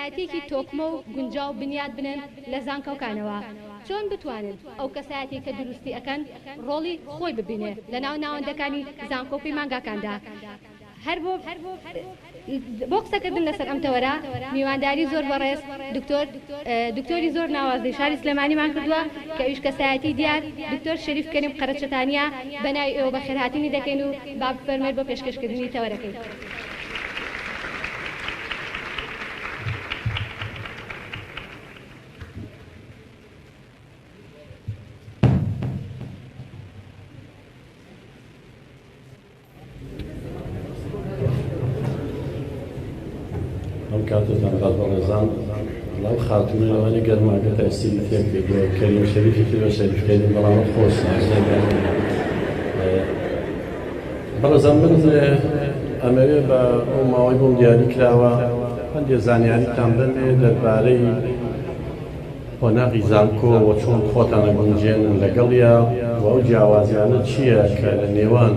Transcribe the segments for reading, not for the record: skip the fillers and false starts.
کەسایەتێکی تۆکمە و گونجاو بنیاد بنن لە زانکۆکانەوە چۆن بتوانن ئەو کەسایەتی کە دروستی ئەەکەن ڕۆڵی خۆی ببینێ لە ناو ناوەندەکانی زانکۆپی مانگاکاندا هەر بۆ قسەکردن لەسەر ئەم تەوەرە میوانداری زۆر بەڕێز دکتۆری زۆر ناوازی شاری سلێمانیمان کردووە کە ئەویش کەسایەتی دیار دکتۆر شەریف کەریم قەرەچەتانیا بەناوی ئێوە بە خێرهاتنی دەکەین و با بفەرمێت بۆ پێشکەشکردنی تەوەرەکەی. کاتتان بەخێر بەڕێزان لەو خاتونە لەوانەیە گەرماکە تەسیری تێک بێتەوە کەریم شەریفی تر شەریف کەریم بەڵام خۆش بەڕێزان من ئەمەوێ بە ئەو ماوەی بۆم دیاری کراوە هەندێک زانیاریتان بەمێ دەربارەی قۆناغی زانکۆ و چۆن خۆتان ئەگونجێنن لەگەڵیا و ئەو جیاوازیانە چییە کە لە نێوان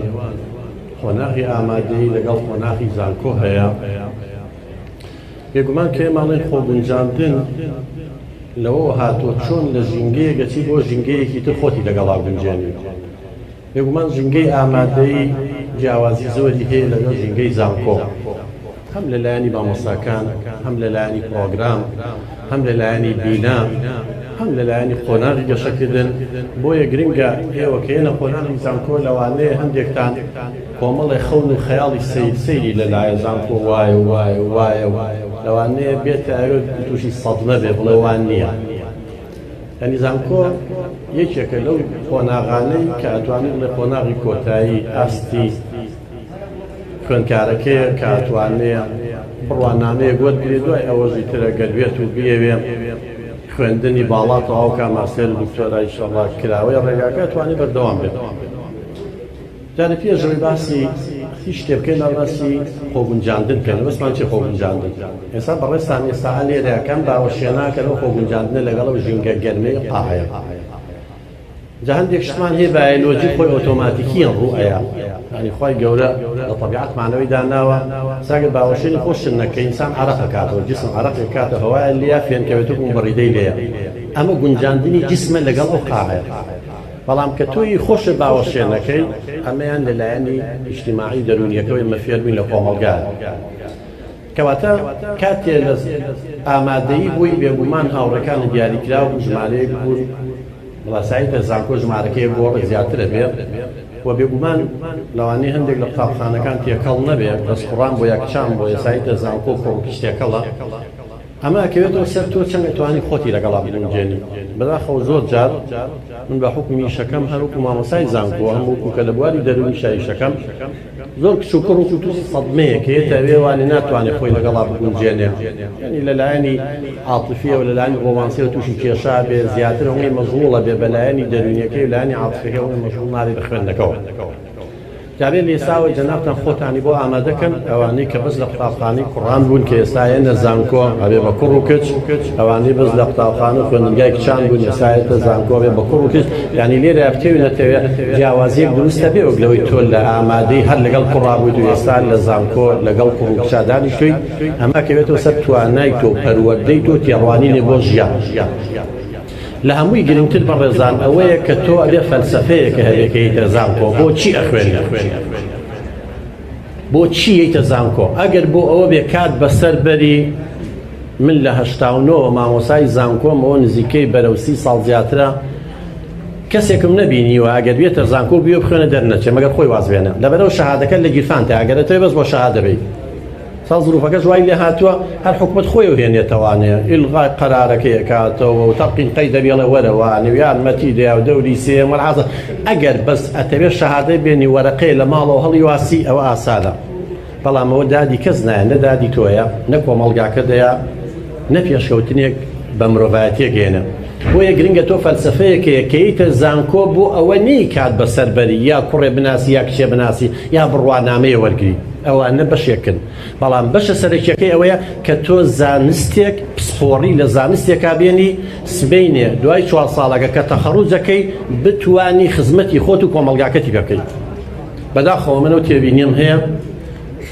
قۆناغی ئامادەیی لەگەڵ قۆناغی زانکۆ هەیە. بێگومان کە ماڵی خۆگونجاندن لەوە هاتووە چۆن لە ژینگەیەکە چی بۆ ژینگەیەکی تر خۆتی لەگەڵا گونجێنی. بێگومان ژینگەی ئامادەی جیاوازی زۆری هەیە لەگەڵ ژینگەی زانکۆ هەم لەلایەنی مامۆستاکان هەم لەلایەنی پرۆگرام هەم لەلایەنی بینا هەم لەلایەنی قۆناغی گەشەکردن بۆیە گرنگە ئێوە کە هێنە قۆناغی زانکۆ لەوانەیە هەندێکتان کۆمەڵی خەون و خەیاڵی سەیری لەلایە زانکۆ وایە لەوانەیە بێتە ئەوێ تووشی سەد نەبێ بڵێ وان نییە. یعنی زانکۆ یەکێکە لەو قۆناغانەی کە ئەتوانێت لە قۆناغی کۆتایی ئاستی خوێندکارەکەیە کە ئەتوانەیە بڕوانامەیە گوت بێت دوای ئەوەژی ترە گەلوێت و بێوێ خوێندنی باڵاتەوە ئەو کا ماستێر دکتۆرای ئینشاءڵڵا کراوەی ڕێگاکە ئەتوانێت بەردەوام بێت. جارە پێشەوەی باسی هیچ شتێ بکەین باسی خۆگونجاندن بکەین بەسمان چی خۆگونجاندن ئێستا بەڕێستان ئێستا لێرەکەم باوەشێناکە لەو خۆگونجاندنە لەگەڵەوە ژینگە گەرمەی قاهەیە. جا هەندێک شتمان هەیە بایۆلۆجی خۆی ئۆتۆماتیکیان ڕوئەیە ینی خۆی گەورە لە طەبیعەتمانەوەی داناوە ساگە باوەشێنی خۆشن نەکە ئینسان عەرەق ئەکاتەوە جسم عەرەق ئەکاتە هەوایە لێیە فێنکەوێت و بەڕیدەی لێیە ئەمە گونجاندنی جسمە لەگەڵ ئەو قاهەیە. بەڵام کە تۆی خۆشە باوەشێنەکەی ئەمەیان لەلایەنی ئیجتیماعی دەرونیەکەوەی مەفێر بووین لە کۆمەڵگایە کەواتە کاتێ لە ئامادەیی بووی بێگومان هاوڕێکانی دیاریکراو ژمارەیەک بوون بڵاساییتە زانکۆ ژمارەکەی بۆ زیاترە بێت و بێگومان لەوانەیە هەندێک لە قوتابخانەکان تێکەڵ نەبێت دەستقوڕان بۆ یەکچان بۆ یاساییتە زانکۆ کۆڕکیش تێکەڵە ئەمە ئەکەوێتەوە سەر تۆ چەند ئەتوانی خۆتی لەگەڵا بگونجێنی. بەداخەوە زۆر جار من بە حوکمی شەکەم هەروەکو مامۆسای زانکۆ هەمووکو کە لە بواری دەرونی شاری شەکەم زۆر کچووکڕ و تووسی سەدمەیە کە هێتە ئەوێوانی ناتوانێت خۆی لەگەڵا بگونجێنێ یعنی لەلایەنی عاتفیە و لەلایەنی ڕۆمانسیە و تووشی کێشا بێ زیاتر ئەوەی مەشغوڵە بێ بەلایەنی دەرونیەکەی و لایەنی عاتفیەکە ئەوەی مەشغوڵ نابێ بە خوێندنەکەەوە. جابێت لە ئێستاوە جەنابتان خۆتانی بۆ ئامادەکەن ئەوانەی کە بەس لە قوتابخانەی کوڕان بوون کە ئێستاەنە زانکۆ ئەبێ بە کوڕ و کچ ئەوانەی بەس لە قوتابخانە خوێندنگای کچان بوون ئێستاەتە زانکۆ بێ بە کوڕ و کچ یعنی لێرە بتێوێنێتەوێ جیاوازیەک دروستە بێ وەکلەوەی تۆ لە ئامادەی هەر لەگەڵ کوڕا بوویت و ئێستا لە زانکۆ لەگەڵ کوڕ و کچا دانیشتووی ئەمە کەوێتەوە سەر توانای تۆ پەروەردەی تۆ تێڕوانینێ بۆ ژیان. لە هەمووی گرنگتر بەڕێزان ئەوەیە کە تۆ ئەبێ فەلسەفەیەکە هەبێکەیتە زانکۆ بۆچی ئەخوێنێ بۆچی یەیتە زانکۆ ئەگەر بۆ ئەوە بێ کات بەسەر بەری من لە 89 مامۆسای زانکۆمەوە نزیکەی بەرەو 30 ساڵ زیاترە کەسێکم نەبینیوە ئەگەر بێتە زانکۆ بیۆ بخوێنە دەرنەچێ مەگەر خۆی وازبێنە لەبەرەوە شەهادەکە لە گیرفانتە ئەگەرەتەوێ بەس بۆ شەهادە بێت ساڵ زروفەکەش وای لێ هاتووە هەر حکومەت خۆی و هێنێتەوانێ ئیلغای قەرارەکەی ئەکاتەوە و تەقین قەی دەبێڵە وەرەوانێ و یارمەتی دەیا و دەوری سێ وەرحەزە ئەگەر بەس ئەتەوێت شەهادەی بێنی وەرەقەی لە ماڵەوە هەڵی واسی ئەوە ئاسانە. بەڵام ئەوە دادی کەس نایە نە دادی تۆیە نە کۆمەڵگاکە دەیە نە پێشکەوتنێک بە مرۆڤایەتیەک هێنە. بۆیە گرنگە تۆ فەلسەفەیەکەیە کە یەیتە زانکۆ بۆ ئەوە نەی کات بەسەربەری یا کوڕێ بناسی یا کچێ بناسی یا بڕوانامەیە وەرگری ئەوانە بەشێکن. بەڵام بەشە سەرەکیەکەی ئەوەیە کە تۆ زانستێک پسپۆڕی لە زانستێکا بێنی سبەینێ دوای 4 ساڵەکە کە تەخەڕوجەکەی بتوانی خزمەتی خۆت و کۆمەڵگاکەتی بکەیت. بەداخەوە منەوە تێبینیم هەیە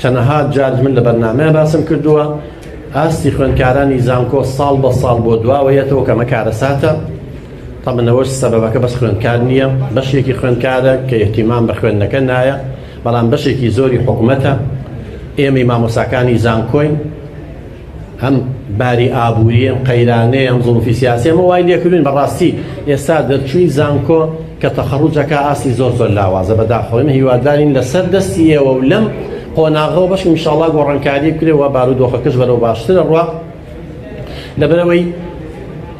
چەندەها جار من لە بەرنامەیە باسم کردووە ئاستی خوێندکارانی زانکۆ ساڵ بە ساڵ بۆ دواوەیەتەوە کەمە کارەساتە تەمەنەوەش سەبەبەکە بەس خوێندکار نییە بەشێکی خوێندکارە کە ئێحتیمام بە خوێندنەکە نایە بەڵام بەشێکی زۆری حکوومەتە ئێمەی مامۆساکانی زانکۆین هەم باری ئابووری ئەم قەیرانەیە ئەم زوڵفی سیاسی ئەمە وای لێکردوین بەڕاستی ئێستا دەرچووی زانکۆ کە تەخەڕوجەکە ئاستی زۆر زۆر لاوازە بەداخەوە هیوادارین لەسەر دەستی ئێوە و لەم قۆناغەوە بەش ئینشاڵڵا گۆڕانکاری بکرێەوە بارودۆخەکەش بەرەو باشترە ڕوا لەبەرەوەی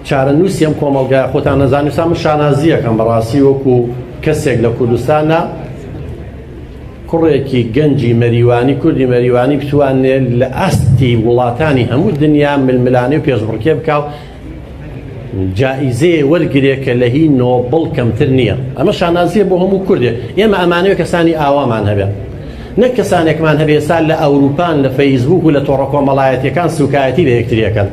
چارەنووسی ئەم کۆمەڵگایە خۆتان نەزانیستا من شانازیەکەم بەڕاستی وەکو کەسێک لە کوردستانە کوڕێکی گەنجی مەریوانی کوردی مەریوانی بتوانێت لە ئاستی وڵاتانی هەموو دنیا ململانەی و پێشبڕکێ بکاو جائزەیە وەرگرێ کە لە هی نۆبڵ کەمتر نییە ئەمە شانازیە بۆ هەموو کوردێ ئێمە ئەمانەوە کەسانی ئاوامان هەبێت نەک کەسانێکمان هەبێ سال لە ئەوروپان لە فەیسبوک و لە تۆڕە کۆمەڵایەتیەکان سوکایەتی بە یەکتریەکەن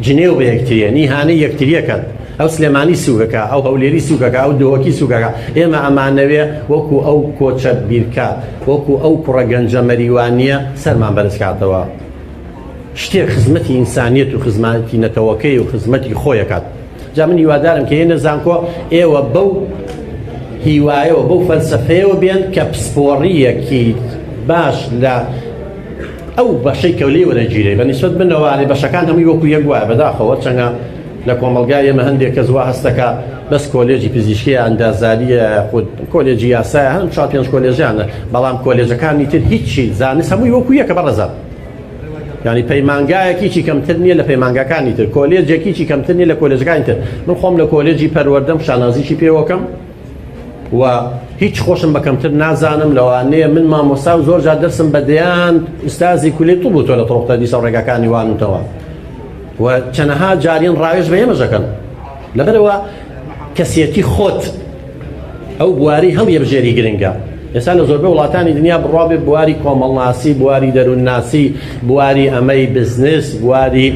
جنێو بە یەکتریە نیهانەی یەکتریەکەن ئەو سلێمانی سووکەکە ئەو هەولێری سووکەکە ئەو دۆوەکی سووکەکە ئێمە ئەمانەوێ وەکو ئەو کۆچە بیرکە وەکو ئەو کوڕە گەنجە مەریوانیە سەرمان بەرزکاتەوە شتێک خزمەتی ئینسانیەت و خزمەتی نەتەوەکەی و خزمەتی خۆیەکات جا من هیوادارم کە هێنە زانکۆ ئێوە بەو هیوایەوە بەو فەلسەفەیەوە بێن کە پسپۆڕیەکی باش لە ئەو بەشەی کەولەی وەرەگیرێ بە نیسبەت بنەوەی بەشەکان هەمووی وەکو یەک وایە بەداخەوە چەنە لە کۆمەڵگای ئێمە هەندێک کەس وا هەستەکە بەس کۆلێجی پزیشکی ئەندازاریە کۆلێجی یاسایە هەم 4-5 کۆلێژیانە بەڵام کۆلێژەکانی تر هیچی زانست هەمووی وەکو یەکە بەڕێزان ینی پەیمانگایەکیی کەمتر نییە لە پەیمانگەکانی تر کۆلێجێکیی کەمتر نییە لە کۆلێژەکانی تر من خۆم لە کۆلێجی پەروەردەم شانازیی پێوەکەم و هیچ خۆشم بەکەمتر نازانم لەوانەیە من مامۆستا و زۆر جار دەرسم بەدەیان ئوستازی کولی تو بوو تۆ لە تۆڕۆکتە دیسە ڕێگەکانی وانتەوە و چەنەها جارین ڕاوێژ بە ئێمەژەکەن لەبەرەوە کەسیەتی خۆت ئەو بواری هەم یەبژێری گرنگە ئێستا لە زۆربەی وڵاتانی دنیا بڕابێ بواری کۆمەڵناسی بواری دەروونناسی بواری ئەمەی بزنس بواری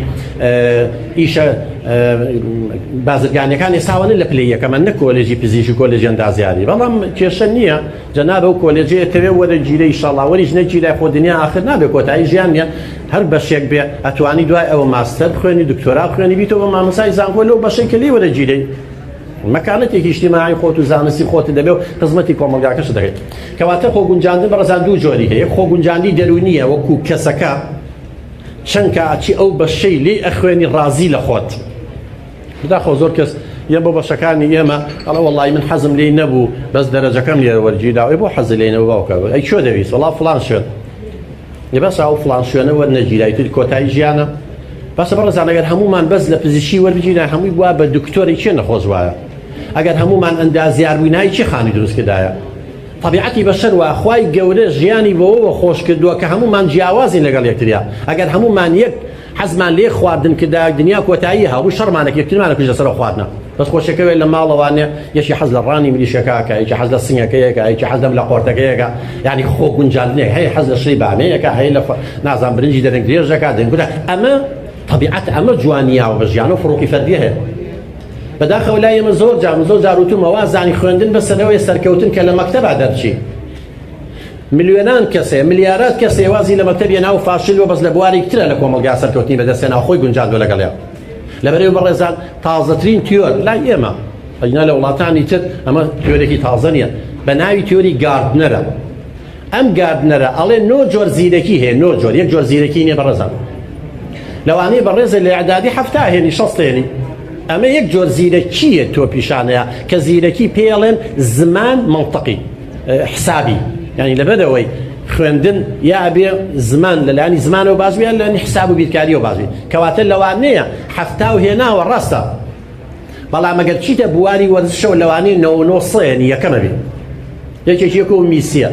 ئیشە بازرگانیەکان ئێستاوانە لە پلەی یەکەمە نە کۆلێژی پزیشکی کۆلێژی ئەندازیاری بەڵام کێشە نییە جەنابە و کۆلێجەیەتەوێ وەرە گیرەی ئیشەڵڵا وەریش نەگیرای خۆ دنیا ئاخر نابێ کۆتایی ژیان نیە هەر بەشێک بێ ئەتوانی دوای ئەوە ماستەر بخوێنی دکتۆرا بخوێنی بیتەوە مامۆسای زانکۆ لەو بەشەی کە لێ وەرە گیرەی مەکانەتێکی ئیجتیماعی خۆت و زانستی خۆت دەبێ و خزمەتی کۆمەڵگاکەش دەکەیت کەواتە خۆگونجاندن بەڕێزان دوو جۆری هەیە خۆگونجاندی دەرونیە وەکو کەسەکە چەندکە ئاچی ئەو بەشەی لێ ئەخوێنی ڕازی لە خۆت بداخۆ زۆر کەس یە بۆ بەشەکانی ئێمە ئەڵە وەڵی من حەزم لێی نەبوو بەس دەرەجەکەم لێرە وەرگیراوەی بۆ حەز لێنەوە باوکە ئەی چۆ دەویست وەڵا فڵان شوێن ێ بەس ئەو فڵان شوێنە وەرنەگیرای توی کۆتایی ژیانە بەسە بەڕێزان ئەگەر هەمومان بەس لە پزیشکی وەربگیرای هەمووی بووە بە دکتۆری چێ نەخۆش وایە ئەگەر هەمومان ئەندازیار بووینایی چی خانی دروستکردایە طبیعەتی بەشەر وە خوای گەورە ژیانی بەوەوە خۆش کردووە کە هەمومان جیاوازین لەگەڵ یەکتریا ئەگەر هەمومان یەک حەزمان لێ خواردن کردایە دنیا کۆتایی هەبوو شەڕمانێک یەکترمانە کوژ لەسەر خواردنە بەس خۆشەکەوێت لە ماڵەوانێ یەکی حەز لە ڕانی مریشەکەکە یەکی حەز لە سنگەکەیەکە یەکی حەز لە قۆرتەکەیەکە یعنی خۆ گونجاندنێک هەیە حەز لە شەی بانەیەکە هەیە لە نازان برنجی دەرەنگرێژەکە دەنگوتە ئەمە طبیعەت ئەمە جوانیاوە بە ژیان و فڕۆقی فەردی هەیە بەداخەوە لای ئێمە زۆر جار وتومەوە زانی خوێندن بەسەرەوەی سەرکەوتن کە لە مەکتەبا دەرچی ملیۆنان کەسێ ملیارات کەسێ وازی لە مەکتەبی ناو فاشلوە بەس لە بواری ترە لە کۆمەلگا سەرکەوتنی بەدەستێنا خۆی گونجاندووە لەگەڵێ لەبەرەوەی بەڕێزان تازەترین تیۆر لای ئێمە ئەینا لە وڵاتانی تر ئەمە تیۆرێکی تازە نییە بە ناوی تیۆری گاردنەرە ئەم گاردنەرە ئەڵێ نۆ جۆر زیرەکی هەیە نۆ جۆر یەک جۆر زیرەکی نییە بەڕێزان لەوانەیە بەڕێزە لە ئەعدادی هەفتا هێنی شەست هێنی ئەمە یەک جۆر زیرەکیە تۆ پیشانەیە کە زیرەکی پێڵێن زمان منطقی حسابی ینی لەبەرەوەی خوێندن یا بێ زمان لەلایانی زمانەوە باش بێت لەلایانی حساب و بیرکاریەوە باش بێت کەواتە لەوانەیە هەفتا و هێناوە ڕاستە بەڵام ئەگەر چیتە بواری وەرزشەوە لەوانەیە 99 یەکەمە بێت یەکێکی یەکە و میسیە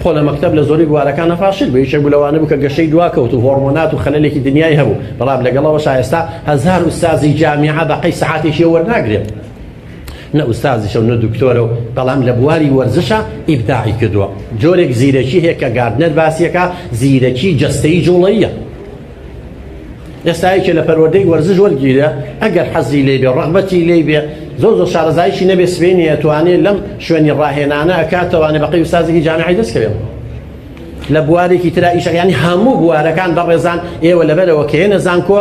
خۆ لە مەکتەب لە زۆری بوارەکانە فاشل بە یەکێک بوو لەوانە بوو کە گەشەی دواکەوت و هۆرمۆنات و خەلەلێکی دنیای هەبوو بەڵام لەگەڵەوە ئێستا هەزار ئوستازی جامیعە بەقەی سەعاتێکی وەرناگرێت نە ئوستازیشە و نە دکتۆرە و بەڵام لە بواری وەرزشە ئیبداعی کردووە جۆرێک زیرەکی هەیە کە گاردنەر باسیەکە زیرەکی جەستەی جوڵەییە ئێستایەکێ لە پەروەردەی وەرزش وەرگیرە ئەگەر حەزی لێ بێ ڕەغبەتی لێ بێ زۆر شارەزایشی نەبێ سوێنی ئەتوانێت لەم شوێنی ڕاهێنانە ئەکاتەوانێ بەقەی ئوستازێکی جامیعەی دەستکەوێت لە بوارێکی ترا ئیشە ینی هەموو بوارەکان بەڕێزان ئێوە لەبەرەوە کە هێنە زانکۆ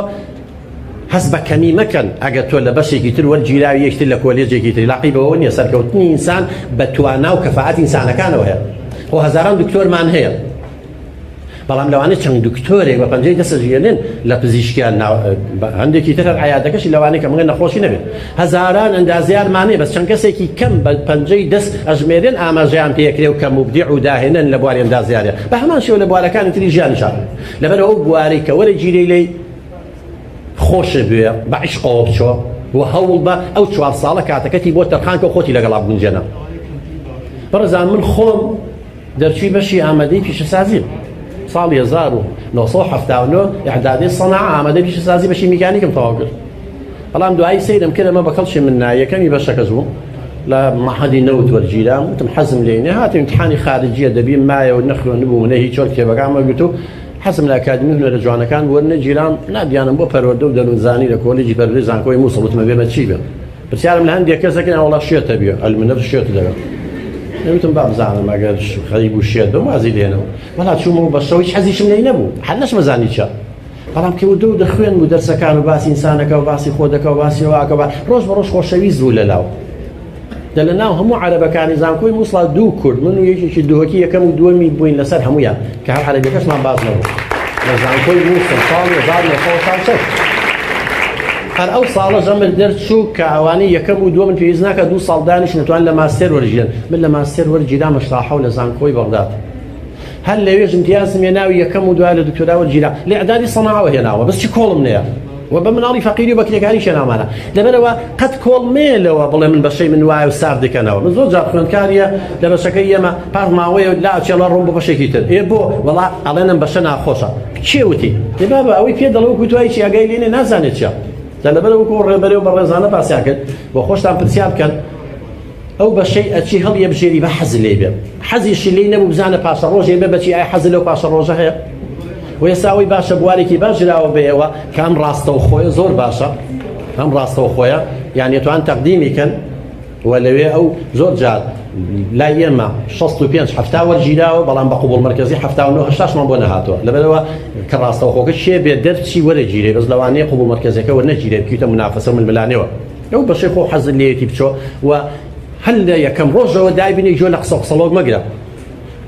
هەست بە کەمی مەکەن ئەگەر تۆ لە بەشێکی تر وەرگیراوی یەکتر لە کۆلێجێکی تر لاقی بەوە نییە سەرکەوتنی ئینسان بە توانا و کەفاعەت ئینسانەکانەوە هەیە خۆ هەزاران دکتۆرمان هەیە بەڵام لەوانە چەند دکتۆرێک بە پەنجەی دەسەژێنن لە پزیشکیان هەندێکی تر عیادەکەشی لەوانەیە کە مەگەن نەخۆشی نەبێت هەزاران ئەندازیارمانەیە بەس چەند کەسێکی کەم بە پەنجەی دەست ئەژمێرێن ئاماژەیان پێکرێ و کە مبدیع و داهێنن لە بواری ئەندازیارە بە هەمان شێوە لە بوارەکانی تری ژیانشان لەبەرەوە ئەو بوارەی کە وەرە گیرەی لێی خۆشە بوێ بە عیشقەوە بچۆ و هەوڵ بە ئەو 4 ساڵە کاتەکەتی بۆ تەرخان کە خۆتی لەگەڵا بگونجێنە بەڕێزان من خۆم دەرچووی بەشی ئامادەی پیشەسازیم ساڵی 1970 ئیعدادی سەناع ئامادەی پیشەسازی بەشی میکانیکم تەواو کرد بەڵام دوایی سەیرم کرد ئەمە بە کەڵشی من یەکەمی بەشەکەس بوو لە مەعهەدی نەوت وەرگیرام وتم حەزم لێ نێ هاتم امتحانی خارجیە دەبی مایەوە نەخوێن نبوو منە هیچ وەک کتێبەکانمە گوت و حەزم لە ئەکادمی هونەرە جوانەکان وەرنە گیرام نادیانم بۆ پەروەردە و دەروونزانی لە کۆلێجی پەروەردەی زانکۆی مووسڵ وتمە بێمە چی بێ پرسیارم لە هەندێک کەسەکەن وەڵا شێتە بێ ئەلمنەر شێت دەبێت نەوتم با بزانم ئەگەر خەریب و شێت بم وازی لێنەوە وەڵا چوومەوە بەشەوە هیچ حەزیشم لێی نەبوو هەر نەشمەزانی چە بەڵام کەوتە و دەخوێن و دەرسەکان و باسی ئینسانەکە و باسی خۆ دەکە و باسی ئەوواکە ڕۆژ بە ڕۆژ خۆشەویست بوو لەلاو دە لە ناو هەموو عەرەبەکانی زانکۆی مووسڵا 2 کورد من و یەکێکی دووەکی یەکەم و دووەمی بووین لەسەر هەمویان کە هەر عەرەبیەکەشمان باز نەبوو لە زانکۆی مووسڵ ساڵی 1960 هەر ئەو ساڵە ژەمر دەرچوو کە ئەوانەی یەکەم و دووەم پێویست ناکە 2 ساڵ دانیش نەتوان لە ماستێر وەرگیرن من لە ماستێر وەرگیرا مەشتاحە و لە زانکۆی بەغداد هەر لەوێژ امتیازم هێناوی یەکەم و دوای لە دکتۆرا وەرگیرا لە ئیعدادی سەناعەوە هێناوە بەس چی کۆڵم نییە و بە مناڵی فەقیری و بەکرێکاری شێناومانە لەبەرەوە قەت کۆڵ مێلەوە بڵێ من بەشەی من وایە و سارد دەکەنەوە من زۆر جار خوێندکاریە لە بەشەکەی ئێمە پاش ماوەیە لا ئەچێڵە ڕۆم بۆ بەشێکی تر بۆ وەڵا ئەڵێنم بەشە ناخۆشە چێوتی دەبا ئەوەی پێ دەڵێ وەکو توای چی ئەگەی لێنێ نازانێت چیە لەبەرەوەکو ڕێبەرێ و بەڕێزانە پاسیان کرد بۆ خۆشتان پرسیار بکەن ئەو بەشەی ئەچی هەڵیە بژێری بە حەز لێ بێ حەزیشی لێی نەبوو بزانە پاشە ڕۆژێ بێ بەچی ئای حەز لەو پاشە ڕۆژە هەیە و ئێستاوەی باشە بوارێکی باشراوە بێەوە کە ئەم ڕاستە و خۆیە زۆر باشە ئەم ڕاستە و خۆیە یان توان تەقدیمیکەن و لەوێ ئەو زۆر جار لای ئێمە 65 هەفتا وەرگیراوە بەڵام بە قوبوڵ مەرکەزی 79 بۆ نەهاتوە لەبەرەوە کە ڕاستە و خۆکە شێ بێ دەرچی وەرەگیرێ بەس لەوانەیە قوبوڵ مەرکەزەکە وەرنەگیرێ بکەیتە منافەسە ململانەوە ئەو بەشەی خۆ حەزت لێیەتی بچۆ و هەل لە یەکەم ڕۆژەوە دایبینی جۆ لە قسە و قسەڵۆک مەگرە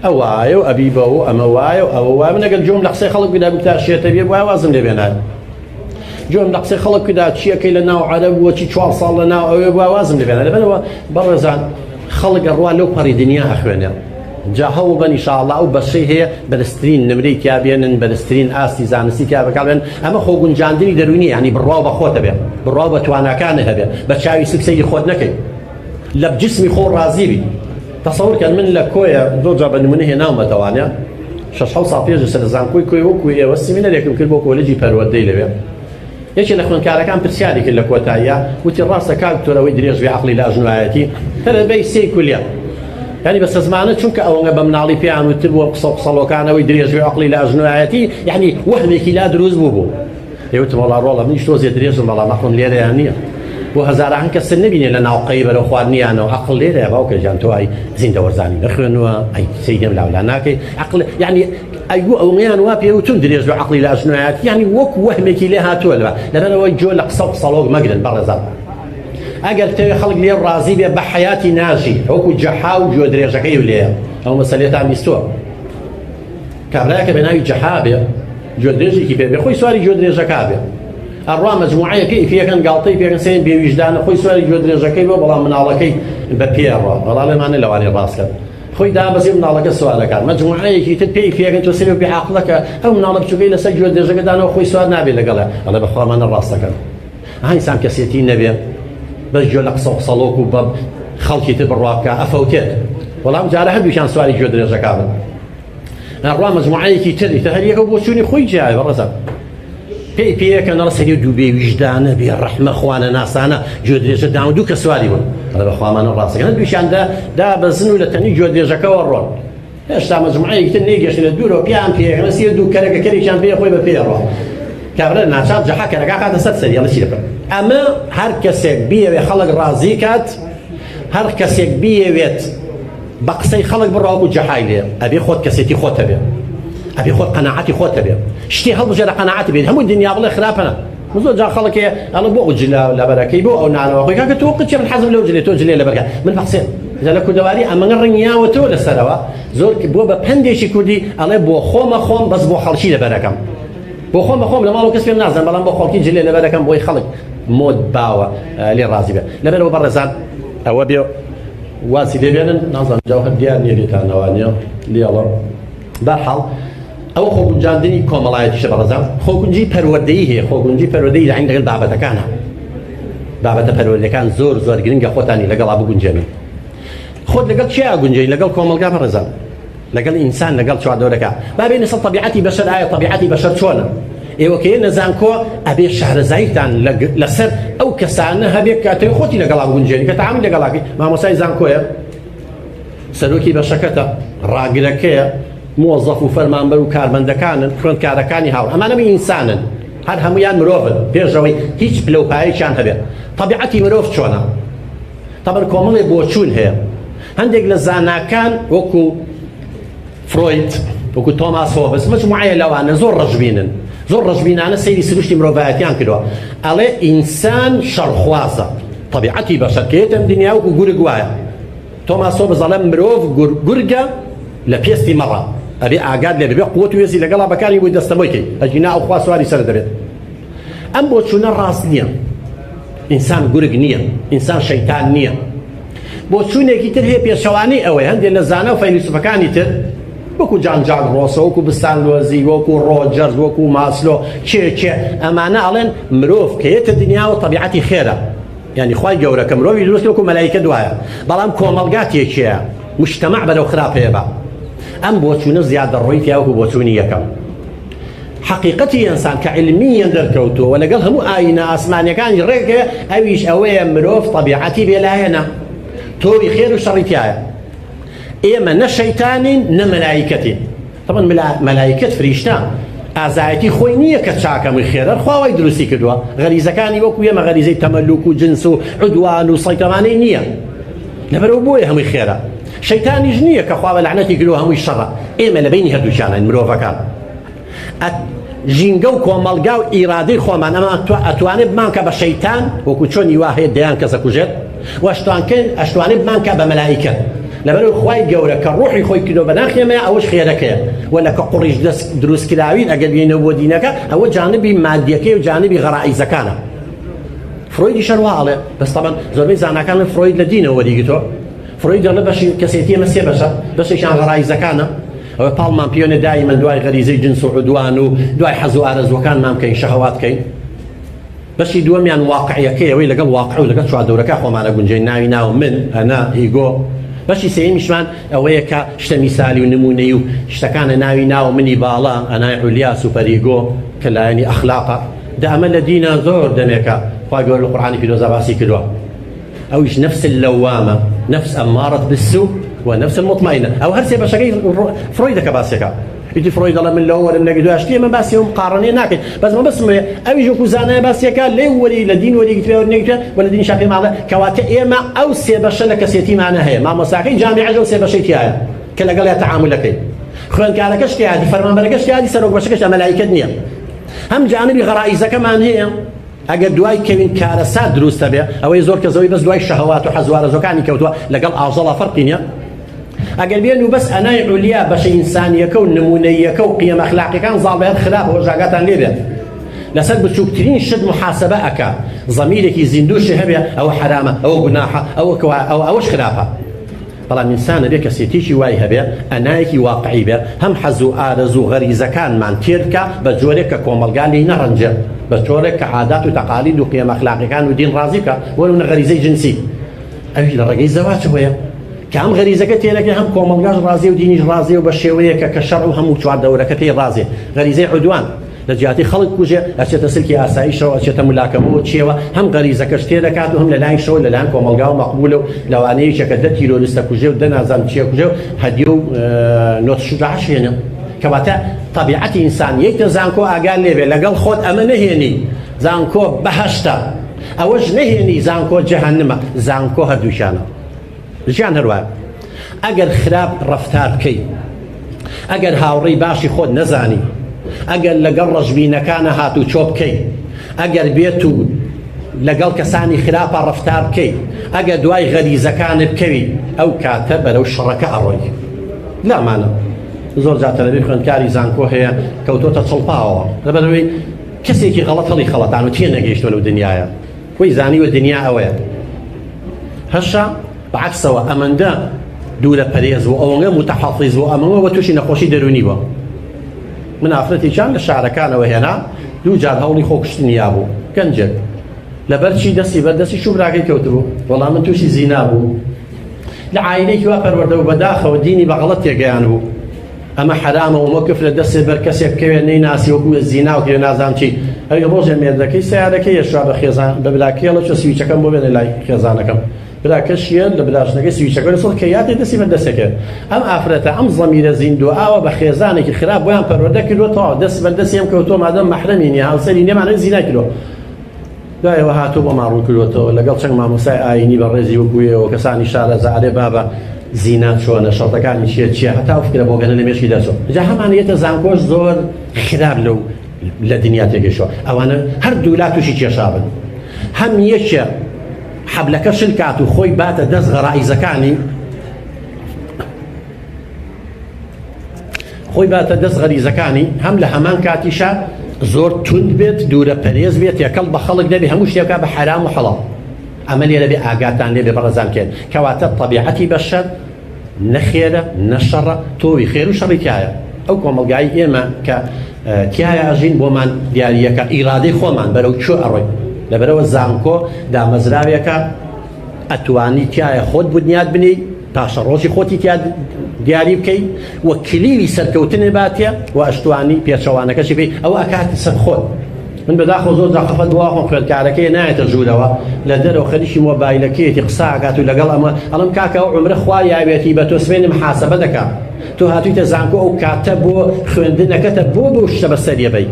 ئەو وایە و ئەبی بە و ئەمە وایە و ئەوە وایە من ئەگەر جۆم لە قسەی خەڵک بدا بکتا شێتە بێ وایە وازم لێ بێنایە جۆم لە قسەی خەڵک بدا چیەکەی لە ناو عەرەب وەچی 4 ساڵ لە ناو ئەوێ وایە وازم لێ بێنایە لەبەرەوە بەڕێزان خەڵک ئەڕوا لەو پەڕی دنیا ئەخوێنێ جا هەوڵ بن ئینشاءالله ئەو بەشەی هەیە بەرزترین نمرەی تیا بێنن بەرزترین ئاستی زانستی تیا بەکاربێن ئەمە خۆ گونجاندنی دەرونی یعنی بڕواو بە خۆتە بێ بڕواو بە تواناکانە هەبێ بە چاوی سکسەی خۆت نەکەی لە جسمی خۆ ڕازی بی تصور کە من لە کۆیە زۆر جا بە نمونە هێناومەتەوانە 6 ساڵ پێش لە زانکۆی کۆی وەکوی ئێوە سیمینەرێکم کرد بۆ کۆلێجی پەروەردەی لەوێ یەکێ لە خوێندکارەکان پرسیاری کرد لە کۆتاییە وتی ڕاستە کاکتۆرەوەی درێژ بێ عەقڵی لە ئەژنوایەتی تەرەبەی سێ کولیە یعنی بەسە زمانە چونکە ئەوەنگە بە مناڵی پێیان وتر بووە قسە و قسەڵۆکانەوەی درێژ بێ عەقڵی لە ئەژنوایەتی یعنی وەهمێکی لا دروست بوو ئێوتم وەڵا ڕۆڵە منیش تۆزێ درێژم بەڵام عەقڵم لێرەیان نییە بۆ هەزاران کەس نبینێ لە ناوقەی بەرەو خواردنیانەوە عەقڵ لێرەیە باوکەجان تۆ ئای زیندە وەرزانی نەخوێنووە ئەی سەیدەم لاولا ناکەی عەقڵ یعنی ئەیوە ئەوەیان وا پێوتون درێژ بە عەقڵی لە ئەژنوایەتی یعنی وەک وەهمێکی لێ هاتووە لەبەرەوەی جۆ لە قسە و قسەڵۆک مەگرن بەڕێزان ئەگەر تەوێ خەڵک لێ ڕازی بێ بە حەیاتی ناژی وەکو جەحا و جۆ درێژەکەی لێیە ئەو مەسەلێتان بیستووە کابرایەکە بە ناوی جەحا بێ جۆ درێژێکی پێ بێ خۆی سواری جۆ درێژەکە بێ ئەڕوا مەجموعەیەکەی پێکەن گاڵتەی پێکەن سێن بێویژدانە خۆی سواری جۆ درێژەکەی بۆ بەڵام مناڵەکەی بە پێڕە بەڵام لێمانە لەوانێ ڕاستکرد خۆی دابەزی مناڵەکە سوالەکان مەجموعەیەکی تر پێی پێکەن تۆ سەری و بێعەقڵەکە ئەو مناڵە بچووکەی لەسەر جۆ درێژەکەدانەوە خۆی سوار نابێت لەگەڵە ئەڵێ بەخوامانە ڕاستەکەن ئینسان کەسێتی نەبێ بەس جۆ لە قسە و قسەڵۆک و بە خەڵکی تر بڕوا بکە ئەفەوتێت وەڵام جارە هەردووشیان سواری جۆ درێژەکە بن ئەڕوا مەجموعەیەکی تر هەر یەکە بۆ چوونی خۆی جیایە بەڕێزان پێی پێیەکەنەڵە سەری دوو بێ ویژدانە بێ ڕەحمە خوانە ناسانە جۆ درێژە داو دوو کە سواری بوون ئەڵێ بەخوامانە ڕاستەکەن دووشیاندا دا بەزن و لە تەنی جۆ درێژەکەەوە ڕۆن هێشتا مەجموعەیەکی تر نێگەشت لە دوورەوە پیان پێیەکەنە سێ دوو کەرەکە کەرێکیان پێ خۆی بە پێڕۆ کابرا ناچار جەحا کەرەکە خاتە سەر سەری ئەڵێ چی دەکەن ئەمە هەر کەسێک بیەوێ خەڵک ڕازی کات هەر کەسێک بیەوێت بە قسەی خەڵک بڕاوکو جەحای لێ ئەبێ خۆت کەسێتی خۆتە بێ ئەبێ خۆت قەناعەتی خۆت هەبێ شتێ هەڵبژێرە قەناعەتی بێت هەموو دنیا بڵێ خراپە زۆر جار خەڵکێ ئەڵێ بۆ ئەو جلە لەبەرەکەی بۆ ئەو نانەوە خۆی کاکە تۆ قچێ من حەزم لەو جلێ تۆ جلێ لەبەرکە من بەخسێن لە کوردەواری ئەمەگە ڕنگیاوەتەوە لەسەرەوە زۆر بۆ بە پندێکی کوردی ئەڵێ بۆ خۆمە خۆم بەس بۆ خەڵکی لەبەرەکەم بۆ خۆمە خۆم لە ماڵ و کەس پێم نازانم بەڵام بۆ خەڵکی جلێ لەبەرەکەم بۆی خەڵک مۆد باوە لێ ڕازی بێ لەبەرەوە بەڕێزان ئەوە بێ واسی لێبێنن نازانم جاوهەر دیار نییە لێتانەوانە لێڵە بەرحاڵ ئەو خۆگونجاندنی کۆمەڵایەتیشە بەڕێزان خۆگونجی پەروەردەیی هەیە خۆگونجی پەروەردەیی لەعین لەگەڵ بابەتەکانە بابەتە پەروەردەکان زۆر زۆر گرنگە خۆتانی لەگەڵا بگونجێنن خۆت لەگەڵ چیا گونجێن لەگەڵ کۆمەلگا بەڕێزان لەگەڵ ئینسان لەگەڵ چواردەوەرەکە بابێنە سەڵ طبیعەتی بەشەر ئایا طبیعەتی بەشەر چۆنە ئێوە کە نەزانکۆ ئەبێ شارەزاییتان لەسەر ئەو کەسانە هەبێت کاتێ خۆتی لەگەڵا بگونجێنی کە تەعامی لەگەڵاکەی مامۆسای زانکۆیە سەرۆکی بەشەکەتە ڕاگرەکەیە مۆزەف و فەرمانبەر و کارمەندەکانن خوێندکارەکانی هاو ئەمانەبی ئینسانن هەر هەمویان مرۆڤن پێشەوەی هیچ پلەپایەکیان هەبێت طبیعەتی مرۆڤ چۆنە تەبەر کۆمەڵێ بۆچوون هەیە هەندێک لە زاناکان وەکو فڕۆید وەکو تۆماس هۆبس مجموعەیە لەوانە زۆر ڕەشبینن زۆر ڕەشبینانە سەیری سروشتی مرۆڤایەتیان کردووە ئەڵێ ئینسان شەڕخوازە طبیعەتی بەشەر کە هێتە دنیا وەکو گورگ وایە تۆماس هۆبس ئەڵێ مرۆڤ گورگە لە پێستی مەڕە ئەبێ ئاگاد لێ بێ قووەت و وێزی لەگەڵا بەکاری بۆی دەستەمۆیکەی ئەجینا ئەو خوا سواری سەر دەبێت ئەم بۆچوونە ڕاست نییە ئینسان گورگ نییە ئینسان شەیتان نییە بۆچوونێکی تر هەیە پێشەوانەی ئەوەی هەندێک لە زانە و فەیلسوفەکانی تر وەکو جان جاک ڕۆسە وەکو بستانلۆزی وەکو ڕۆجەرز وەکو ماسلۆ چێ ئەمانە ئەڵێن مرۆڤ کە هێتە دنیا و طبیعەتی خێرە یعنی خوای گەورە کە مرۆڤی دروست وەکو مەلایکە دوایە بەڵام کۆمەڵگاتێکیە مجتەمع بەرەو خراپ هەیە بە ئەم بۆچوونە زیادە ڕۆی تیا وەکو بۆچوونی یەکەم حقیقەتی ئینسان کە علمیەن دەرکەوتووە و لەگەڵ هەموو ئاینە ئاسمانیەکانی ڕێکە ئەویش ئەوەیە مرۆڤ طبیعەتی بێلایەنە تۆری خێر و شەڕی تایە ئێمە نە شەیتانین نە مەلایکەتین طبعا مەلایکەت فریشتە ئازایەتی خۆی نییە کە چاکەمووی خێرە خواوەی دروستی کردووە غەریزەکانی وەکو ئێمە غەریزەی تەمەلوک و جنس و عودوان و سەیتەمانەی نییە لەبەرەوە بۆیە هەمووی خێرە شەیتانیش نییە کە خوا بە لعنەتی کردووە هەمووی شەڕە ئێمە لە بینی هەردووچانین مرۆڤەکان ژینگە و کۆمەڵگا و ئیرادەی خۆمان ئەمە ئەتوانێت بمانکە بە شەیتان وەکو چۆنی وا هەیە دەیان کەسە کوژێت و ئەشتوانێت بمانکە بە مەلایکە لەبەرەوە خوای گەورە کە ڕوحی خۆی کردو بە ناخێمەیە ئەوەش خێرەکەیە و لە کە قوڕیش دروستکراوین ئەگەر بێنەوە بۆ دینەکە ئەوە جانبی مادیەکەی و جانبی غەرائیزەکانە فرۆیدی شەرواڵێ بەس طبعا زۆربەی زاناکان فرۆید لە دینەوە وەریگرتووە فرۆید دەڵێ بەشی کەسێتی ئەمە سێ بەشە بەشێکیان غەرائیزەکانە ئەوە پاڵمان پێوێنە دایمەن دوای غەریزەی جنس و عودوان و دوای حەز و ئارەزوەکانمان بکەین شەهەوات بکەین بەشی دووەمیان واقعیەکەی ئەوەی لەگەڵ واقع و لەگەڵ چواردەورەکە خۆمانە گونجێن ناوی ناو من ئەنا هیگۆ بەشی سێمیشمان ئەوەیە کە شتە میسالی و نمونەی و شتەکانە ناوی ناو منی باڵا ئەنای عولیا سوپەریگۆ کە لایەنی ئەخلاقە دا ئەمە لە دینە زۆر دەمێکە خوا گەورە لە قورئانی پیرۆزە باسی کردووە ئەویش نفس اللەوامە نفس ئەمارەت بالسوء ونفس المطمئنة أو هرسي بشكل فرويد كباسيكا يجي فرويد الله من الأول من نجدو أشتي ما بس يوم قارنين ناكل بس ما بس أو يجوا كوزانا باسيكا ليه ولي لدين ولي كتير ونيجي ولا دين شافي معه كواتي إما أو سيبشنا كسيتي معنا هي مع مساكين جامعة جو سيبشيتي هاي كلا قال يتعامل لك خوان كاركش تيادي فرمان بركش تيادي سروق بشكش ملايكة دنيا هم جانبي غرائزة كمان هي ئەگەر دوای کەوین کارەسات دروستە بێ ئەوەی زۆر کەسەوەی بەس دوای شەهەوات و حەزوارەزەکانی کەوتووە لەگەڵ ئاژەڵە فەرقی نییە ئەگەر بێن و بەس ئەنای عولیا بەشە ئینسانیەکە و نمونەیەکە و قیەم ئەخلاقیەکان زاڵ بێت خراپەوە ژاگاتان لێ بێت لەسەر بچووکترین شت محاسبە ئەکا زەمیرێکی زیندووشی هەبێ ئەوە حرامە ئەوە گوناحە ئەوەش خراپە بەڵام ئینسانە بێ کەسێتیشی وای هەبێ ئەنایەکی واقعی بێ هەم حەز و ئارەز و غەریزەکانمان تێرکە بە جۆرێک کە کۆمەلگا لێی نەڕەنجێ بە جۆرێک کە عادات و تەقالید و قیەم ئەخلاقیەکان و دین ڕازی بکە وەرونە غەریزەی جنسی ئەوی لە ڕێگەی زەواجەوەیە کە ئەم غەریزەکە تێرەکە هەم کۆمەلگاش ڕازی و دینیش ڕازی و بە شێوەیەکە کە شەڕ و هەموو چواردەورەکە پێی ڕازێ غەریزەی عودوان لە جیاتی خەڵک کوژێ ئەچێتە سلکی ئاساییشەوە ئەچێتە ملاکەمەوە چێوە هەم غەریزەکەش تێدەکات و هەم لەلایەن شەوە لەلایەن کۆمەلگا و مەقبولە و لەوانەیەکە 10 تیرۆریستە کوژێ و 10 نازانم چیە کوژێ و هەدیە و نۆت شجاعش هێنێ کەواتە طبیعەتی ئینسان یەکتە زانکۆ ئاگال لێبێ لەگەڵ خۆت ئەمە نەهێنی زانکۆ بەهەشتە ئەوەش نەهێنی زانکۆ جەهەنمە زانکۆ هەردووشانە ژیان هەروە ئەگەر خراپ ڕەفتار بکەی ئەگەر هاوڕێی باشی خۆت نەزانی، ئەگەر لەگەڵ ڕەشبینەکانە هاتوو چۆ بکەی، ئەگەر بێت و لەگەڵ کەسانی خراپە ڕەفتار بکەی، ئەگەر دوای غەریزەکانت بکەوی، ئەو کاتە بەرەو شەڕەکە ئەڕۆی. لامانە زۆر جاتە لەبێ خوێندکاری زانکۆ هەیە کەوتۆتە چڵپاوە لەبەرەوەی کەسێکی غەڵەت هەڵی خەڵەتان و تێ نەگەیشتوە لەو دنیاە، وەی زانیوە دنیا ئەوەیە. هەشە بەعکسەوە ئەمەندە دوورە پەرێز بوو، ئەوەنگە متەحەفیظ بوو، ئەمەوە تووشی نەخۆشی دەرونی بوو. من ئافرەتێکیان لە شارەکانەوە هێنا، دوو جار هەوڵی خۆکشتنیا بوو، گەنجێک لەبەرچی دەستی بەردەستی شوبراکەی کەوتبوو، وەڵام من تووشی زینا بوو، لە عایلەیەکی وا پەروەردە و بەداخەوە دینی بەغەڵەت تێگەیان بوو. ئەمە حرامە و وەکف لە دەستێ بەر کەسێک بکەوێت نەیناسی وەکو زینا و کرێ نازان چی. هەر ڕۆژێ مێردەکەی سیارەکەی ێشوا بە خێزان بە بلاکێڵە چۆ سویچەکەم بۆ بێنە لای خێزانەکەم، براکەشیە لە براشنەکەی سویچەکە لەسەڵ کەیاتی دەستی بەردەستێکە. ئەم ئافرەتە ئەم زەمیرە زیندوو ئاوە بە خێزانێکی خراپ بۆیان پەروەردە کردوەوە، دەست بەردەستی ئەم کەوتۆ مادەم مەحرەمی نییە، هاوسەری نێمانە زینا کردووە. دوایەوە هاتوو بۆ ماڕوو کردوەوە لەگەڵ چەند مامۆسای ئاینی بە ڕێزی وەکوێەوە کەسانی شارەزارێ بابە زینا چۆنە، شەڕەکانی چییە، هەتا فکرە بۆ گەنە لە مێشکی دەچۆ. جا هەمانەیەتە زانکۆش زۆر خراپ لە دنیا تێگەیشتووە. ئەوانە هەردوو لا تووشی کێشابن، هەم یەکێ حەبلەکە شل کات و خۆی باتە دەست غەرائیزەکانی، خۆی باتە دەست غەریزەکانی، هەم لە هەمان کاتیشە زۆر توند بێت، دوورە پەرێز بێت، یەکەڵ بە خەڵک دەبێ هەموو شتێکا بە حرام و حەڵاڵ. ئەمە لێرە بێ ئاگاتان لێبێ بەڕێزانکەن کەواتە طەبیعەتی بەشەر نەخێرە نەشەڕە، تۆوی خێر و شەڕی تایە. ئەو کۆمەڵگای ئێمە کە تایە ئاژین بۆمان دیاریەکە ئیرادەی خۆمان بەرەو چۆ ئەڕۆی، لەبەرەوە زانکۆ دامەزراوێکە ئەتوانی تایە خۆت بنیاد بنی، پاشە ڕۆژی خۆتی تیا دیاری بکەی وە کلیلی سەرکەوتنێ باتێ و ئەشتوانی پێچەوانەکەشی پێی ئەوە ئەکاتی سەر خۆت. من بەداخۆ زۆر داخەفە دواخۆم خوێندکارەکەی نایەتە ژوورەوە لە دەرەوە خەریکی مۆبایلەکەیەتی قسا ئاکات و لەگەڵ ئەمە ئەڵم کاکە ئەو عومرە خوا یاوێتی بە تۆ سوێنم حاسەبە دەکات، تۆ هاتوویتە زانکۆ ئەو کاتە بۆ خوێندنەکەتە بۆ شتە بەسەریە بەی،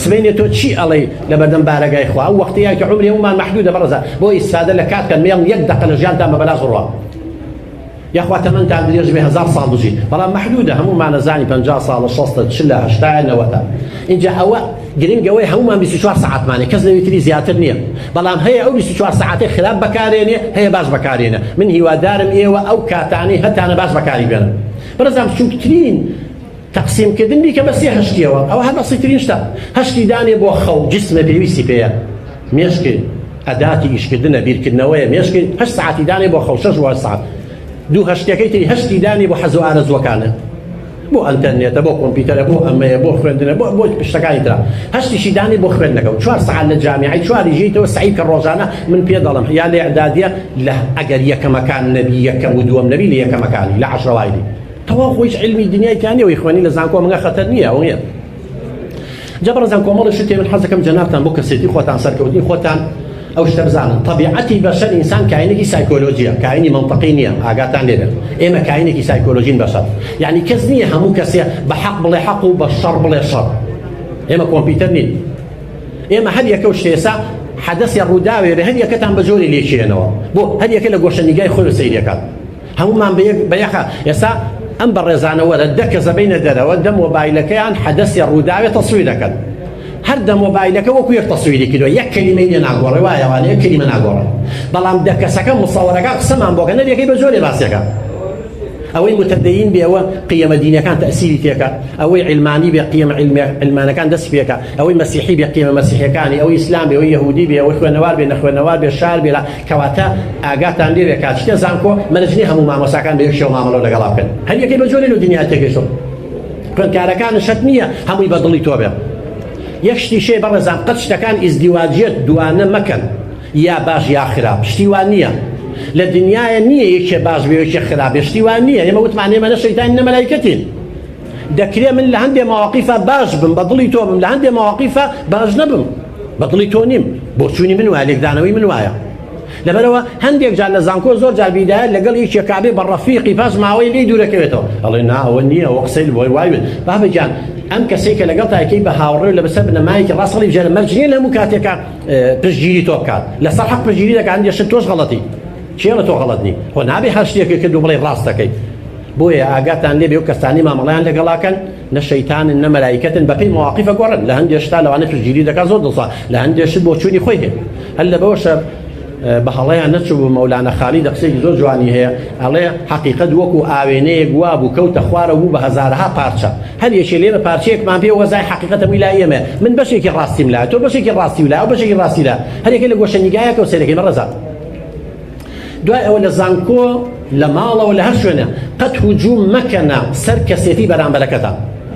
سبەینێ تۆ چی ئەڵێ لە بەردەم بارەگای خوا، ئەو وەختەیە کە عومری هەمومان مەحدودە بەڕێزە بۆ ئیسفادە لە کاتکەن مێڵ یەک دەقە لە ژیانتان بە بەلاش ڕوا، یاخوا تەمەنتان درێژ بێ 1000 ساڵ بژی، بەڵام مەحدودە هەمومان نەزانی 50 ساڵە 60 40 80 90. اینجا ئەوە گرنگەوەی هەمومان 24 ساعتمانێ، کەس لەوێتری زیاتر نییە، بەڵام هەیە ئەو 24 ساعتێ خراپ بەکارێنێ، هەیە باش بەکارێنە. من هیوادارم ئێوە ئەو کاتانەی هەتانە باش بەکاری بێنن. بەڕێزان چووکترین تەقسیمکردن بیکە بە سێ هەشتیەوە، ئەوە هەر بەسیترین شتە. هەشتی دانێ بۆ خەو جسمە پێویستی پێیە، مێشکی ئەداتی ئیشکردنە بیرکردنەوەیە، مێشکی 8 ساعتی دانێ بۆ خەو 6 ساعت. دوو هەشتەکەی تری هەشتی دانی بۆ حەز و ئارەزوەکانە، بۆ ئەنتەرنێتە، بۆ کۆمپیوتەرە، بۆ ئەمەیە، بۆ خوێندنە، بۆ پشتەکانی ترا. هەشتیشی دانی بۆ خوێندنەکە و 4 ساعت لە جامیعی 4 ژیتەوە سعی کە ڕۆژانە من پێ دەڵم یا لە ئەعدادیە لە ئەگەر یەکەمەکان نەبی یەکەم و دووەم نەبی لە یەکەمەکانی لە 10 وایلی تەواو خۆیش علمی دنیای تیانەوەی خوێنی لە زانکۆ منگە خەتەر نییە ئەو نییە. جا بەڕێزان کۆمەڵی شتێ من حەزەکەم جەنابتان بۆ کەسێتی خۆتان سەرکەوتنی خۆتان ئەو شتە بزانن. طبیعەتی بەشەر ئینسان کاینێکی سایکۆلۆژیە، کاینی منطقی نییە، ئاگاتان لێبێت. ئێمە کاینێکی سایکۆلۆژین بەشەر، یعنی کەس نییە هەموو کەسێ بە حەق بڵێ حەق و بە شەڕ بڵێ شەڕ. ئێمە کۆمپیوتەر نین، ئێمە هەر یەکە شتێ ئێستا حەدەسێ ڕووداوێ بێ هەر یەکەتان بە جۆری لێچێنەوە، بۆ هەر یەکە لە گۆشەنیگای خۆی سەیرەکات، هەمومان بە یەخە. ئێستا ئەم بەڕێزانەوەرە دە کەسە بینە دەرەوە دە مۆبایلەکەیان حەدەسێ ڕووداوێ تەسویر دەکەن، هەر دە مۆبایلەکە وەکو یەک تەسویری کردووە، یەک کەلیمەی لێ ناگۆڕێ، وایەوانە یەک کەلیمە ناگۆڕێ، بەڵام دە کەسەکە مستەوەرەکە قسەمان بۆ کە نەریەکەی بە جۆرێ باسیەکە. ئەوەی متەدەین بێ ئەوە قیەمە دینەکان تەسیری تێکە، ئەوەی علمانی بێ قیەمە علمانەکان دەست پێکە، ئەوەی مەسیحی بێ قیەمە مەسیحیەکانی، ئەوەی ئیسلام بێ، ئەوەی یەهودی بێ، ئەوەی خوێنەوار بێ نەخوێنەوار بێ، شار بێ، کەواتە ئاگاتان لێ بێ کات شتێ زانکۆ مەرجنی هەموو مامۆساکان بە یەک شێوە مامەڵە لەگەڵا بکەن، هەر یەکەی بە جۆرێ لە دنیا تێگەیشتەوە. خوێندکارەکان شەت نییە هەمووی بە دڵی تۆ بێ. یەک شتی شێ بەڕێزان قەت شتەکان ئیزدیواجیەت دوانە مەکەن، یا باش یا خراپ، شتی وان نییە لە دنیاە نییە یەکێ باش بێ یەکێ خراپ، شتی وان نییە. ئێمە وتمان ئێمە شەیتان نە مەلایکەتین، دەکرێ من لە هەندێ مەواقیفە باش بم بە دڵی تۆ بم، لە هەندێ مەواقیفە باش نەبم بە دڵی تۆ نیم، بۆ چوونی من وایە لێکدانەوەی من وایە. لەبەرەوە هەندێک جار لە زانکۆ زۆر جار بیدایە لەگەڵ یەکێ کابێ بە ڕەفیقی پاش ماوەی لێی دوورەکەوێتەوە، ئەڵێ نا ئەوە نییە، ئەوە قسەی بۆی وای بێت. بابەجان ئەم کەسێک کە لەگەڵ تاکەی بە هاوڕێ لە بەسەر بنەمایەکی ڕاستەڵی بژێرە مەرجێ لە هەموو کاتێکە پشتگیری تۆ بکات، لەسەر حەق پشتگیری دەکات، هەندێک شت تۆش غەڵەتی، چێڵە تۆ غەڵەت نی، خۆ نابێ هەر شتێکە کردو بڵێ ڕاست دەکەی. بۆیە ئاگاتان لێ بێ و کەسانی مامەڵیان لەگەڵاکەن نە شەیتانن نە مەلایکەتن بەپێی مواقیفە گۆڕن لە هەندێک شتا لەوانە پشتگیری دەکات زۆر دڵسا لە هەندێکشت بۆ چوونی خۆی هەیە هەر لە بەوە شەر بە هەڵەیان نەچوو مەولانە خالی دەقسێکی زۆر جوانی هەیە ئەڵێ حەقیقەت وەکو ئاوێنەیەک وا بوو کەوتە خوارە بوو بە هەزارها پارچە هەر یەکێ لێرە پارچەیەکمان پێ وەزای حەقیقەتە ویلای ئێمە من بەشێکی ڕاستیم لایە تۆ بەشێکی ڕاستی ولا ئەو بەشێکی ڕاستی لا هەر یەکێ لە گۆشەنیگایەکە و سەرەکەی مەڕەزا دوای ئەوە لە زانکۆ لە ماڵەوە لە هەر شوێنە قەت هجووم مەکەنە سەر کەسێتی بەرامبەرەکەتە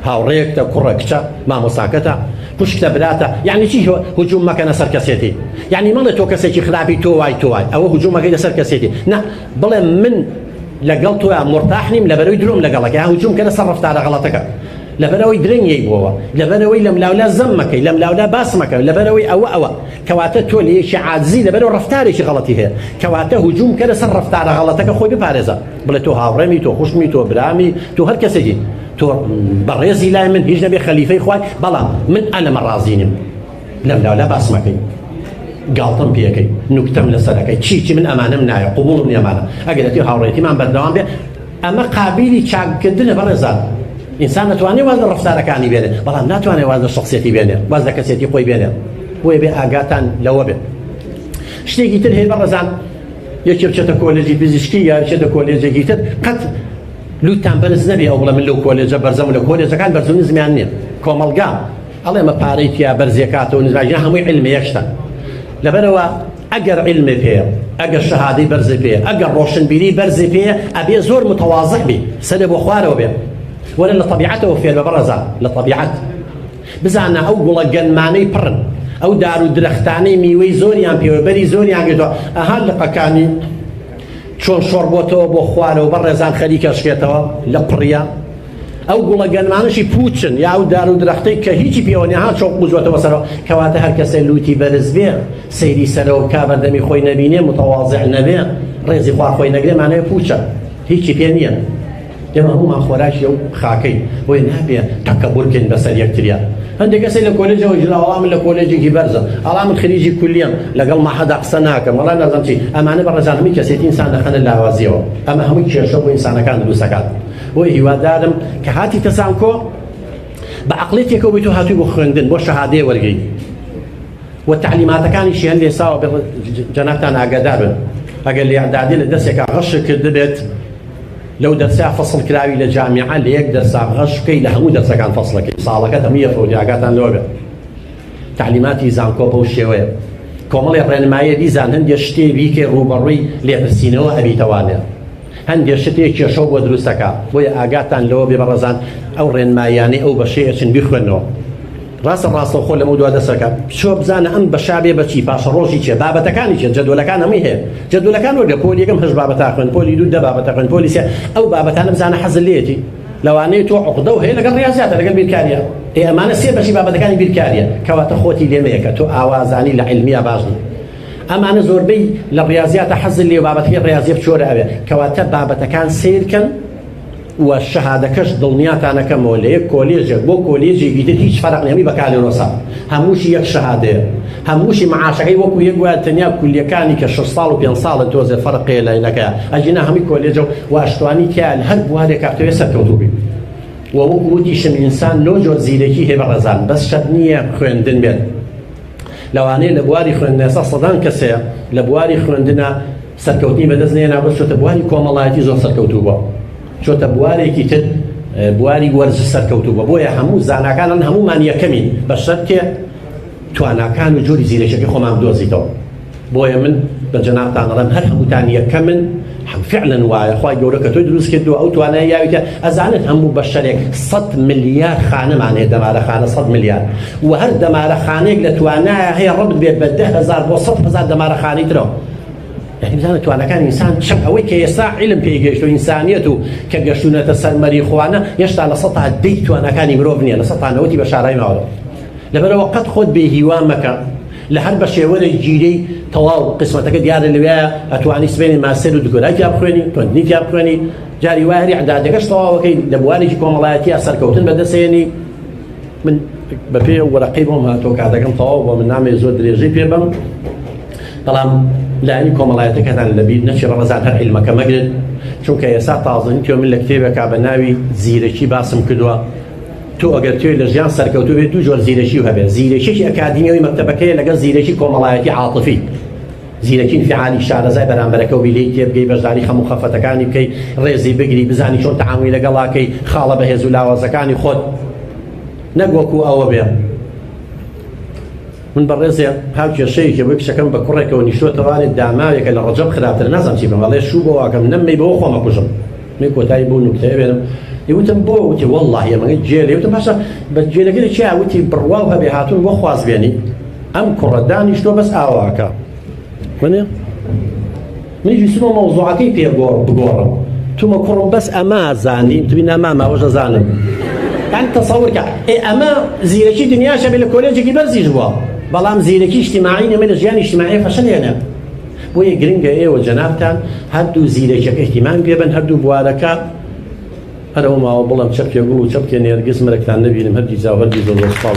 هاوڕێیەکتە کوڕە کچە مامۆساکەتە پشکتە براتە یعنی چی هجووم مەکەنە سەر کەسێتی یعنی مەڵێ تۆ کەسێکی خراپی تۆ وای ئەوە هجوومەکەی لەسەر کەسێتی نە بڵێ من لەگەڵ تۆیان مرتاح نیم لەبەرەوەی درۆم لەگەڵەکە هجووم کە لەسەر ڕەفتارە غەڵەتەکە لەبەرەوەی درەنگی بووەوە لەبەرەوەی لەم لاولا زەم مەکەی لەم لاولا باس مەکە لەبەرەوەی ئەوە کەواتە تۆ لە یەکی عاجزی لەبەرەوە ڕەفتارێکی غەڵەتی هەیە کەواتە هجووم کە لەسەر ڕەفتارە غەڵەتەکە خۆی بپارێزە بڵێ تۆ هاوڕێمی تۆ خوشمی تۆ برامی تۆ هەر کەسێکی تۆ بەڕێزی لای من هیچ نەبێ خەلیفەی خوای بەڵام من ئەلەمە ڕازی نیم لەم لاولا باس مەکەی گاڵتەم پێەکەی نوکتەم لەسەرەکەی چی من ئەمانەم نایە قوبوڵم نیەمانە ئەگەرەتی هاوڕێتیمان بەردەوام بێ ئەمە قابلی چاککردنە بەڕێزان ئینسان ناتوانێت واز لە ڕەفتارەکانی بێنێت بەڵام ناتوانێت واز لە شخصیەتی بێنێت واز لە کەسێتی خۆی بێنێت بۆیە بێ ئاگاتان لەوە بێت شتێکی تر هەیە بەڕێزان یەکێ بچێتە کۆلێجی پزیشکی یا بچێتە کۆلێجێکی تر قەت لوتان بەرز نەبێ ئەو بڵێ من لەو کۆلێجە بەرزەم لە کۆلێجەکان بەرز و نزمیان نییە کۆمەڵگا ئەڵێ ئەمە پارەی تیا بەرزیەکاتەوە نزمانە هەمووی علمی یەکشتە لەبەرەوە ئەگەر علمی پێیە ئەگەر شەهادەی بەرزی پێیە ئەگەر ڕۆشنبیری بەرزی پێیە ئەبێ زۆر متەواضع بی سەرێ بۆ خوارەوە بێ ولا لە طبیعەتەوە فێر بە بەڕێزان لە طبیعەت بزانە ئەو گوڵە گەنمانەی پڕن ئەو دار و درەختانەی میوەی زۆریان پێوەبەری زۆریان گرتووە ئەها لقەکانی چۆن شۆڕ بۆتەوە بۆ خوارەوە بەڕێزان خەریکە شکێتەوە لە پڕیا ئەو گوڵە گەنمانەشی پوچن یا ئەو دار و درەختەی کە هیچی پێوە نیها چۆق بوزوەتەوە سەرەوە کەواتە هەر کەسێ لوتی بەرز بێ سەیری سەرەوە کا بەردەمی خۆی نەبینێ متەواضع نەبێ ڕێزی خوا خۆی نەگرێ مانەیە پوچە هیچی پێ نییە ئێمە هەمومان خۆراشی ئەو خاکەی بۆیە نابێ تەکەبوور بکەین بەسەر یەکتریان هەندێک کەسێک لە کۆلێجەوە ژنا وەڵام من لە کۆلێجێکی بەرزم ئەڵام من خریجی کولیەم لەگەڵ مەحەدا قسە ناکەم وەڵا نازانم چی ئەمانە بەڕێزان هەمووی کەسێتی ئینسان دەخەنە لاوازیەوە ئەمە هەمووی کێشە بۆ ئینسانەکان دروستەکات بۆیە هیوادارم کە هاتی تەسانکۆ بە عەقڵێتێکەوە بێت و هاتووی بۆ خوێندن بۆ شەهادەیە وەرگری و تەعلیماتەکانیشی هەن لێساوە جەنابتان ئاگادار بن ئەگەر لە ئیعدادی لە دەستێکا غەشت کرد بێت لەو دەرسا فەسڵ کراوی لە جامیعە لە یەک دەرسا غەش بکەی لە هەموو دەرسەکان فەسڵەکەی ساڵەکەت هەموو یەفرۆدی ئاگاتان لەوە بێت تعلیماتی زانکۆ بەو شێوەیە کۆمەڵی ڕێنماییە بیزان هەندێک شتێ بیکەی ڕوبەڕووی لێپرسینەوە ئەبیتەوانێ هەندێک شتێک کێشە بۆ دروستەکە بۆیە ئاگاتان لەوە بێ بەڕێزان ئەو ڕێنماییانەی ئەو بەشەیە چن بیخوێنەوە ڕاستەخۆ لەمە دوا دەسەکە چۆ بزانە ئەم بەشابێ بەچی پاشە ڕۆژی چێ بابەتەکانی چێ جەدولەکان هەمووی هەیە جەدولەکان وەرگە پۆلی یەکەم هەژ بابەتا خوێن پۆلی دوو دە بابەتە خوێن پۆلی سێ ئەو بابەتانە بزانە حەزت لێتی لەوانەیە تۆ عقدە و هەیە لەگەڵ ڕیاضیاتە لەگەڵ بیرکاریە ئەمانە سێ بەشی بابەتەکانی بیرکاریە کەواتە خۆتی لێمەیە کە تۆ ئاوازانی لە عیلمیە باشنی ئەمانە زۆربەی لە ڕیاضیاتە حەزت لێ بابەتەکەی ڕیاضیە بچۆرە ئەوێ کەواتە بابەتەکان سیرکەن و شەهادەکەش دڵنیاتانەکەمەوە لە یەک کۆلێژێک بۆ کۆلێجێکی تر هیچ فەرق نیە هەمووی بەکالێنۆسا هەمووشی یەک شەهادەیە هەمووشی معاشەکەی وەکو یەک وایە تەنیا کولیەکانی کە 6 ساڵ و 5 ساڵن تۆزێ فەرقێ لەینەکەیە ئەجینا هەمووی کۆلێجە و ئاشتوانی تیا هەر بوارێک کاتەوێ سەرکەوتوو بی و وەکو وتیشم ئینسان لۆ جۆر زیرەکی هەیە بەڕێزان بەس شەرت نییە خوێندن بێت لەوانەیە لە بواری خوێندنە ئێستا سەدان کەسەیە لە بواری خوێندنە سەرکەوتنی بەدەست نێنا بەس چۆتە بواری کۆمەڵایەتی زۆر سەرکەوتوو بووە چۆتە بوارێکی تر بواری وەرز سەرکەوتوو بە بۆیە هەموو زاناکانان هەمومان یەکەمین بە شەرتێ تواناکان و جۆری زیرەکیەکەی خۆمان بدۆزیتەوە بۆیە من بە جەنابتان دەڵێم هەر هەمووتان یەکەمن فعلا وایە خوای گەورە کە تۆی دروست کردووە ئەو توانای یاویتە ئەزانێت هەموو بەشەرێک 100 ملیار خانەمان هەیە دەمارەخانە 100 ملیار و هەر دەمارەخانەیەک لە توانایە هەیە ڕەبت بێت بە 10,000 بۆ 100,000 دەمارەخانەی ترەوە یعنی بزانە توانەکان ئینسان چەند ئەوەی کە ئێستا عیلم پێی گەیشت و ئینسانیەت و کە گەشتونەتە سەرمەری خوانە هێشتا لە 100 دەی توانەکانی مرۆڤ نییە لە 100 بە شارای ماوە لەبەرەوە قەت خۆت بێهیوان مەکە لە هەر بە شێوەیەک گیرەی تەواو قسمەتەکە دیارە لەوێیە ئەتوانی سبێنی ماستەر و دکتۆرای تیا بخوێنی خوێندنی تیا بخوێنی جاری وای هەری ئەعدادەکەش تەواوەکەی لە بوارێکی کۆمەڵایەتیە سەرکەوتن بەدەستێنی من بەپێ وەرەقەی بۆم هاتۆ کاتەکەم تەواو بۆ من نامێ زۆر درێژەی پێ بم بەڵام لایەنی کۆمەڵایەتەکەتان لەبیر نەچی ڕەمەزان هەر عیلمەکە مەگرن چونکە ئێستا تازەنی تۆ من لە کتێبێکا بە ناوی زیرەکی باسم کردووە تۆ ئەگەر توێ لە ژیان سەرکەوتو بێت دوو جۆر زیرەکی هەبێت زیرەکیی ئەکادیمیەوەی مەکتەبەکەیە لەگەڵ زیرەکی کۆمەڵایەتی عاطفی زیرەکی انفعالی شارەزای بەرامبەرەکە و بیلەی تێبگەی بەشداری خەموو خەفەتەکانی بکەی ڕێزی بگری بزانی چۆن تەعاملی لەگەڵاکەی خاڵە بەهێز و لاوازەکانی خۆت نەک وەکو ئەوە بێ من بەڕێزێ هاو کێشەیەکی بۆ کچەکەم بە کوڕێکەوە نیشتۆتەوانێت داماوێکە لە ڕەجەب خراپتر نازانم چی بم بەڵێ شوو بۆ واکەم نەممەی بەوە خۆمە کوژم من کۆتایی بوو نوکتەیە بێنم یوتم بۆ وتی وەڵڵاهی ئەمەی جێلێ وتم باشە بە جێلەکەی چیا وتی بڕوا و هەبێ هاتوون بۆ خوازبێنی ئەم کوڕە دانیشتۆ بەس ئاواکە منێ منیش ویستمە مەوزوعەکەی پێ بگۆڕم تومە کوڕم بەس ئەمە زانی توی ناماماوەژە زانم یعنی تەسەوورکە ئەمە زیرەکی دنیاشە بێ لە کۆلێجێکی بەرزیش بووە بەڵام زیرەکی اجتیماعی نەمە لە ژیانی اجتیماعی فەشەلێنە بۆیە گرنگە ئێوە جەنابتان هەردوو زیرەکیەکە احتیمام پێبن هەردوو بوارەکە هەرەوە ماوە بڵم چەپکێ گوڵ و چەپکێ نێرگز مرەکتان نەبینم هەردی جا و هەردی زۆر سپاڵ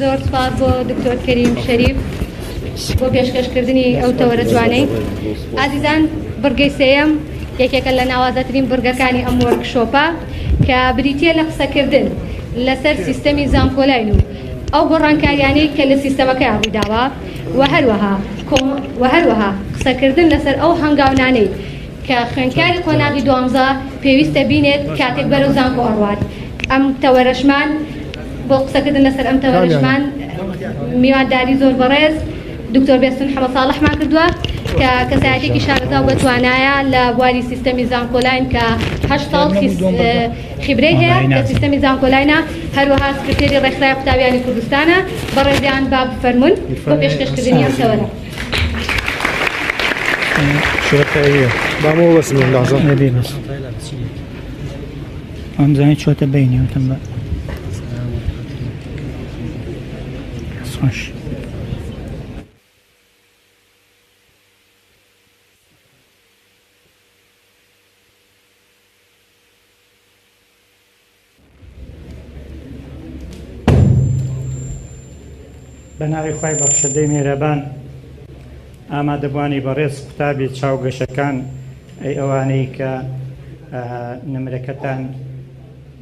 زۆر سپاس بۆ دکتۆر کەریم شەریف بۆ پێشکەشکردنی ئەو تەوەرە جوانەی ئازیزان بڕگەی سێیەم یەکێکە لە ناوازەترین بڕگەکانی ئەم وەرکشۆپە کە بریتیە لە قسەکردن لەسەر سیستەمی زانکۆلاین و ئەو گۆڕانکاریانەی کە لە سیستەمەکەی ڕوویداوە و هەروەها قسەکردن لەسەر ئەو هەنگاونانەی کە خوێندکاری قۆناغی 12 پێویستە بینێت کاتێک بەرەو زانکۆ ئەڕوات ئەم تەوەرەشمان بۆ قسەکردن لەسەر ئەم تەوەرەشمان میوانداری زۆر بەڕێز دکتۆر بێستون حەمە ساڵحمان کردووە کە کەسایەتێکی شارەزا و بەتوانایە لە بواری سیستەمی زانکۆلاین کە 8 ساڵ خیبرەی هەیە کە سیستەمی زانکۆلاینە هەروەها سکرتێری ڕێکخراوی قوتابیانی کوردستانە بەڕێزیان با بفەرمون بۆ پێشکەشکردنی ئەم تەوەرە بامەوە وەسم لازم نەبێ بەس ئەم زانیت چۆتە بینی وتم بە بەناوی خوای بەخشەدەی میهرەبان ئامادەبوانی بەڕێز قوتابی چاوگەشەکان ئەی ئەوانەی کە نمرەکەتان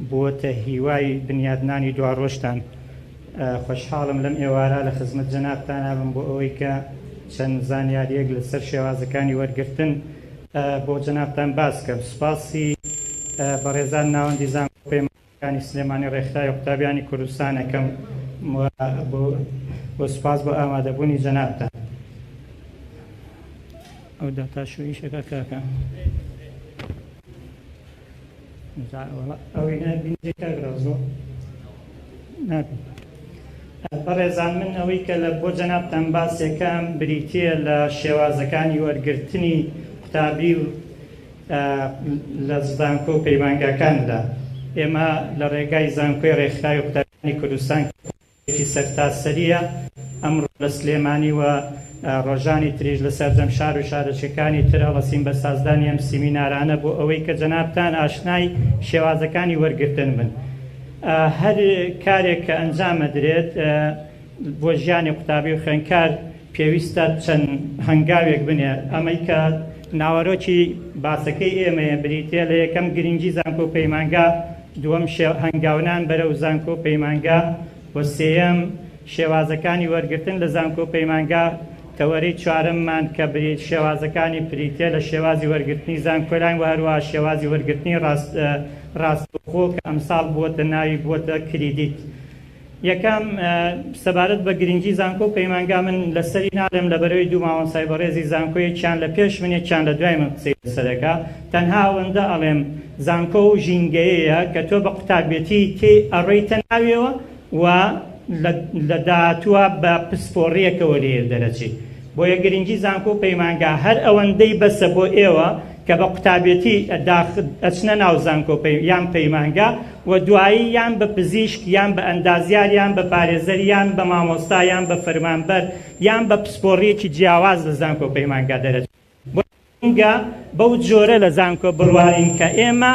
بووەتە هیوای بنیادنانی دوا ڕۆژتان خۆشحاڵم لەم ئێوارە لە خزمەت جەنابتان هەبم بۆ ئەوەی کە چەند زانیاریەک لەسەر شێوازەکانی وەرگرتن بۆ جەنابتان باس کەم سوپاسی بەڕێزان ناوەندی زانکۆپەیمانەکانی سلێمانی ڕێکخراوی قوتابیانی کوردستان ئەەکەم بۆ سوپاس بۆ ئامادەبوونی جەنابتان ئەو داتاشویشەکە کاکە ئەوەی نبینێکاگرازۆ نابین بەڕێزان من ئەوەی کە لە بۆ جەنابتان باسیەکەم بریتیە لە شێوازەکانی وەرگرتنی قوتابی و لە زانکۆ و پەیمانگاکاندا ئێمە لە ڕێگای زانکۆی ڕێکخراوی قوتابیانی کوردستان ی سەرتاسەریە ئەمڕۆ لە سلێمانی و ڕۆژانی تریژ لە سەرجەم شار و شارەچەکانی تر هەڵەسین بە سازدانی ئەم سیمینارانە بۆ ئەوەی کە جەنابتان ئاشنای شێوازەکانی وەرگرتن بن هەر کارێک کە ئەنجامە درێت بۆ ژیانی قوتابی و خوێندکار پێویستە چەند هەنگاوێک بنێ ئەمەی کە ناوەڕۆکی باسەکەی ئێمەیە بریتێ لە یەکەم گرنگی زانکۆ پەیمانگا دووەم هەنگاونان بەرەو زانکۆ پەیمانگا و سێەم شێوازەکانی وەرگرتن لە زانکۆ پەیمانگا تەوەرەی چوارەممان کە شێوازەکانی پریتێ لە شێوازی وەرگرتنی زانکۆلاین و هەروەها شێوازی وەرگرتنی ڕاستەوخۆ کە ئەمساڵ بووەتە ناوی بووەتە کریدیت یەکەم سەبارەت بە گرنگی زانکۆ پەیمانگا من لەسەری ناڵێم لە بەرەوەی دوو ماوەسای بەڕێزی زانکۆیەکیان لە پێش منێکیان لە دوای من قسەی لەسەرەکە تەنها ئەوەندە ئەڵێم زانکۆ و ژینگەیەیە کە تۆ بە قوتابێتی تێ ئەڕێیتە ناویەوە و لە داهاتووە بە پسپۆڕیەکەوە لێر دەرەچی بۆ یە گرنگی زانکۆ پەیمانگا هەر ئەوەندەی بەسە بۆ ئێوە کە بە قوتابێتی ئەچنە ناو زانکۆ یان پەیمانگا و دوایی یان بە پزیشک یان بە ئەندازیار یان بە پارێزەر یان بە مامۆستا یان بە فەرمانبەر یان بە پسپۆڕیەکی جیاواز لە زانکۆ پەیمانگا دەرەچێت بۆ گرنگە بەو جۆرە لە زانکۆ بڕوارین کە ئێمە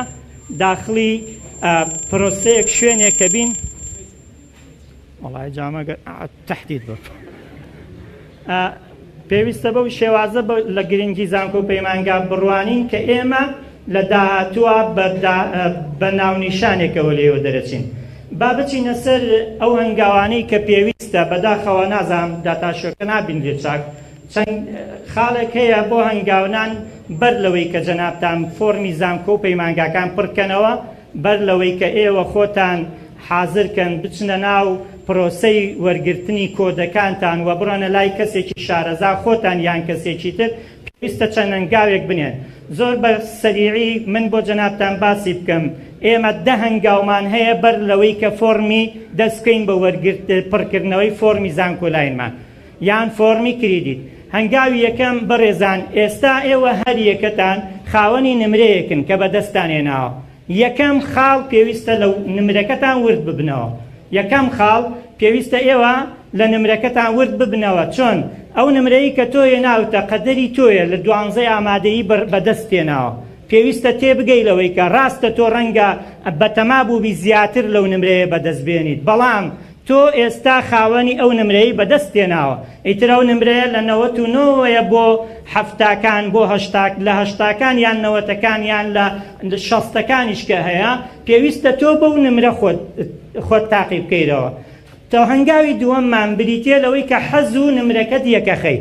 داخلی پرۆسەیەک شوێنێک کە بین وڵای جامە تەحدید بە پێویستە بەو شێوازە لە گرنگی زانکۆ پەیمانگا بڕوانین کە ئێمە لە داهاتووە بە ناونیشانێکەوە لێوە دەرەچین. با بچینە سەر ئەو هەنگاوانەی کە پێویستە بەداخەوە نازانم داتاشۆکە نابینرێ چاک چەند خاڵێک هەیە بۆ هەنگاونان بەر لەوەی کە جەنابتان فۆرمی زانکۆ و پەیمانگاکان پڕکەنەوە بەر لەوەی کە ئێوە خۆتان حازرکەن بچنە ناو پرۆسەی وەرگرتنی کۆدەکانتان و بڕۆنە لای کەسێکی شارەزا خۆتان یان کەسێکی تر پێویستە چەند هەنگاوێک بنێن. زۆر بە سەریعی من بۆ جەنابتان باسی بکەم ئێمە 10 هەنگاومان هەیە بەر لەوەی کە فۆرمی دەستکەین بە پڕکردنەوەی فۆرمی زانکۆلاینمان یان فۆرمی کریدیت. هەنگاوی یەکەم بەڕێزان ئێستا ئێوە هەر یەکەتان خاوەنی نمرەیەکن کە بەدەستان هێناوە. یەکەم خاڵ پێویستە لەو نمرەکەتان ورد ببنەوە. یەکەم خاڵ پێویستە ئێوە لە نمرەکەتان ورد ببنەوە چۆن ئەو نمرەی کە تۆ هێناوتە قەدەری تۆیە لە 12 ئامادەیی بەدەست هێناوە. پێویستە تێبگەی لەوەی کە ڕاستە تۆ ڕەنگە بەتەما بووبی زیاتر لەو نمرەیە بەدەست بێنیت بەڵام تۆ ئێستا خاوەنی ئەو نمرەی بەدەست تێناوە. ئیتر ئەو نمرەیە لە 99ەیە بۆ هەفتاکان بۆ لە هەشتاکان یان 90ەکان یان لە 60ەکانیش کە هەیە پێویستە تۆ بەو نمرە خۆت تاقی بکەیتەوە. تا هەنگاوی دووەممان بریتێ لەوەی کە حەز و نمرەکەت یەکەخەی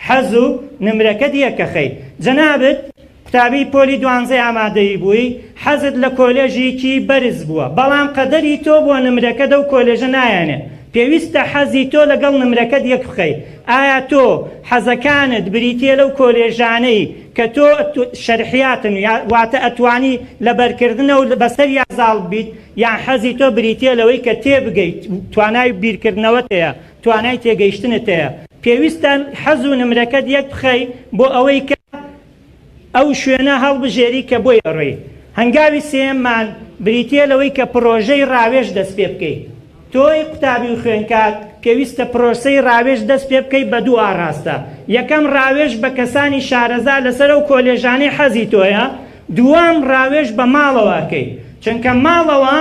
حەز و نمرەکەت یەکەخەی. جەنابەت قوتابی پۆلی 12 ئامادەیی بووی حەزت لە کۆلێژێکی بەرز بووە بەڵام قەدەری تۆ بۆ نمرەکەدا و کۆلێژە نایانێ پێویستە حەزی تۆ لەگەڵ نمرەکەت یەک بخەی. ئایا تۆ حەزەکانت بریتێ لەو کۆلێژانەی کە تۆ شەرحیاتن واتە ئەتوانی لە بەرکردنە و بەسەر یازاڵ بیت یان حەزی تۆ بریتێ لەوەی کە تێبگەیت توانای بیرکردنەوەت هەیە توانای تێگەیشتنت هەیە. پێویستە حەز و نمرەکەت یەک بخەی بۆ ئەوەی کە ئەو شوێنە هەڵبژێری کە بۆی ڕێ. هەنگاوی سێممان بریتێ لەوەی کە پرۆژەی ڕاوێژ دەست پێ بکەیت. تۆی قوتابی و خوێنکار پێویستە پرۆسەی ڕاوێژ دەست پێ بکەیت بە دوو ئاڕاستە. یەکەم ڕاوێژ بە کەسانی شارەزا لەسەر ئەو کۆلێژانەی حەزی تۆیە. دووەم ڕاوێژ بە ماڵەوەکەی چونکە ماڵەوە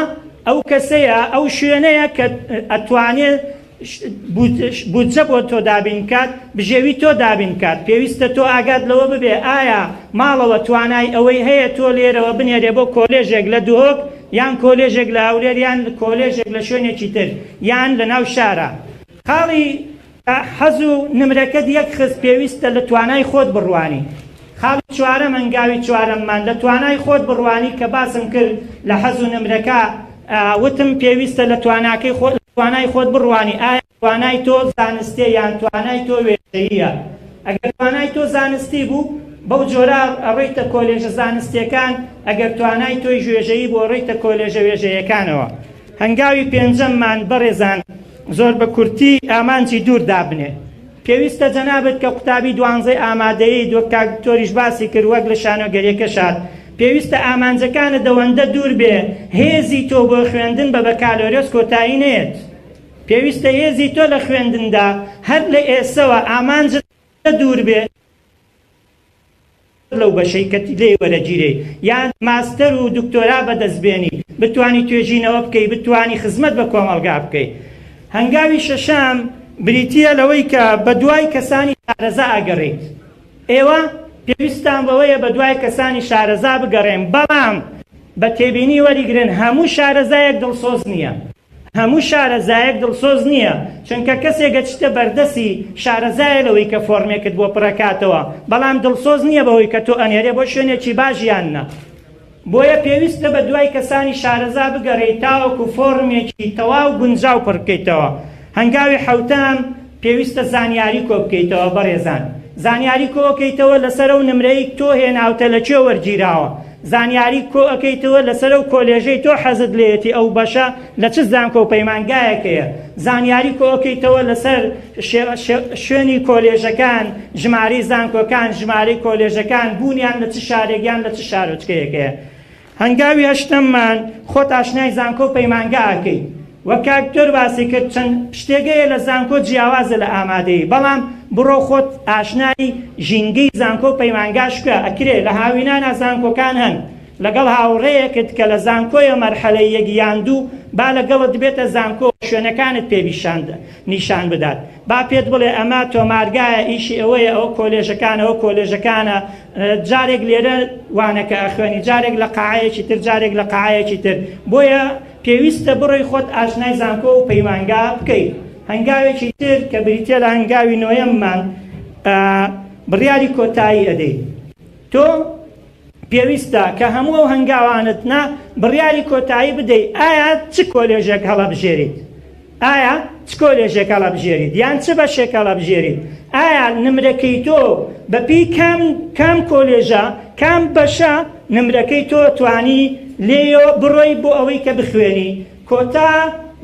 ئەو کەسەیە ئەو شوێنەیە کە ئەتوانێت بودجە بۆ تۆ دابین کات بژێوی تۆ دابین کات. پێویستە تۆ ئاگات لەوە ببێ ئایا ماڵەوە توانای ئەوەی هەیە تۆ لێرەوە بنێرێ بۆ کۆلێژێک لە دوهۆک یان کۆلێژێک لە هەولێر یان کۆلێژێک لە شوێنێکی تر یان لە ناو شارە. خاڵی حەز و نمرەکەت یەک خست پێویستە لە توانای خۆت بڕوانی. خاڵی چوارەم هەنگاوی چوارەممان لە توانای خۆت بڕوانی کە باسم کرد لە حەز و نمرەکە وتم پێویستە لە توانای خۆت بڕوانی. ئایا توانای تۆ زانستێ یان توانای تۆ وێژەییە؟ ئەگەر توانای تۆ زانستی بوو بەو جۆرە ئەڕێیتە کۆلێژە زانستیەکان ئەگەر توانای تۆی ژێژەیی بۆ ڕێیتە کۆلێژە وێژەیەکانەوە. هەنگاوی پێنجەممان بەڕێزان زۆر بە کورتی ئامانجی دوور دابنێ. پێویستە جەنابەت کە قوتابی 12 ئامادەیی دۆکتۆریش باسی کرد وەک لە شانۆگەریەکە شاد پێویستە ئامانجەکانە دەوەندە دوور بێ هێزی تۆ بۆ خوێندن بە بەکالۆریۆس کۆتایی نێت. پێویستە هێزی تۆ لە خوێندندا هەر لە ئێسەوە ئامانجت دوور بێ لەو بەشەی کە لێ وەرەگیرێ یان ماستەر و دکتۆرا بەدەستبێنی بتوانی توێژینەوە بکەی بتوانی خزمەت بە کۆمەڵگا بکەی. هەنگاوی شەشەم بریتیە لەوەی کە بە دوای کەسانی شارەزا ئاگەڕێیت. ئێوە پێویستان بەوەیە بە دوای کەسانی شارەزا بگەڕێن بەڵام بە تێبینی وەریگرن هەموو شارەزایەک دڵسۆز نییە. هەموو شارەزایەک دڵسۆز نییە چونکە کەسێکە چتە بەردەسی شارەزایە لەوەی کە فۆرمێکت بۆ پڕەکاتەوە بەڵام دڵسۆز نییە بەهۆی کە تۆ ئەنێرێ بۆ شوێنێکی باشیانە. بۆیە پێویستە بە دوای کەسانی شارەزا بگەڕێیت تاوەکو فۆرمێکی تەواو گونجاو پڕ بکەیتەوە. هەنگاوی حەوتام پێویستە زانیاری کۆ بکەیتەوە بەڕێزان. زانیاری کۆ ئەەکەیتەوە لەسەر ئەو نمرەی تۆ هێناوتە لە کوێ وەرگیراوە. زانیاری کۆ ئەەکەیتەوە لەسەر ئەو کۆلێژەی تۆ حەزت لێتی ئەو بەشە لە چ زانکۆ و پەیمانگایەکەیە. زانیاری کۆ ئەەکەیتەوە لەسەر شوێنی کۆلێژەکان ژمارەی زانکۆکان ژمارەی کۆلێژەکان بوونیان لە چ شارێکیان لە چ شارۆچکەیەکەیە. هەنگاوی هەشتممان خۆت ئاشنای زانکۆ و پەیمانگا ئەکەی. وەک کاکتۆر باسی کرد چەند شتێگەیە لە زانکۆ جیاوازە لە ئامادەیی بەڵام بڕۆ خۆت ئاشنایی ژینگەی زانکۆ و پەیمانگاشکە ئەکرێ لە هاوینانە زانکۆکان هەن لەگەڵ هاوڕێیەکت کە لە زانکۆیە مەرحەلەی یەکیان دوو با لەگەڵت بێتە زانکۆ شوێنەکانت پێ نیشان بدات با پێت بڵێ ئەمە تۆمارگایە ئیشی ئەوەیە ئەوە کۆلێژەکانە جارێک لێرە وانەکە ئەخوێنی جارێک لە قاعەیەکی تر جارێک لە قاعەیەکی تر بۆیە پێویستە بڕۆی خۆت ئاشنای زانکۆ و پەیمانگا بکەیت هەنگاوێکی تر کە بریتە لە هەنگاوی نۆیەممان بڕیاری کۆتایی ئەدەیت تۆ پێویستە کە هەموو ئەو هەنگاوانت نا بڕیاری کۆتایی بدەیت ئایا چ کۆلێژێک هەڵەبژێریت ئایا چ کۆلێژێک هەڵەبژێریت یان چ بەشێک هەڵەبژێریت ئایا نمرەکەی تۆ بەپی کام کۆلێژە کام بەشە نمرەکەی تۆ توانی لێیۆ بڕۆی بۆ ئەوەی کە بخوێنی کۆتا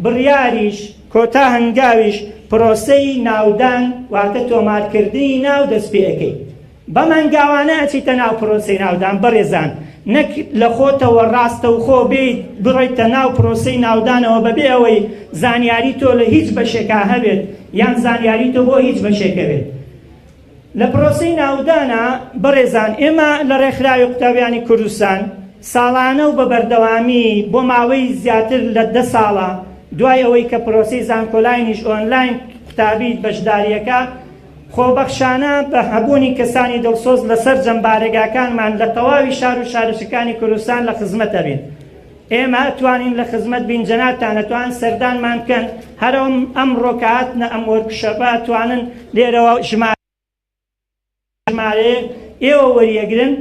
بڕیاریش کۆتا هەنگاویش پرۆسەی ناودان واتە تۆمارکردنی ناو دەست پێەکەی بەم هەنگاوانە ئەچیتە ناو پرۆسەی ناودان بەڕێزان نەک لە خۆتەوە ڕاستە و خۆ بێیت بڕۆیتە ناو پرۆسەی ناودانەوە بەبێ ئەوەی زانیاری تۆ لە هیچ بەشێکا هەبێت یان زانیاری تۆ بۆ هیچ بەشێکە بێت لە پرۆسەی ناودانە بەڕێزان ئێمە لە ڕێکخراوی قوتابیانی کوردستان ساڵانە و بە بەردەوامی بۆ ماوەی زیاتر لە 10 ساڵە دوای ئەوەی کە پرۆسەی زانکۆلاینیش ئۆنلاین قوتابی بەشداریەکە خۆبەخشانە بە هەبوونی کەسانی دڵسۆز لەسەر جەمبارەگاکانمان لە تەواوی شار و شارەشەکانی کوردستان لە خزمەتە بین ئێمە توانین لە خزمەت بین جەنابتان ئەتوان سەردانمان بکەن هەر ئەم ڕۆکاتنە ئەم وەرکشەپە توانن لێرەوە ژمارەیە ئێوە وەریەگرن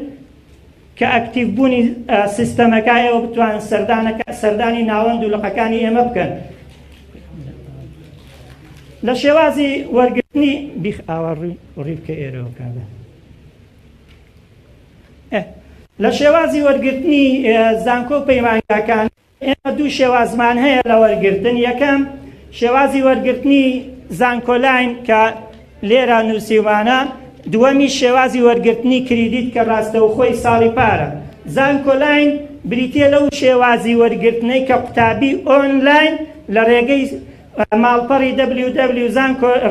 کە ئەکتیڤ بوونی سیستەمەکە ئێوە بتوانن سەردانی ناوەند و لقەکانی ئێمە بکەن لە شێوازی وەرگرتنی بیخ ئاوەڕی ڕیبکە ئێرەوە کابە لە شێوازی وەرگرتنی زانکۆ و پەیمانگاکان ئێمە دوو شێوازمان هەیە لە وەرگرتن یەکەم شێوازی وەرگرتنی زانکۆلاین کە لێرە نووسیوانە دووەمی شێوازی وەرگرتنی کریدیت کە ڕاستەوخۆی ساڵی پارە زانکۆلاین بریتێ لەو شێوازی وەرگرتنەی کە قوتابی ئۆنلاین لە ڕێگەی ماڵپەڕی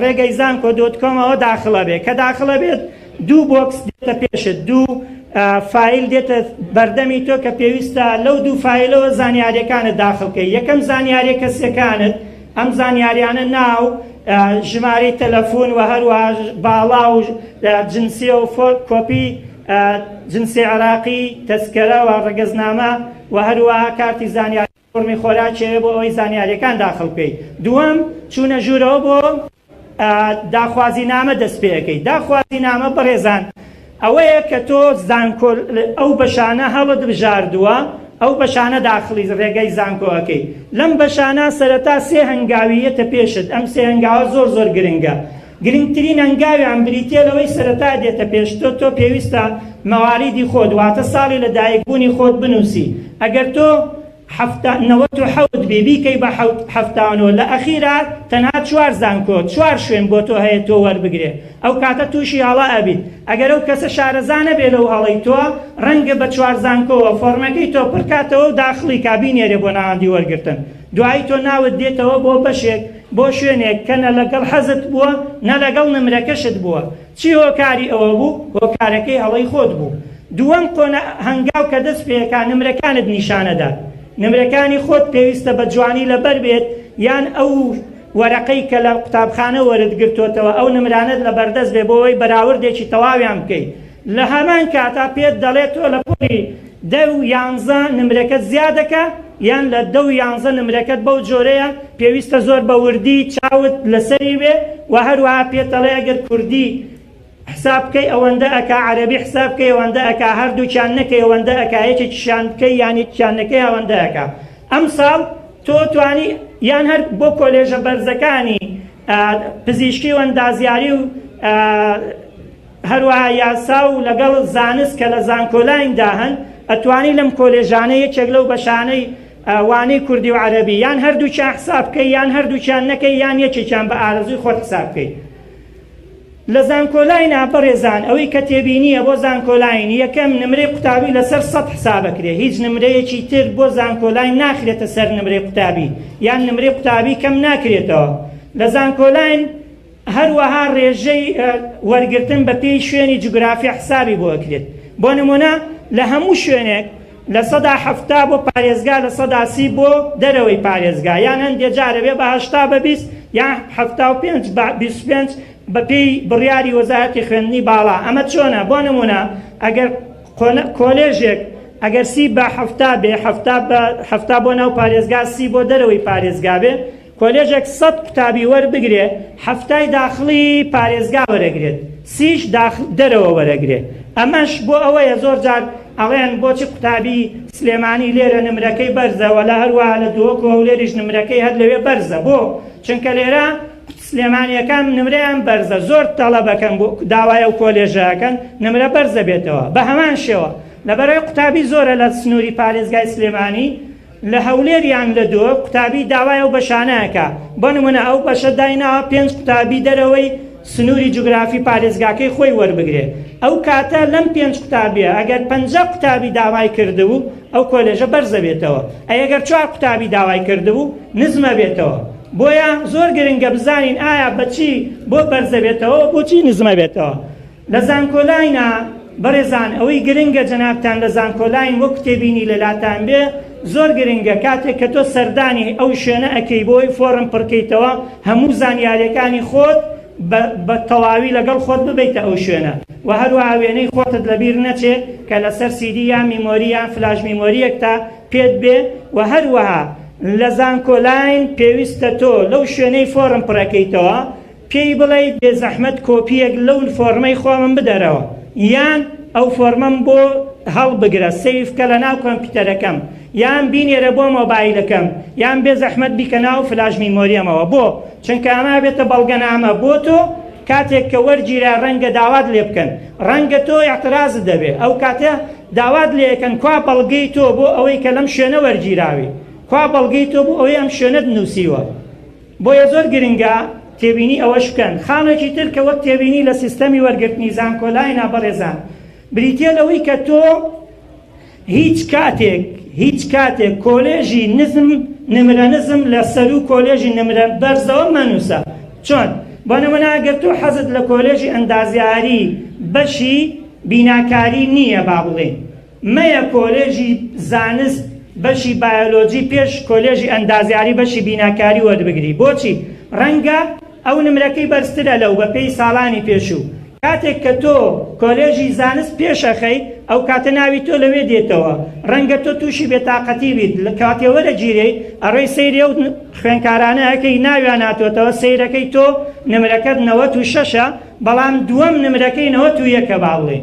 ڕێگەی زانکۆ.com ئەوە داخڵە بێت کە داخڵە بێت دوو بۆکس دێتە پێشت دوو فایل دێتە بەردەمی تۆ کە پێویستە لەو دوو فایلەوە زانیاریەکانت داخڵکەی یەکەم زانیاری کەسەکانت ئەم زانیاریانە ناو ژمارەی تەلەفۆن و هەروە باڵا و جنسیە و کۆپی جنسی عراقی تەسکەرە و ڕەگەزنامە و هەروەها کارتی زانیاری فۆرمی خۆراکێ بۆ ئەوەی زانیاریەکان داخڵ بکەیت دووەم چوونە ژوورەوە بۆ داخوازینامە دەست پێەکەی داخوازینامە بەڕێزان ئەوەیە کە تۆ زانکۆ ئەو بەشانە هەڵت بژاردووە ئەو بەشانە داخلی ڕێگەی زانکۆەکەی لەم بەشانە سەرەتا سێ هەنگاویەتە پێشت ئەم سێ هەنگاوە زۆر گرنگە گرنگترین هەنگاویان بریتێ لەوەی سەرەتا دێتە پێش تۆ پێویستە مەواریدی خۆت واتە ساڵی لە دایکبوونی خۆت بنووسی ئەگەر تۆ 97 بیکەی بە 79 لە ئەخیرا تەنها 4 زانکۆ 4 شوێن بۆ تۆ هەیە تۆ وەربگرێ ئەو کاتە تووشی هەڵا ئەبیت ئەگەر ئەو کەسە شارەزانە بێ لەو هەڵەی تۆ ڕەنگە بە 4 زانکۆوە فۆرمەکەی تۆ پڕکاتەوە و داخلی کابینێرێ بۆ ناوەندی وەرگرتن دوایی تۆ ناوت دێتەوە بۆ بەشێک بۆ شوێنێک کە نە لەگەڵ حەزت بووە نە لەگەڵ نمرەکەشت بووە چی هۆکاری ئەوە بوو هۆکارەکەی هەڵەی خۆت بوو دووەم هەنگاو کە دەست پێەکە نمرەکانت نیشانەدا نمرەکانی خۆت پێویستە بە جوانی لەبەر بێت یان ئەو وەرەقەی کە لە قوتابخانە وەرتگرتوتەوە ئەو نمرانت لە بەردەست بێ بۆەوەی بەراوردێکی تەواویان بکەیت لە هەمان کاتا پێت دەڵێت تۆ لە پۆلی 10 و 11 نمرەکەت زیادەکە یان لە 10 و 11 نمرەکەت بەو جۆرەیە پێویستە زۆر بە وردی چاوت لەسەری بێ و هەروەها پێت دەڵێ ئەگەر کوردی حساب بکەی ئەوەندە ئەکا عەرەبی حساب بکەی ئەوەندە ئەکا هەردووچیان نەکەی ئەوەندە ئەکا یەکێکیشیان بکەی یانی چیان نەکەی ئەوەندە ئەکا ئەم ساڵ تۆ توانی یان هەر بۆ کۆلێژە بەرزەکانی پزیشکی و ئەندازیاری و هەروەها یاسا و لەگەڵ زانست کە لە زانکۆلایندا هەن ئەتوانی لەم کۆلێژانە یەکێک لەو بەشانەی وانەی کوردی و عەرەبی یان هەردووچیان حساب بکەی یان هەردووچیان نەکەی یان یەکێکیان بە ئارەزوی خۆت حساب بکەی لە زانکۆلاینە بەڕێزان ئەوەی کە تێبینیە بۆ زانکۆلاین یەکەم نمرەی قوتابی لەسەر 100 حسابەکرێ هیچ نمرەیەکی تر بۆ زانکۆلاین ناخرێتە سەر نمرەی قوتابی یان نمرەی قوتابی کەم ناکرێتەوە لە زانکۆلاین هەروەها ڕێژەی وەرگرتن بە پێی شوێنی جوگرافی حسابی بۆ ئەکرێت. بۆ نمونە لە هەموو شوێنێک لە 170 بۆ پارێزگا لە 130 بۆ دەرەوەی پارێزگا، یان هەندێک جارە بێ بە 80 بە 20 یان 75 بە 25 بە پێی بڕیاری وەزارەتی خوێندنی باڵا. ئەمە چۆنە؟ بۆ نمونە ئەگەر کۆلێژێک ئەگەر 30 بە 70 بێ 70 بۆ ناو پارێزگا 30 بۆ دەرەوەی پارێزگا بێ، کۆلێژێک 100 قوتابی وەربگرێ 70 داخلی پارێزگا وەرەگرێت، 30 دەرەوە وەرەگرێت. ئەمەش بۆ ئەوەیە زۆر جار ئەڵێن بۆچی قوتابی سلێمانی لێرە نمرەکەی بەرزەوە لە هەروە لە دووەک و لێریش نمرەکەی هەر لەوێ بەرزە. بۆ چونکە لێرە سلێمانیەکان نمرەیان بەرزە، زۆر تەڵەبەکەن بۆ داوای ئەو کۆلێژەکەن نمرە بەرزە بێتەوە. بە هەمان شێوە لەبەرەوەی قوتابی زۆرە لە سنووری پارێزگای سلێمانی لە هەولێریان لە دووە قوتابی داوای ئەو بەشانەیەکە. بۆ نمونە ئەو بەشە دایناوە 5 قوتابی دەرەوەی سنووری جوگرافی پارێزگاکەی خۆی وەربگرێ. ئەو کاتە لەم 5 قوتابیە ئەگەر 50 قوتابی داوای کردبوو ئەو کۆلێژە بەرزە بێتەوە، ئەگەر 4 قوتابی داوای کردبوو نزمە بێتەوە. بۆیە زۆر گرنگە بزانین ئایا بەچی بۆ بەرزە بێتەوە بۆچی نزمە بێتەوە. لە زانکۆلاینە بەڕێزان ئەوەی گرنگە جەنابتان لە زانکۆلاین وەک تێبینی لەلاتان بێ، زۆر گرنگە کاتێک کە تۆ سەردانی ئەو شوێنە ئەکەی بۆی فۆرم پڕکەیتەوە هەموو زانیاریەکانی خۆت بە تەواوی لەگەڵ خۆت ببیتە ئەو شوێنە و هەروەها وێنەی خۆتت لەبیر نەچێ کە لەسەر سیدی یان میمۆری یان فلاش میمۆریەک تا پێت بێ. و هەروەها لە زانکۆلاین پێویستە تۆ لەو شوێنەی فۆرم پڕەکەیتەوە پێی بڵێ بێزەحمەت کۆپیەک لەو فۆرمەی خۆمم بدەرەوە، یان ئەو فۆرمەم بۆ هەڵبگرە سەیفکە لە ناو کۆمپیوتەرەکەم، یان بینێرە بۆ مۆبایلەکەم، یان بێ زەحمەت بیکە ناو فلاش میمۆریەمەوە. بۆ چونکە ئەمە بێتە بەڵگەنامە بۆ تۆ کاتێک کە وەرگیرە ڕەنگە داوات لێ بکەن، ڕەنگە تۆ اعترازت دەبێ، ئەو کاتە داوات لێەکەن کوا بەڵگەی تۆ بۆ ئەوەی کە لەم شوێنە وەرگیراوی، کوا بەڵگەی تۆ بۆ ئەوەی ئەم شوێنەت نووسیوە. بۆیە زۆر گرنگە تێبینی ئەوەش بکەن. خانێکی تر کە وەک تێبینی لە سیستەمی وەرگرتنی زانکۆلاینا بەڕێزان بریتە لەوەی کە تۆ هیچ کاتێک کۆلێژی نمرە نزم لە سەر و کۆلێژی نمرە بەرزەوە مەنووسە. چۆن؟ بۆ نمونە ئەگەر تۆ حەزت لە کۆلێژی ئەندازیاری بەشی بیناکاری نییە با بڵێن، مەیە کۆلێژی زانست بەشی بایۆلۆجی پێش کۆلێژی ئەندازیاری بەشی بیناکاری وەربگری. بۆچی؟ ڕەنگە ئەو نمرەکەی بەرزترە لەو بە پێی ساڵانی پێشوو. کاتێک کە تۆ کۆلێژی زانست پێشەخەی ئەو کاتە ناوی تۆ لەوێ دێتەوە، ڕەنگە تۆ تووشی بێتاقەتی بیت لە کاتێوەرە گیرەی ئەڕێی سەیرێ و خوێنکارانەکەی ناویان ناتۆتەوە سەیرەکەی تۆ نمرەکەت 96ە بەڵام دووەم نمرەکەی 91 با بڵێ،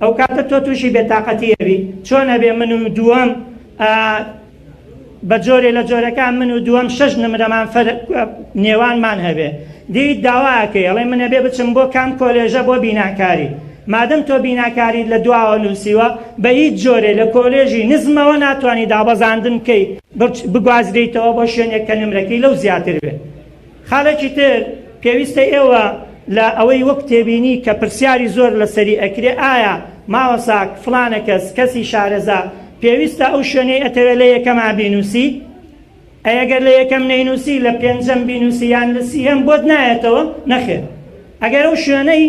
ئەو کاتە تۆ تووشی بێتاقەتی ئەبی. چۆنە بێ من و دووەم بە جۆرێ لە جۆرەکان من و دووەم 6 نمرەمان نێوانمان هەبێ، دیت داواکەی ئەڵێ منە بێ بچم بۆ کام کۆلێژە بۆ بیناکاری، مادەم تۆ بیناکاریت لە دواوە نووسیوە بە هیچ جۆرێ لە کۆلێژی نزمەوە ناتوانانی دابەزاندن بکەی بگوازرێتەوە بۆ شوێنێک کە نمرەکەی لەو زیاتر بێ. خاڵێکی تر پێویستە ئێوە لە ئەوەی وەک تێبینی کە پرسیاری زۆر لەسەری ئەکرێ ئایا ماوەساک فڵانە کەسی شارەزا پێویستە ئەو شوێنەی ئەتەوێت لە یەکەما بینووسی، ئەگەر لە یەکەم نەینووسی لە پێنجەم بینووسی یان لە سیهەم بۆت نایەتەوە نەخێر. ئەگەر ئەو شوێنەی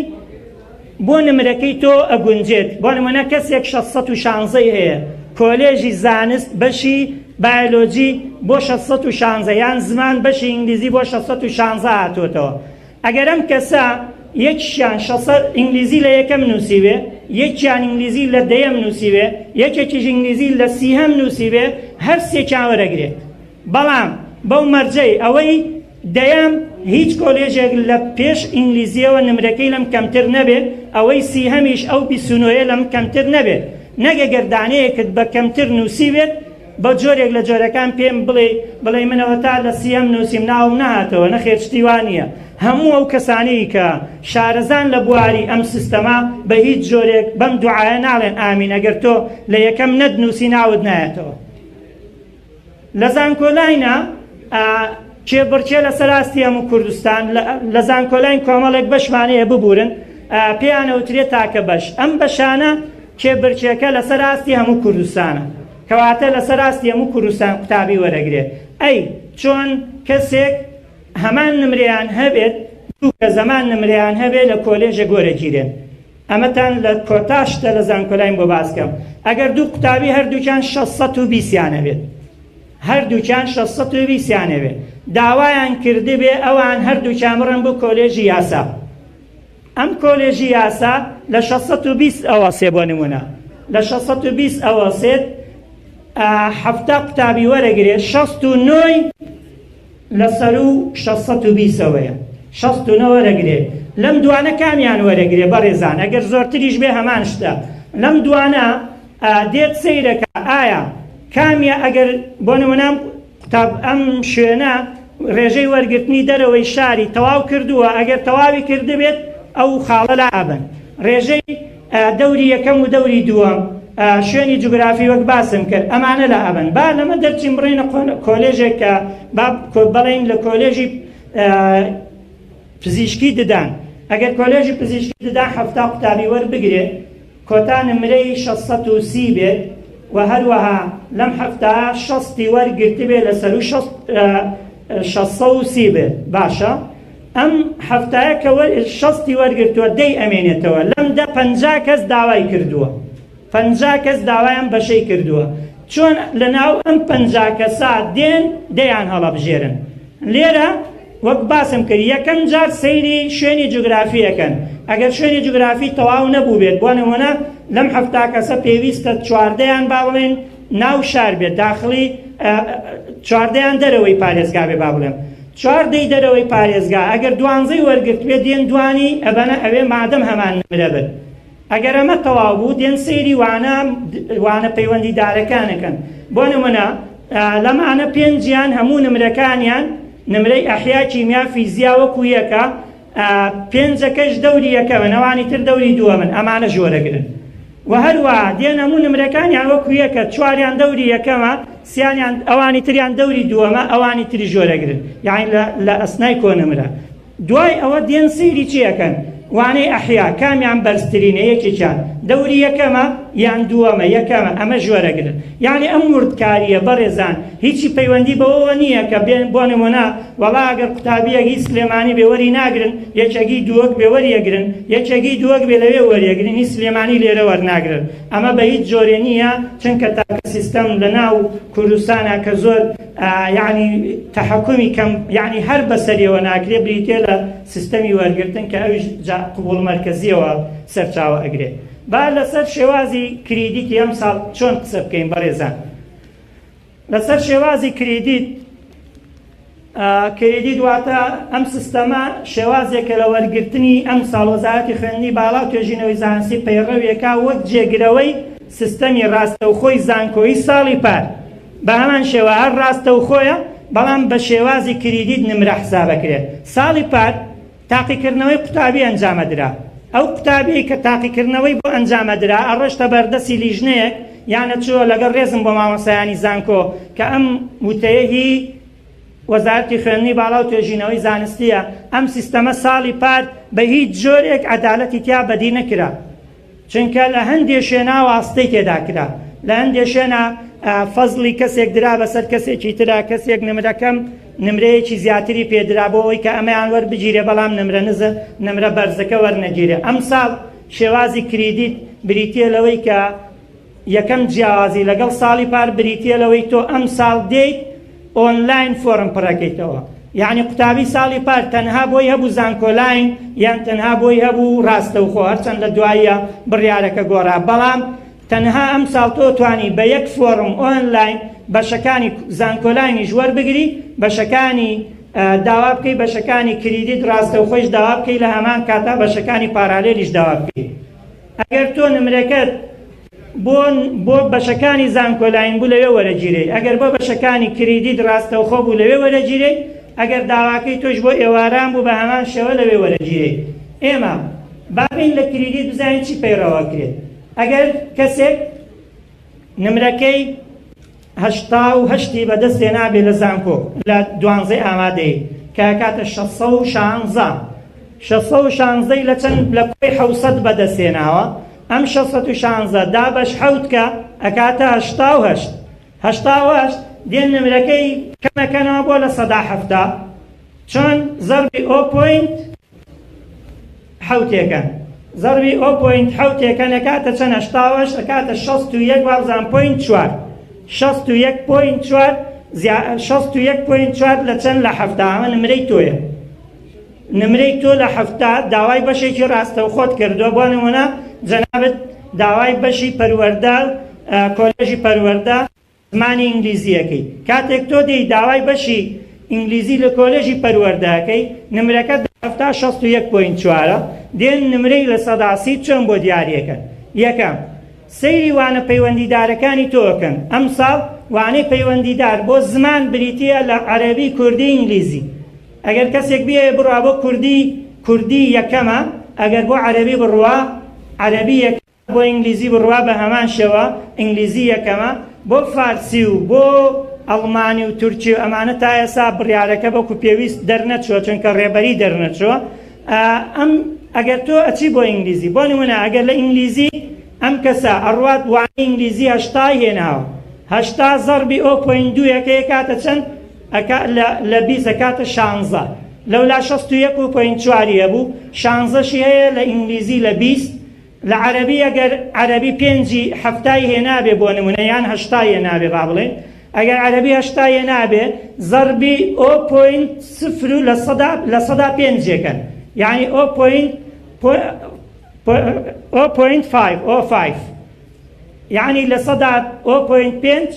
بۆ نمرەکەی تۆ ئەگونجێت، بۆ نمونە کەسێک 616 هەیە کۆلێژی زانست بەشی بایۆلۆجی بۆ 616 یان زمان بەشی ئینگلیزی بۆ 616 هاتوۆتەوە، ئەگەر ئەم کەسە یەکیان ئینگلیزی لە یەکەم نووسیوێ، یەکیان ئینگلیزی لە دەیەم نووسیوێ، یەکێکیش ئینگلیزی لە سیهەم نووسیوێ، هەر سێکیان وەرەگرێت. بەڵام بەو مەرجەی ئەوەی دەیەم هیچ کۆلێژێک لە پێش ئینگلیزیەوە نمرەکەی لەم کەمتر نەبێت، ئەوەی سیهەمیش ئەو 29 لەم کەمتر نەبێت. نەگەگەر دانەیەکت بە کەمتر نووسیوێت بە جۆرێک لە جۆرەکان پێم بڵێ منەوە تا لە سیهەم نووسیم ناوم نهاتەوە، نەخێر شتیوان نییە. هەموو ئەو کەسانەی کە شارەزان لە بواری ئەم سیستەما بە هیچ جۆرێک بەم دوعایە ناڵێن ئامین ئەگەر تۆ لە یەکەم نەدنووسی ناوت نایەتەوە. لە زانکۆلاینە کێبڕکێ لەسەر ئاستی هەموو کوردستان لە زانکۆلاین کۆمەڵێک بەشمانەیە ببورن پێیانەوترێت تاکە بەش. ئەم بەشانە کێبڕکێکە لەسەر ئاستی هەموو کوردستانە، کەواتە لەسەر ئاستی هەموو کوردستان قوتابی وەرەگرێت. ئەی چۆن کەسێک هەمان نمرەیان هەبێت کە زەمان نمرەیان هەبێ لە کۆلێژە گۆرەگیرێن. ئەمەتان لە کۆتاشتە لە زانکۆلاین بۆ باسکەم. ئەگەر دوو قوتابی هەردووکیان 620 هەبێت، هەردووکیان 620 هەبێت، داوایان کردبێ ئەوان هەردووکیان بڕن بۆ کۆلێژی یاسا. ئەم کۆلێژی یاسا لە 620 ئەوەسێ بۆ نمونە، لە 620 ئەوەسێت 70 قوتابی وەرەگرێت، 69 لەسەر و 620ەوەیە، 69 وەرەگرێت. لەم دوانە کامیان وەرەگرێ بەڕێزان؟ ئەگەر زۆرتریش بێ هەمان شتە. لەم دوانە دێت سەیرەکە ئایا کامیە ئەگەر بۆ نمونام قوتاب ئەم شوێنە ڕێژەی وەرگرتنی دەرەوەی شاری تەواو کردووە، ئەگەر تەواوی کردبێت ئەو خاڵە لا ئابن. ڕێژەی دەوری یەکەم و دەوری دووەم شوێنی جوگرافی وەک باسم کرد ئەمانە لا ئابن. با لەمە دەرچین بڕینە کۆلێژێک کە بەڵێن لە کۆلێژی پزیشکی ددان. ئەگەر کۆلێژی پزیشکی ددان 70 قوتابی وەربگرێت، کۆتا نمرەی 630 بێت و هەروەها لەم 70 60 وەرگرتی بێت لەسەر و 630 بێت. باشە ئەم هەفتایە کە 60 وەرگرتووە 10 ئەمێنێتەوە. لەم 50 کەس داوای کردووە، 50 کەس داوایان بەشەی کردووە. چۆن لە ناو ئەم 50 کەسا دێن دەیان هەڵەبژێرن. لێرە وەک باسم کرد یەکەم جار سەیری شوێنی جوگرافیەکەن. ئەگەر شوێنی جوگرافی تەواو نەبوو بێت، بۆ نمونە لەم 70 کەسە پێویستە 14یان با بڵێن ناو شار بێت، داخلی 14یان دەرەوەی پارێزگا بێ با بڵێم، 14 دەرەوەی پارێزگا. ئەگەر 12 وەرگرت بێت دێن دوانی ئەبەنە ئەوێ مادەم هەمان نمرە بێت. ئەگەر ئەمە تەواو بوو دێن سەیری وانە پەیوەندیدارەکانەکەن. بۆ نمونە لەمانە پێنجیان هەموو نمرەکانیان نمرەی ئەحیا، کیمیا، فیزیا وەکو یەکە، پێنجەکەش دەوری یەکەمە، ئەوانی تر دەوری دووەمن، ئەمانە ژۆرەگرن. و هەروەها دێن هەموو نمرەکانیان وەکو یەکە، 4یان دەوری یەکەمە، 3یان ئەوانی تریان دەوری دووەمە، ئەوانی تری ژۆرەگرن، یعنی لە ئەسنای کۆنمرە. دوای ئەوە دێن سەیری چیەکەن؟ وانەی ئەحیا، کامیان بەرزترینە، یەکێکیان دەوری یەکەمە یان دووەمە، یەکەمە، ئەمە ژۆرەگرن. یعنی ئەم وردکاریە بەڕێزان هیچی پەیوەندی بەوەوە نییە کە بۆ نمونە وەڵا ئەگەر قوتابیەکی سلێمانی بێوەری ناگرن، یەکێکی دووەک بێوەریەگرن، یەکێکی دووەک بێ لەوێ وەریەگرن، هیچ سلێمانی لێرە وەرناگرن. ئەمە بە هیچ جۆرێ نییە، چونکە تاکە سیستەم لە ناو کوردستانە کە زۆر یعنی تەحەکومی کەم، یعنی هەر بەسەریەوە ناکرێ، بریتێ لە سیستەمی وەرگرتن کە ئەویش قبول مەرکەزیەوە سەرچاوە ئەگرێت. با لەسەر شێوازی کریدیتی ئەم ساڵ چۆن قسە بکەین بەڕێزان؟ لەسەر شێوازی کریدیت واتە ئەم سیستەمە شێوازێکە لە وەرگرتنی ئەم ساڵ وەزارەتی خوێندنی باڵا و توێژینەوەی زانستی پەیڕەویەکە وەک جێگرەوەی سیستەمی ڕاستەوخۆی زانکۆیی ساڵی پار. بە هەمان شێوە هەر ڕاستەوخۆیە، بەڵام بە شێوازی کریدیت نمرە حسابەکرێت. ساڵی پار تاقیکردنەوەی قوتابی ئەنجامەدرا. ئەو قوتابی کە تاقیکردنەوەی بۆ ئەنجامەدرا ئەڕۆشتە بەردەسی لیژنەیەک، یانە چووە لەگەڵ ڕێزم بۆ مامۆسایانی زانکۆ کە ئەم وتەیە هی وەزارەتی خوێندنی باڵا و توێژینەوەی زانستیە. ئەم سیستەمە ساڵی پار بە هیچ جۆرێک عەدالەتی تیا بەدی نەکرا، چونکە لە هەندێک شوێنە واستەی تێدا کرا، لە هەندێک شوێنە فەزڵی کەسێک درا بەسەر کەسێکی ترا، کەسێک نمرەکەم نمرەیەکی زیاتری پێدرا بۆەوەی کە ئەمەیان وەربگیرێ، بەڵام نمرە بەرزەکە وەرنەگیرێ. ئەم ساڵ شێوازی کریدیت بریتیە لەوەی کە یەکەم جیاوازی لەگەڵ ساڵی پار بریتیە لەوەی تۆ ئەم ساڵ دێیت ئۆنلاین فۆرم پڕەکەیتەوە. یعنی قوتابی ساڵی پار تەنها بۆی هەبوو زانکۆلاین یان تەنها بۆی هەبوو ڕاستەوخۆ، هەرچەند لە دواییە بڕیارەکە گۆڕا، بەڵام تەنها ئەم ساڵ تۆ توانی بە یەک فۆرم ئۆنلاین بەشەکانی زانکۆلاینیش وەربگری، بەشەکانی داوا بکەی، بەشەکانی کریدیت ڕاستەوخۆیش داوا بکەی، لە هەمان کاتا بەشەکانی پارالێلیش داوا بکەی. ئەگەر تۆ نمرەکەت بۆ بەشەکانی زانکۆلاین بوو لەوێ وەرەگیرێ، ئەگەر بۆ بەشەکانی کریدیت ڕاستەوخۆ بوو لەوێ وەرەگیرێ، ئەگەر داواکەی تۆش بۆ ئێواران بوو بە هەمان شێوە لەوێ وەرەگیرێ. ئێمە باقین لە کریدیت بزانین چی پەیڕەوەکرێت. ئەگەر کەسێک نمرەکەی 88 بەدەستێنا بێ لە زانکۆ لە 12 ئامادەی کە کاتە 616 لە چەند لە کوی 700 بەدەستێناوە، ئەم 616 دا بەش 7 کە ئەکاتە 88 دێن نمرەکەی کەمەکەنەوە بۆ لە 170 چۆن زەربی 0.7 حوتێکەن زەربی ئەو پۆینت حوتێکەن ئەکاتە چەند 88 ئەکاتە 61 وابزان پۆینت 4 61.4 لە چەند لە هەفتا ئەمە نمرەی تۆیە نمرەی تۆ لە هەفتا داوای بەشێکی ڕاستەوخۆت کردووە بۆ نمونە جەنابەت داوای بەشی پەروەردە کۆلێژی پەروەردە زمانی ئینگلیزیەکەی کاتێک تۆ دەی داوای بەشی ئینگلیزی لە کۆلێژی پەروەردەکەی نمرەکە 61.4 دێن نمرەی لە سەداسی چۆن بۆ دیارەکەن یەکەم سەیری وانە پەیوەندیدارەکانی تۆکەن ئەم ساڵ وانەی پەیوەندیدار بۆ زمان بریتیە لە عەرەبی کوردی ئینگلیزی ئەگەر کەسێک بێ بڕوا بۆ کوردی یەکەمە ئەگەر بۆ عەرەبی بڕوا عەرەبی یەکەمە بۆ ئینگلیزی بڕوا بە هەمان شێوە ئینگلیزی یەکەمە بۆ فارسی و بۆ ئەڵمانی و تورکی و ئەمانە تا ئێستا بڕیارەکە بەکو پێویست دەرنەچوە چونکە ڕێبەری دەرنەچوە ئەم ئەگەر تۆ ئەچی بۆ ئینگلیزی بۆ نمونە ئەگەر لە ئینگلیزی ئەم کەسە ئەڕوات وانەی ئینگلیزی 80 هێناوە 80 زەربی ئەو پۆینت دوویەکەی کاتە چەند لە 20 کاتە 16 لەولا 61.4 هەبوو 16شی هەیە لە ئینگلیزی لە 20 لە عەرەبی ئەگەر عەرەبی 5 هەفتای هێنابێ بۆ نمونە یان 80 هێنابێ با بڵێن ئەگەر عەرەبی 80 هێنابێ زەربی 0.0 لە سەدا 5 یعنی 0.5 یعنی لە سەدا 0.5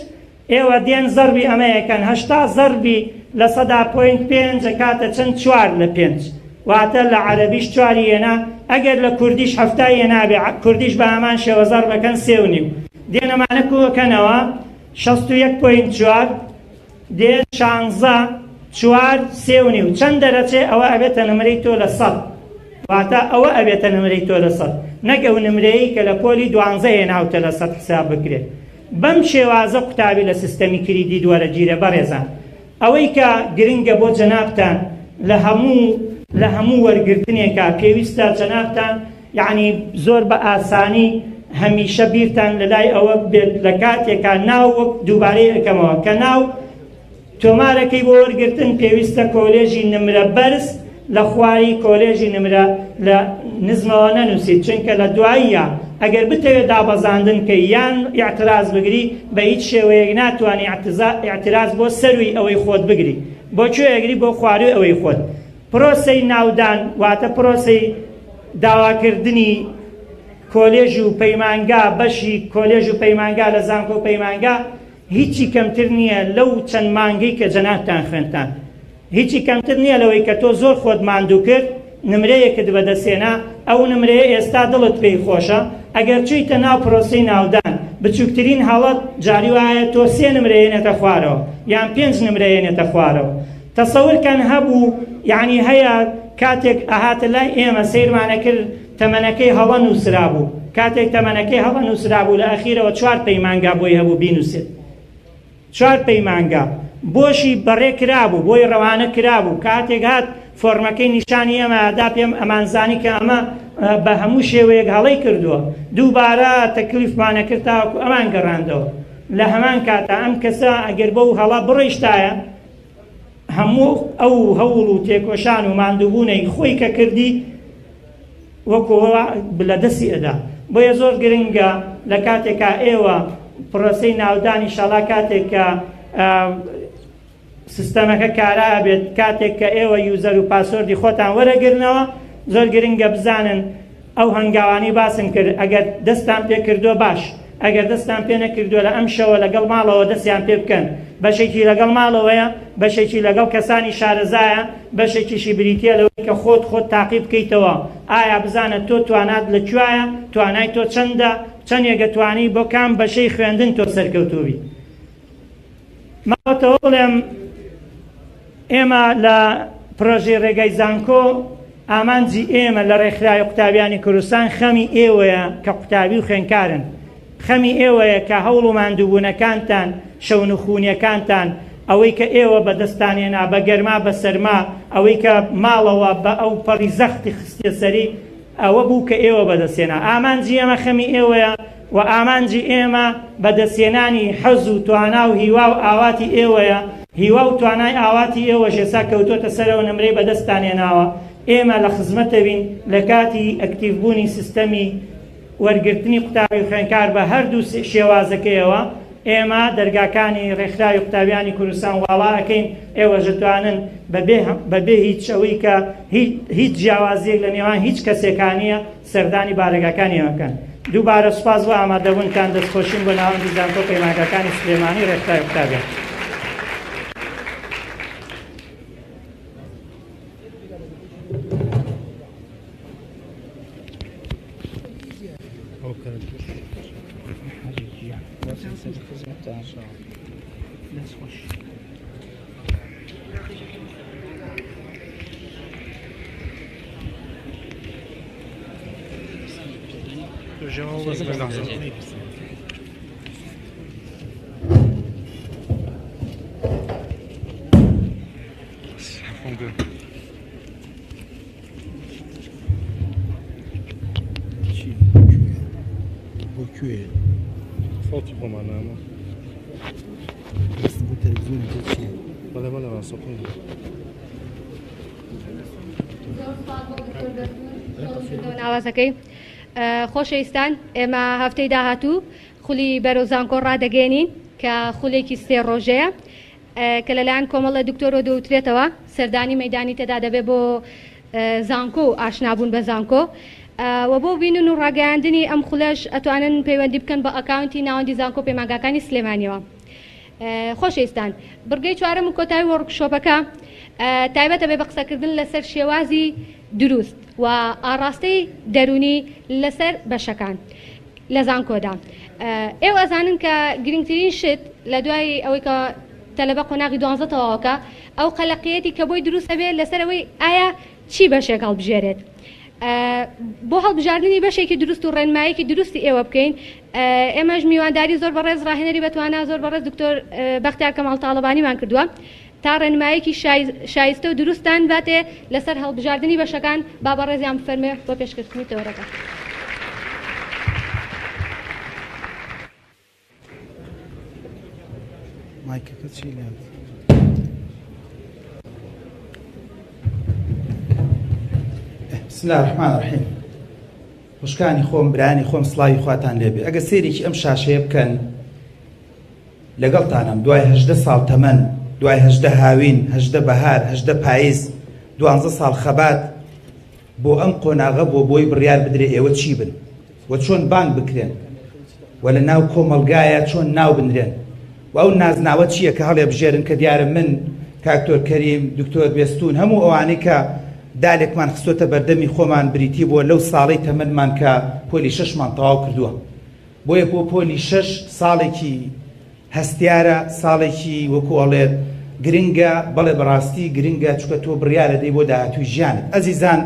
ئێوە دێن زەربی ئەمەیەکەن 80 زەربی لە سەدا 0.5 کاتە چەند 4 لە 5 واتە لە عەرەبیش 4 هێنا ئەگەر لە کوردیش 70 هێنابێ کوردیش بە هەمان شێوە زەربەکەن 3.5 دێن ئەمانە کووەکەنەوە 61.4 دێن 16 4 3.5 چەند دەرەچێ ئەوە ئەبێتە نمرەی تۆ لە 100 واتە ئەوە ئەبێتە نمرەی تۆ لە 100 نەک ئەو نمرەیە کە لە پۆلی 12 هێناوتە لە 100 حساب بکرێت بەم شێوازە قوتابی لە سیستەمی کریدی دووەرە گیرە بەڕێزان ئەوەی کە گرنگە بۆ جەنابتان لە هەموو وەرگرتنێکە پێویستە جەنابتان یعنی زۆر بە ئاسانی هەمیشە بیرتان لە لای ئەوە بێت لە کاتێکە ناو وەک دووبارەی ئەەکەمەوە کە ناو تۆمارەکەی بۆ وەرگرتن پێویستە کۆلێژی نمرە بەرز لە خواری کۆلێژی نمرە لە نزمەوە نەنووسیت چونکە لە دواییە ئەگەر بتەوێت دابەزاندن کە یان ئیعتراز بگری بە هیچ شێوەیەک ناتوانانی ئیعتراز بۆ سەروی ئەوەی خۆت بگری بۆ کوێیەگری بۆ خواروی ئەوەی خۆت پرۆسەی ناودان واتە پرۆسەی داواکردنی کۆلێژ و پەیمانگا بەشی کۆلێژ و پەیمانگا لە زانکۆ و پەیمانگا هیچی کەمتر نییە لەو چەند مانگەی کە جەنابتان خوێنتان هیچی کەمتر نییە لەوەی کە تۆ زۆر خۆت ماندوو کرد نمرەیەکت بەدەستێنا ئەو نمرەیە ئێستا دڵت پێی خۆشە ئەگەر چیتە ناو پرۆسەی ناودان بچووکترین حاڵەت جاری وایە تۆ 3 نمرەیەنێتە خوارەوە یان 5 نمرەیەنێتە خوارەوە تەسەورکەن هەبوو یعنی هەیە کاتێک ئەهاتە لای ئێمە سەیرمانە کرد تەمەنەکەی هەڵە نووسرا بوو کاتێک تەمەنەکەی هەڵە نووسرا بوو لە ئەخیرەوە 4 پەیمانگا بۆی هەبوو بینووسێت 4 پەیمانگا بۆشی بەڕێ کرابوو بۆی ڕەوانە کرابوو کاتێک هات فۆرمەکەی نیشانی ئەمەدا پێم ئەمانزانی کە ئەمە بە هەموو شێوەیەک هەڵەی کردووە دووبارە تەکلیفمانە کرد تاوەکو ئەمان گەڕاندەوە لە هەمان کاتە ئەم کەسە ئەگەر بەو هەڵە بڕیشتایە هەموو ئەو هەوڵ و تێکۆشان و ماندووبوونەی خۆی کە کردی وەکوەوە لە دەستی ئەدا بۆیە زۆر گرنگە لە کاتێکا ئێوە پرۆسەی ناودانی شەڵا کاتێک کە سیستەمەکە کارا بێت کاتێک کە ئێوە یوزەر و پاسۆردی خۆتان وەرەگرنەوە زۆر گرنگە بزانن ئەو هەنگاوانی باسم کرد ئەگەر دەستان پێ کردووە باش ئەگەر دەستان پێ نەکردووە لە ئەم شەوە لەگەڵ ماڵەوە دەستیان پێ بکەن بەشێکی لەگەڵ ماڵەوەیە بەشێکی لەگەڵ کەسانی شارەزایە بەشێکیشی بریتە لەوەی کە خۆت تاقی بکەیتەوە ئایا بزانە تۆ توانات لەکوایە توانای تۆ چەندە چەندێگە توانی بۆ کام بەشەی خوێندن تۆ سەرکەوتوبی ماوەتەوە بڵێم ئێمە لە پرۆژەی ڕێگای زانکۆ ئامانجی ئێمە لە ڕێکخراوی قوتابیانی کوردستان خەمی ئێوەیە کە قوتابی و خوێندکارن خەمی ئێوەیە کە هەوڵ و ماندووبوونەکانتان شەون و خونیەکانتان ئەوەی کە ئێوە بەدەستانێنا بە گەرما بە سەرما ئەوەی کە ماڵەوە بە ئەو پەڕی زەختی خستە سەری ئەوە بوو کە ئێوە بەدەستێنا ئامانجی ئێمە خەمی ئێوەیە و ئامانجی ئێمە بەدەستێنانی حەز و توانا و هیوا و ئاواتی ئێوەیە هیوا و توانای ئاواتی ئێوە ژێسا کەوتۆتە سەرەوە نمرەی بەدەستانێناوە ئێمە لە خزمەتەوین لە کاتی ئەکتیڤبوونی سیستەمی وەرگرتنی قوتابی و خوێندکار بە هەردوو شێوازەکەیەوە. ئێمە دەرگاکانی ڕێکخراوی قوتابیانی کوردستان واڵا ئەەکەین ئێوە ژەتوانن بەبێ هیچ ئەوەی کە هیچ جیاوازیەک لە نێوان هیچ کەسێکانیە سەردانی بارگاکانی ئەوەکەن. دووبارە سوپاس بۆ ئامادەبوونتان دەستخۆشین بۆ ناوەندی زانکۆ پەیمانگەکانی سلێمانی ڕێکخراوی قوتابیان. صوتي بمعنى بس بالتلفزيون كل ولا صوتين ناوازەکەی خۆشەویستان ئێمە هەفتەی داهاتوو خولی بەرەو زانکۆ ڕادەگەێنین کە خولێکی سێ ڕۆژەیە کە لەلایەن کۆمەڵە دکتۆرۆ دەوترێتەوە سەردانی مەیدانی تێدا دەبێت بۆ زانکۆ و ئاشنابوون بە زانکۆ و بۆ بینن و ڕاگەیاندنی ئەم خولەش ئەتوانن پەیوەندی بکەن بە ئەکاونتی ناوەندی زانکۆ پەیمانگاکانی سلێمانیەوە. خۆشەویستان بڕگەی چوارەم و کۆتایی وەرکشۆپەکە تایبەتە بێ بە قسەکردن لەسەر شێوازی دروست و ئاڕاستەی دەرونی لەسەر بەشەکان لە زانکۆدا. ئێوە ئەزانن کە گرنگترین شت لە دوای ئەوەی کە تەلەبە قۆناغی 12 تەواوەکە ئەو قەلەقیەتی کە بۆی دروستە بێت لەسەر ئەوەی ئایا چی بەشێک هەڵبژێرێت. بۆ هەڵبژاردننی بەشێکی دروست و ڕێنمایەکی دروستی ئێوە بکەین ئێمەش میوانداری زۆر بەڕێز ڕاهێنەری بەتوانە زۆر بەڕێز دکتۆر بەختیار کەماڵ تاڵەبانیمان کردووە تا ڕێنمایەکی شایستە و دروستان باتێ لەسەر هەڵبژاردننی بەشەکان با بەڕێزیان بفەرمێ بۆ پێشکەشتنی تەورەکە. مایکەکە چی لێت؟ بسم الله الرحمن الرحیم. خوشکانی خۆم برانی خۆم سڵاوی خواتان لێبێ. ئەگە سێرێکی ئەم شاشەیە بکەن لەگەڵتانم دوای 18 ساڵ تەمەن، دوای 18 هاوین، 18 بەهار، 18 پاییز، 12 ساڵ خەبات بۆ ئەم قۆناغە بۆی بڕیار بدرێ ئێوە چی بن و چۆن بانگ بکرێن و لە ناو کۆمەلگایە چۆن ناو بنرێن و ئەو نازناوە چییە کە هەڵێ بژێرن کە دیارە من کاکتۆر کەریم دکتۆر بێستون هەموو ئەوانەی کە دالێکمان خستۆتە بەردەمی خۆمان بریتی بۆ لەو ساڵی تەمەنمان کە پۆلی 6مان تەواو کردووە. بۆیە بۆ پۆلی 6 ساڵێکی هەستیارە، ساڵێکی وەکوڵێت گرنگە، بەڵێ بەڕاستی گرنگە چکە تۆ بڕیارە دەی بۆ داهاتووی ژیانت. ئەزیزان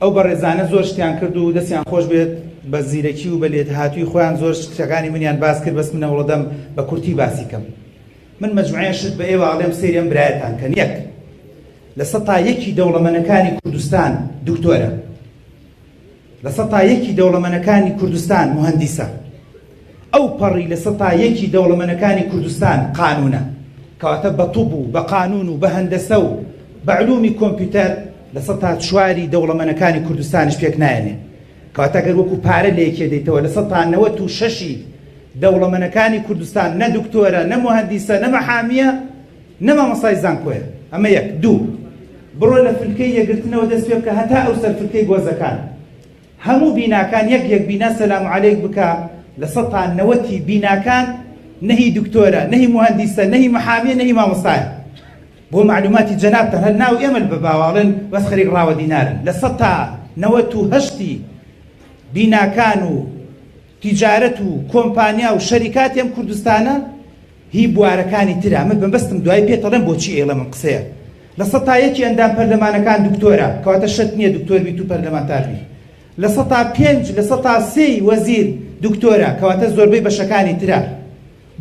ئەو بەڕێزانە زۆر شتیان کرد و دەستیان خۆش بێت بە زیرەکی و بە لێت هاتووی خۆیان زۆر شتەکانی منیان باس کرد بەس منە وڵەدەم بە کورتی باسی کەم. من مەجموعەیە شت بە ئێوە ئاڵێم سێریان برایەتان کەن. یەک لە 101 دەوڵەمەندەکانی کوردستان دکتۆرە، لە 101 دەوڵەمەندەکانی کوردستان مهندیسە، ئەو پەڕی لە 101 دەوڵەمەندەکانی کوردستان قانونە، کەواتە بە طب و بە قانون و بە هەندەسە و بە علومی کۆمپیوتەر لە 104 دەوڵەمەندەکانی کوردستانش پێک نایەنێ. کەواتە گەر وەکو پارە لە یەکێ دەیتەوە لە 196 دەوڵەمەندەکانی کوردستان نە دکتۆرە، نە مهندیسە، نە مەحامیە، نە مامۆستای زانکۆیە. ئەمە یەک. دوو بڕۆ لە فلکەی یەکگرتنەوە دەست پێ بکە هەتا ئەو سەر فلکەی گۆزەکان هەموو بیناکان یەک بینا سەلام عەلەیک بکە لە 190 بیناکان نەهی دکتۆرە، نەهی مهندیسە، نەهی مەحامیە، نەهی مامۆستایە. بۆ معلوماتی جەنابتان هەر ناو ئێمە بە باواڵن بەس خەریک ڕاوە دینارن. لە 198 بیناکان و تیجارەت و کۆمپانیا و شەریکاتی ئەم کوردستانە هی بوارەکانی ترە. من بەمبەستم دوای پێتەڵێم بۆچی ئێڵە من قسەیە. لە 101 ئەندام پەرلەمانەکان دکتۆرە، کەواتە شەرت نییە دکتۆر بیت و پەرلەمانتار بی. لە 105 لە 103 وەزیر دکتۆرە، کەواتە زۆربەی بەشەکانی ترە.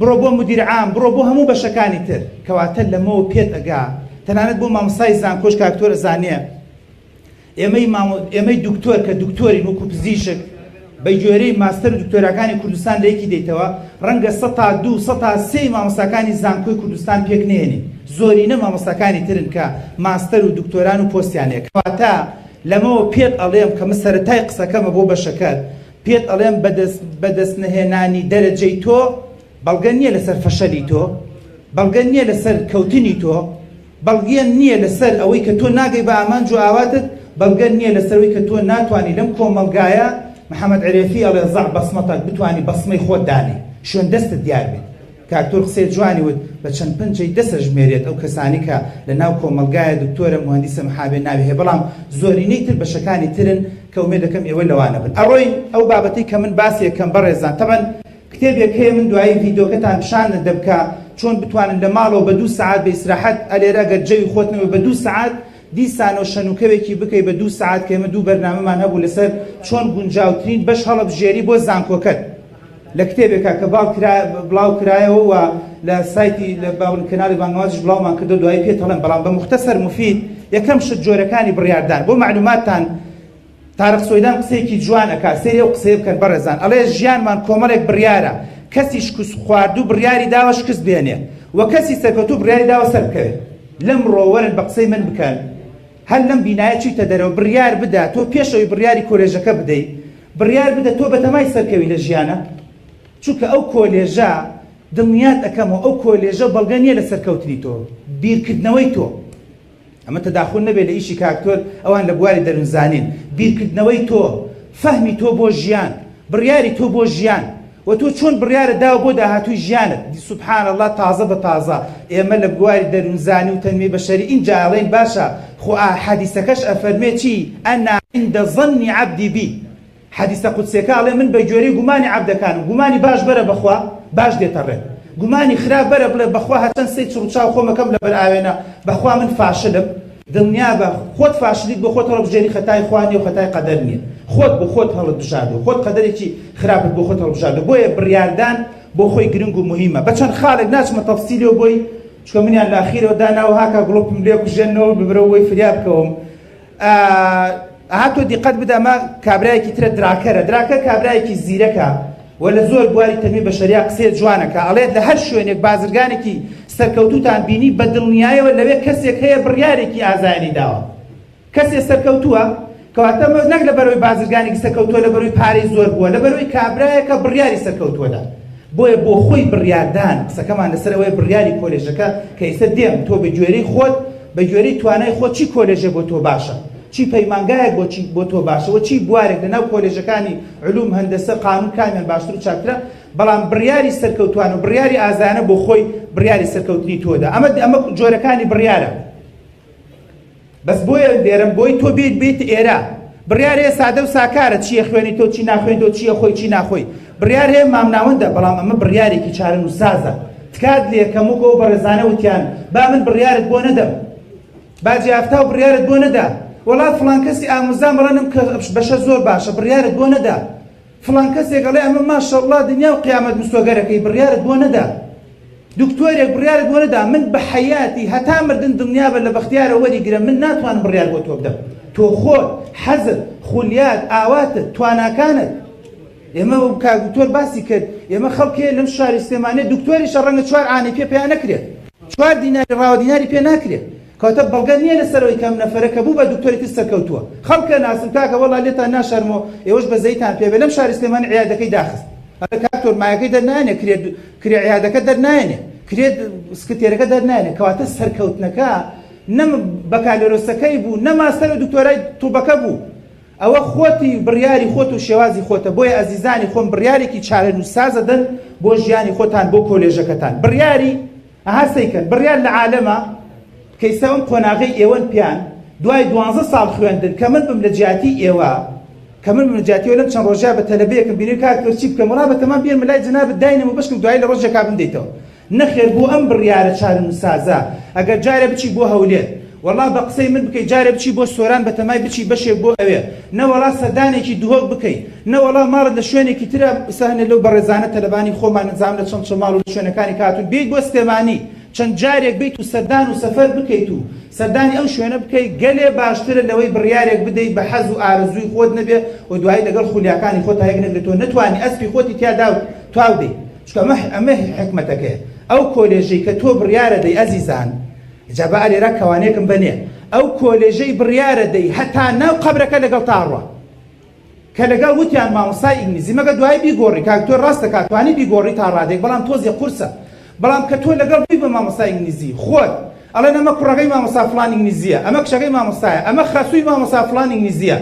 بڕۆ بۆ مدیر عام، بڕۆ بۆ هەموو بەشەکانی تر، کەواتە لەمەوە پێت ئەگا تەنانەت بۆ مامۆستای زانکۆش کاکتۆر ئەزانێ ئێمەی دکتۆر کە دکتۆرین وەکو پزیشک بە گوێرەی ماستەر و دکتۆرەکانی کوردستان لە یەکی دێتەوە ڕەنگە 100-200 مامۆستاکانی زانکۆی کوردستان پێک نێنێ زۆرینە مامۆستاکانی ترن کە ماستەر و دکتۆران و پۆستیانەیە کەواتە لەمەوە پێت ئەڵێم کە من سەرەتای قسەکەمە بۆ بەشەکەت پێت ئەڵێم بەدەست نەهێنانی دەرەجەی تۆ بەڵگە نییە لەسەر فەشەلی تۆ بەڵگە نییە لەسەر کەوتنی تۆ بەڵگە نییە لەسەر ئەوەی کە تۆ ناگەی بە ئامانج و ئاواتت بەڵگە نییە لەسەرەوەی کە تۆ ناتوانانی لەم کۆمەلگایە محەممەد عرێفی ئەڵێ زەع بەسمەتەك بتوانانی بەسمەی خۆت دانێ شوێن دەستت دیار بێت کاکتۆر قسەی جوانی وت بە چەند پنجەی دەسە ژمێرێت ئەو کەسانی کە لە ناو کۆمەلگایە دکتۆرە مهندسە محابێ ناوی هەیە بەڵام زۆرینەی تر بەشەکانی ترن کە ومێ دەکەم ئێوە لەوانە بن ئەڕۆی ئەو بابەتەی کە من باسی یەکەم بەڕێزان تەبەن کتێبێک هەیە من دوایی ڤیدۆکەتان پیشان دەبکە چۆن بتوانن لە ماڵەوە بە 2 سعات بە ئیسراحەت ئەلێرە گەر جەوی خۆتنەوە بە 2 سعات دیسانەوە شەنوکەوێکی بکەی بە 2 سعات کە ئێمە 2 بەرنامەمان هەبوو لەسەر چۆن گونجاوترین بەش هەڵەبژێری بۆ زانکۆکەت لە کتێبێکە کە بڵاو کرایەوە و لە سایتی لە کەناڵی بانگوازش بڵاومان کردو دوای پێت هەڵێن بەڵام بە مختصر مفید یەکەم شت جۆرەکانی بڕیاردان بۆ معلوماتتان تارق سۆیدان قسەیەکی جوان ئەکا سێری ئەو قسەیە بکەن بەڕێزان ئەڵێ ژیانمان کۆمەڵێک بڕیارە کەسی شکست خواردوو بڕیاری داوە شکست بێنێ و کەسی سەرکەوتوو بڕیاری داوە سەر بکەوێت لەم ڕۆوەرن بە قسەی من بکەن هەر لەم بینایە چیتە دەرەوە بڕیار بدە تۆ پێشەوەی بڕیاری کۆلێژەکە بدەیت بڕیار بدە تۆ بەتەمای سەرکەوی لە ژیانە چونکە ئەو کۆلێژە دڵنیات ئەەکەمەوە ئەو کۆلێژە بەڵگە نییە لە سەرکەوتنی تۆ بیرکردنەوەی تۆ ئەمە تەداخل نەبێت لە ئیشی کاکتۆر ئەوان لە بواری دەروونزانین بیرکردنەوەی تۆ فەهمی تۆ بۆ ژیان بڕیاری تۆ بۆ ژیان و تۆ چۆن بڕیارە داوە بۆ داهاتووی ژیانت سوبحان الله تازە بە تازە ئێمە لە بواری دەروونزانی و تەنمی بەشەری اینجا ئەڵێن باشە خۆ حەدیسەکەش ئەفەرمێ چی ئەنا عند ظنی عەبدی بی حەدیسە قودسیەکە ئەڵێ من بە گوێرەی گومانی عەبدەکانم گومانی باش بەرە بەخوا باش دێتەڕێت گومانی خراپ بەرە بڵێ بەخوا هەچەند سەی چڕوچاو خۆمەکەم لەبەر ئاوێنە بەخوا من فاشلم دڵنیا بە خۆت فاشلیت بۆ خۆت هەڵبژێری خەتای خوانی و خەتای قەدەر نییە خۆت بۆ خۆت هەڵبژاردو خۆت قەدەرێکی خراپت بۆ خۆت هەڵبژاردو بۆیە بڕیاردان بۆ خۆی گرنگ و مهمە بەچەند خاڵێک ناچمە تەفسیلەوە بۆی چکە منیان لە ئاخیرەوە داناوە هاکە گڵۆپم لێ کوژێنەوە ببرەوەی فریا بکەوم هاتۆ دیقەت بدە ئەمە کابرایەکی ترە دراکە کابرایەکی زیرەکە و لە زۆر بواری تەنمی بەشەریا قسەیە جوانەکە ئەڵێت لە هەر شوێنێک بازرگانێکی سەرکەوتوتان بینی بە دڵنیایەوە لەوێ کەسێک هەیە بڕیارێکی ئازایانی داوە کەسێک سەرکەوتووە کەواتە نەک لە بەرەوەی بازرگانێکی سەرکەوتووە لە بەرەوەی پارەی زۆر بووە لە بەرەوەی کابرایەکە بڕیاری سەرکەوتووەدا بۆیە بۆ خۆی بڕیاردان قسەکەمان لەسەر ئەوەی بڕیاری کۆلێژەکە کە ئێستا دێم تۆ بە گوێرەی خۆت بە گوێرەی توانای خۆت چی کۆلێژە بۆ تۆ باشە چی پەیمانگایەک بۆ تۆ باشەوە چی بوارێک لەناو کۆلێژەکانی علوم هەندەسە قانون کامیان باشتر و چاکترە بەڵام بڕیاری سەرکەوتوان و بڕیاری ئازانە بۆ خۆی بڕیاری سەرکەوتنی تۆدا ئەمە جۆرەکانی بڕیارە بەس بۆیە دێرم بۆی تۆ بێت ئێرە بڕیار هەیە سادە و ساکارە چیە خوێنی تۆ چی ناخوێنی تۆ چیە خۆی چی ناخۆی بڕیار هەیە مامناوەندە بەڵام ئەمە بڕیارێکی چارەنووسازە تکات لێکەموکەوە بەڕێزانە وتیان با من بڕیارت بۆ نەدەم با جیافتا و بڕیارت بۆ نەدا وڵات فڵان کەسی ئاموزان بڵێنم کە بەشە زۆر باشە بڕیارت بۆ نەدا فڵان کەسێک ئەڵێ ئەمە ماشەڵڵا دنیا و قیامەت مستۆگەرەکەی بڕیارت بۆ نەدا دکتۆرێک بڕیارت بۆ نەدا من بە حەیاتی هەتا مردن دڵنیا بە لە بەختیارە وەریگرە من ناتوانم بڕیار بۆ تۆ بدەم تۆ خۆت حەزت خولیات ئاواتت تواناکانت ئێمە کاکتۆر باسی کرد ئێمە خەڵکێ لەم شاری سلێمانێ دکتۆریشە ڕەنگە 4 ئانەی پێیان نەکرێت 4 دیناری ڕاوە دیناری پێ ناکرێت کەواتە بەڵگە نییە لەسەرەوەی کەم نەفەرەکە بوو بە دکتۆری تر سەرکەوتووە خەڵکە ناسم کاکە وەڵا لێتان ناشەرمەوە ئێوەش بە زەیتان پێ بێ لەم شاری سلێمان عیادەکەی داخست کاکتۆر مایەکەی دەرنایێنێ کرێ عیادەکە دەرنایێنێ کرێت سکرتێرەکە دەرنایێنێ کەواتە سەرکەوتنەکە نەم بەکالۆرۆسەکەی بوو نە ماستەر و دکتۆرای تووبەکە بوو ئەوە خۆتی بڕیاری خۆت و شێوازی خۆتە بۆیە ئەزیزانی خۆم بڕیارێکی چارەنووسازە دەن بۆ ژیانی خۆتان بۆ کۆلێژەکەتان بڕیاری ئەهەسەیکەن بڕیار لە عالەمە کەیسە ئەم قۆناغەی ئێوەن پیان دوای 12 ساڵ خوێندن کە من بم لە جیاتی ئێوە کە من بم لە جیاتی لەم چەند ڕۆژە بە تەلەبەیەکم بینی کاکتۆر چی بکەم وڵا بەتەمان بێن مەلای جەنابەت داینم و بشکم دوای لە ڕۆژێکا بندەیتەوە نەخێر بۆ ئەم بڕیارە چارەنووسازە ئەگەر جارێ بچی بۆ هەولێر وەڵا بە قسەی من بکەی جارێ بچی بۆ سۆران بەتەمای بچی بەشێک بۆ ئەوێ نەوەڵا سەردانێکی دوهۆک بکەی نەوەڵا ماڵت لە شوێنێکی ترە ساهنە لەو بەڕێزانە تەلەبانی خۆمان نەزانم لە چەند ماڵ و شوێنەکانی کاتون بێیت بۆ سلێمانی چەند جارێک بیت و سەردان و سەفەر بکەیت و سەردانی ئەو شوێنە بکەیت گەلێ باشترە لەوەی بڕیارێک بدەیت بە حەز و ئارزووی خۆت نەبێ و دوایی لەگەڵ خولیاکانی خۆت هەیەک نەگرێتەوە نەتوانی ئەسپی خۆتی تیادا تواو دەیت چکە ئەمە حکمەتەکەیە ئەو کۆلێژەی کە تۆ بڕیارە دەی ئەزیزان جابە ئالێرا کەوانەیەکم بەنێ ئەو کۆلێژەی بڕیارە دەی هەتا ناو قەبرەکە لەگەڵ تاڕوە کە لەگەڵ وتیان مامۆستای ئینگلیزی مەگە دوای بیگۆڕی کاک تۆ ڕاستە کاتوانی بیگۆڕی تا ڕادێک بەڵام تۆزی قورسە بەڵام کە تۆ لەگەڵ بی بە مامۆستای ئینگلیزی خۆت ئەڵێن ئەمە کوڕەکەی مامۆستا فڵان ئینگلیزیە ئەمە کچەکەی مامۆستایە ئەمە خەسووی مامۆستا فڵان ئینگلیزیە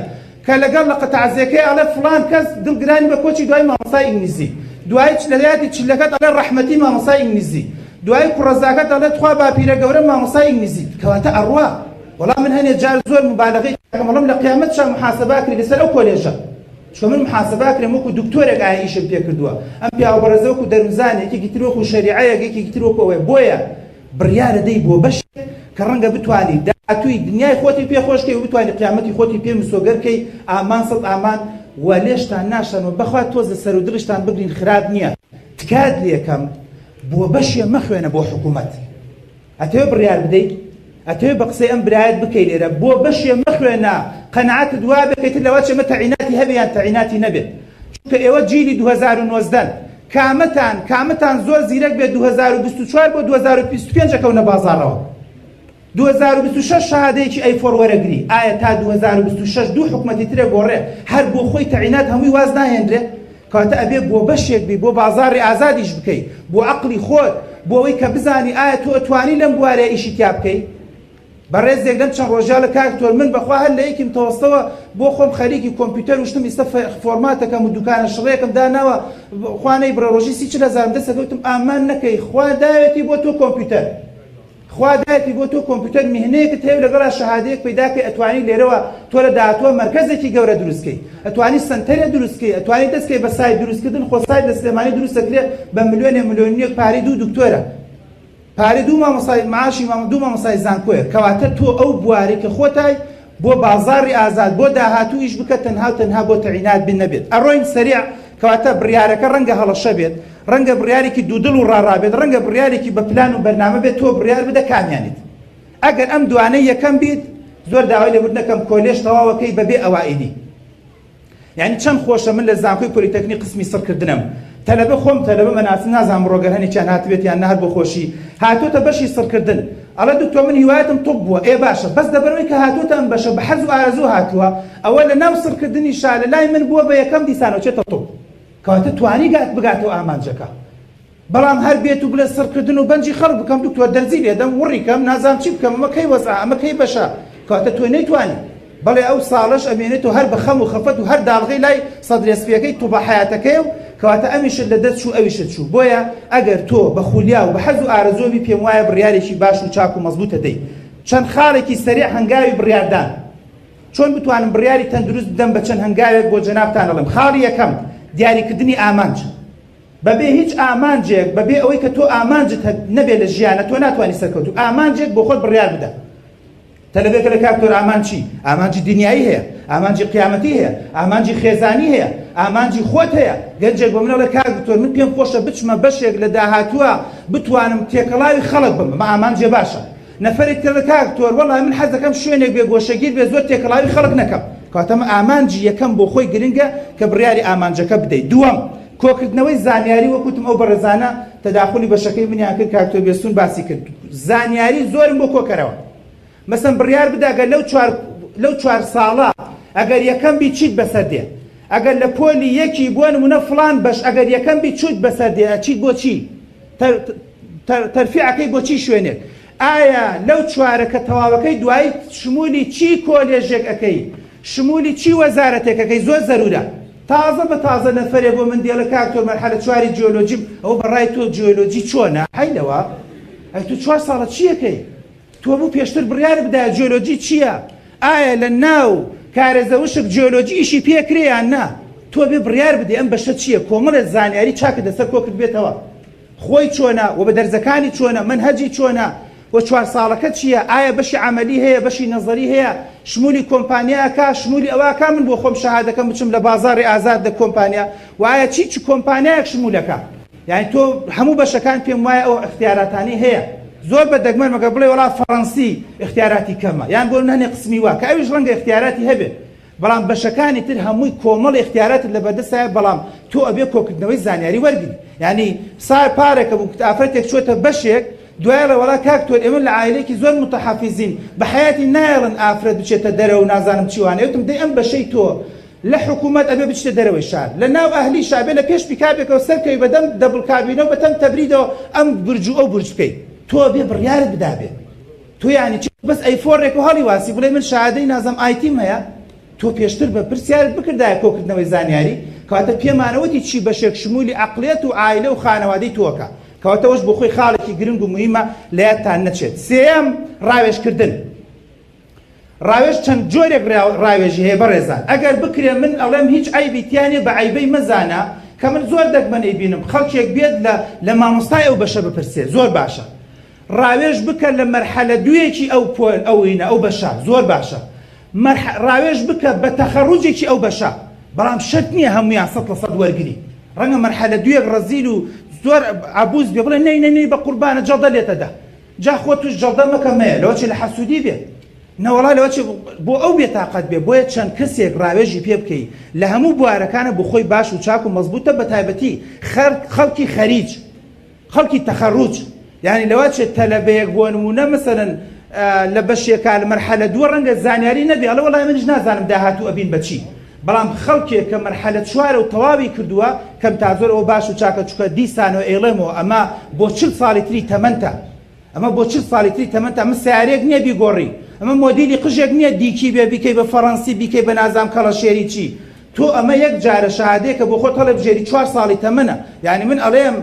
کە لەگەڵ لە قەتەعزیەکەی ئەڵێ فڵان کەس دڵگرانی بە کۆچی دوای مامۆستای ئینگلیزی دوای لەلایەتی چلەکەت ئەڵێ ڕەحمەتی مامۆستای ئینگلیزی دوای کوڕەزاکەت ئەڵێ تخوا باپیرە گەورە مامۆستای ئینگلیزی کەواتە ئەڕوا وەڵام من هەنێ جار زۆر مبالغەی کەمەڵم لە قیامەت شا محاسەبا کردی لەسەر ئەو کۆلێژە چۆ من محاسەبا کرێم وەکو دکتۆرێک ئایا ئیشم پێ کردووە ئەم پیاوە بەڕێزە وەکو دەروزانێکی تر وەکو شەریعەیەکی تر وەکو ئەوەیە بۆیە بڕیارە دەی بۆ بەش کە ڕەنگە بتوانی داهاتووی دنیای خۆتی پێ خۆشکەی و بتوانی قیامەتی خۆتی پێ مسۆگەرکەی ئامان سەد ئامان و لێشتان ناشەنەوە بەخوا تۆز لە سەر و دڵشتان بگرین خراپ نییە تکات لێکەم بۆ بەشێ مەخوێنە بۆ حکوومەت ئەتەوێ بڕیار بدەیت ئەتەوێ بە قسەی ئەم برایەت بکەی لێرە بۆ بەشێ مەخوێنە قەنەعەت دوا بکەیتر لەوە چێمە تەعیناتی هەبێ یان تەعیناتی نەبێت چونکە ئێوە جیلی 2019 کامتان زۆر زیرەک بێت 2024 بۆ 2025 ئەکەونە بازاڕەوە 2026 شەهادەیەکی ئەیفۆر وەرەگری ئایا تا 2026 دوو حکومەتی ترێ گۆڕێ هەر بۆ خۆی تەعینات هەمووی واز ناهێنرێ کاتە ئەبێ بۆ بەشێک بی بۆ بازاڕی ئازادیش بکەیت بۆ عەقڵی خۆت بۆ ئەوەی کە بزانی ئایا تۆ ئەتوانی لەم بوارەیە ئیشی تیا بکەیت بەڕێزێک لەم چەند ڕۆژە لە کاکتۆر من بەخوا هەر لە یەکیم تەوەستەوە بۆ خۆم خەریکی کۆمپیوتەر وشتم ئێستا فۆرماتەکەم و دوکانە شڕەیەکم داناوە خوانەی بڕە ڕۆژی 30,000 دەسەکەوتم ئامان نەکەی خوا داوێتی بۆ تۆ کۆمپیوتەر خوا داوێتی بۆ تۆ کۆمپیوتەر میهنەیەکت هەیە لەگەڵا شەهادەیەک پەیداکەی ئەتوانی لێرەوە تۆ لە داهاتووە مەرکەزێکی گەورە دروستکەی ئەتوانی سنتەرێ دروستکەی ئەتوانی دەستکەی بە سایت دروستکردن خۆ سایت لە سلێمانی دروستەکرێ بە ملیۆنێک پارەی دوو دکتۆرە پارەی دوو مامۆستای معاشی دوو مامۆستای زانکۆیە کەواتە تۆ ئەو بوارەی کە خۆتای بۆ بازاڕی ئازاد بۆ داهاتوو ئیش بکە تەنها بۆ تەعینات بین نەبێت ئەڕۆین سەریع کەواتە بڕیارەکە ڕەنگە هەڵەشە بێت ڕەنگە بڕیارێکی دوودڵ و ڕاڕابێت ڕەنگە بڕیارێکی بە پلان و بەرنامە بێت تۆ بڕیار بدە کامیانیت ئەگەر ئەم دوانەی یەکەم بیت زۆر داوای لەبوردنەکەم کۆلێژ تەواوەکەی بەبێ ئەوائیدی یعنی چەند خۆشە من لە زانکۆی پۆلیتەکنیک قسمی سڕکردنم تەلەبە خۆم تەلەبە مەناسب نازانم ڕۆگەر هەنێکیان هاتبێت یان نەهەر بۆ خۆشی هاتوۆتە بەشی سڕکردن ئەڵە دکتۆر من هیوایەتم تۆپ بووە باشە بەس دەبەرەوەی کە هاتوۆتە ئەم بەشە بە حەز و ئارەزوو هاتووە ئەوە لە ناو سڕکردنی شا لە لای من بووە بە یەکەم دیسانەوە چێتە تۆپ کەواتە توانی بگاتەوە ئامانجەکە بەڵام هەر بێت و بڵێ سڕکردن و بەنجی خەڵک بکەم دکتۆر دەرزی لێدەم وڕیکەم نازانم چی بکەم ئەمە کەی وەزع ئەمە کەی بەشە کەواتە تۆ نەیتوانی بەڵێ ئەو ساڵش ئەمێنێتەوە هەر بە خەم و خەفەت و هەر داڵغی لای سەدرێسپیەکەی تۆ بە حیاتەکەی و کەواتە ئەمیشت لە دەست چوو ئەویشت چوو بۆیە ئەگەر تۆ بە خولیا و بە حەز و ئارەزۆبی پێم وایە بڕیارێکی باش و چاک و مەزبوطە دەی چەند خاڵێکی سەریع هەنگاوی بڕیاردان چۆن بتوانم بڕیاری تەندروست بدەم بە چەند هەنگاوێک بۆ جەنابتان ئەڵێم خاڵی یەکەم دیاریکردنی ئامانج بەبێ هیچ ئامانجێک بەبێ ئەوەی کە تۆ ئامانجت نەبێت لە ژیانە تۆ ناتوانانی سەرکەوتو ئامانجێک بۆ خۆت بڕیار بدە تەلەبێکە لە کاکتۆر ئامان چی ئامانجی دنیایی هەیە ئامانجی قیامەتی هەیە ئامانجی خێزانی هەیە ئامانجی خۆت هەیە گەنجێک بۆ منەوە لە کاکتۆر من پێم خۆشە بچمە بەشێک لە داهاتووە بتوانم تێکەڵاوی خەڵک بم مە ئامانجێ باشە نەفەرێک تر لە کاکتۆر وەڵای من حەز دەکەم شوێنێک بێ گۆشەگیر بێ زۆر تێکەڵاوی خەڵک نەکەم کاتەمە ئامانجی یەکەم بۆ خۆی گرنگە کە بڕیاری ئامانجەکە بدەیت دووەم کۆکردنەوەی زانیاری وەکوتم ئەو بەڕێزانە تەداخلی بەشەکەی منیان کرد کاکتۆر بێسوون باسی کرد زانیاری زۆرم بۆ کۆکەرەوە مەسەن بڕیار بداگە لەو 4 ساڵە ئەگەر یەکەم بی چیت بەسەر دێ ئەگەر لە پۆلی یەکی بۆ نمونە فڵان بەش ئەگەر یەکەم بی چوت بەسەر دێ چیت بۆ چی تەرفیعەکەی بۆ چی شوێنێک ئایا لەو 4 کە تەواوەکەی دوایی شمولی چی کۆلێژێک ئەەکەی شمولی چی وەزارەتێکەکەی زۆر زەرورە تازە بە تازە نەفەرێ بۆ من دیێڵە کاکتۆر مەرحەلە 4 جیۆلۆجیم ئەو بەڕای تۆ جیۆلۆجی چۆنە هەیلەوە ئەی تو 4 ساڵە چیەکەی تۆ بوو پێشتر بڕیار بدە جیۆلۆجی چییە ئایا لە ناو کارێزەوشک جیۆلۆجی ئیشی پێکرێیان نا تۆ بێ بڕیار بدەی ئەم بەشە چییە کۆمەڵە زانیاری چاکە دەسەر کۆکرد بێتەوە خۆی چۆنە و بە دەرزەکانی چۆنە منهەجی چۆنە و 4 ساڵەکە چییە ئایا بەشی عملی هەیە بەشی نەزەری هەیە شمولی کۆمپانیاکە شمولی ئەوەکە من بۆ خۆم شەهادەکەم بچم لە بازاڕی ئازاد لە کۆمپانیا و ئایا چی کۆمپانیایەک شمولەکە یعنی تۆ هەموو بەشەکان پێم وایە ئەو اختیاراتانی هەیە زۆر بە دەگمەن مەگە بڵێ وڵات فەڕەنسی اختیاراتی کەمە یان بۆ نهێنێ قسمی وا کە ئەویش ڕەنگە اختیاراتی هەبێت بەڵام بەشەکانی تر هەمووی کۆمەڵ اختیاراتت لە بەردەستایە بەڵام تۆ ئەبێ کۆکردنەوەی زانیاری وەرگری یعنی سای پارێکە بوو ئافرەتێک چۆتە بەشێک دوای لە وڵا کاکتۆر ئێمە لە عائلەیەکی زۆر متەحەفیزین بە حیاتی نایڵن ئافرەت بچێتە دەرەوە و نازانم چیوانێ وتم دەی ئەم بەشەی تۆ لە حکوومەت ئەبێ بچێتە دەرەوەی شار لە ناو ئەهلی شابێ لە پێش پیکابێکەوە سەرکەوی بەدەم دەبڵکابینەوە بەتەم تەبریدەوە ئەم برج و ئەو برج بکەیت تۆ بێ بڕیارت بدابێ تۆ یعنی بەس ئەیفۆڕێک و هەڵی واسی بڵێ من شادەی نازەم ئایتیم هەیە تۆ پێشتر بە پرسیارت بکردایە کۆکردنەوەی زانیاری کەواتە پێمانەوەتی چی بەشێک شمولی عەقڵیەت و عائیلە و خانەوادەی تۆکە کەواتەوەش بۆ خۆی خاڵێکی گرنگ و مهمە لە یادتان نەچێت سێەم ڕاوێژکردن ڕاوێژ چەند جۆرێک ڕاوێژی هەیە بەڕێزان ئەگەر بکرێ من ئەڵێم هیچ عیبی تیانێ بە عیبەی مەزانە کە من زۆر دەگمەنەی بینم خەڵکێک بێت لە مامۆستای ئەو بەشە بپرسێ زۆر باشە ڕاوێژ بکە لە مەرحەلە دوویەکی ئەو پۆل ئەوینە ئەو بەشە زۆر باشە ڕاوێژ بکە بە تەخەڕوجێکی ئەو بەشە بەڵام شەرت نییە هەمویان 100% وەرگری ڕەنگە مەرحەلە دوویەک ڕەزیل و زۆر عبوز بێ بڵێ نەی بە قوربانە جەڵدە لێتەدا جا خۆ توش جەڵدە مەکەمەیە لەوەچی لە حەسوودی بێت نەوەڵا لەوەچی بۆ ئەو بێتاقەت بێ بۆیە چەند کەسێک ڕاوێژی پێ بکەی لە هەموو بوارەکانە بۆ خۆی باش و چاک و مەزبوطە بە تایبەتی خەڵکی خەریج خەڵکی تەخەڕوج یعنی لەوەچێ تەلەبەیەک بۆ نمونە مەسەلەن لە بەشێکا لە مەرحەلە دووە ڕەنگە زانیاری نەبێ ئەڵێ وەڵای منیش نازانم داهاتوو ئەبین بەچی بەڵام خەڵکێک کە مەرحەلە چوارە و تەواوی کردووە کەم تا زۆر ئەو باش و چاکە چووکە دیسانەوە ئێڵێمەوە ئەمە بۆ 40 ساڵی تری تەمەنتە ئەمە بۆ 40 ساڵی تری تەمەنتە ئەمە سیارێک نییە بیگۆڕی ئەمە مۆدیلی قژێک نییە دیکی بێ بیکەی بە فەڕەنسی بیکەی بە نازام کەڵەشێری چی تۆ ئەمە یەک جارە شەهادەیەکە بۆ خۆت هەڵە بژێری 4 ساڵی تەمەنە یعنی من ئەڵێم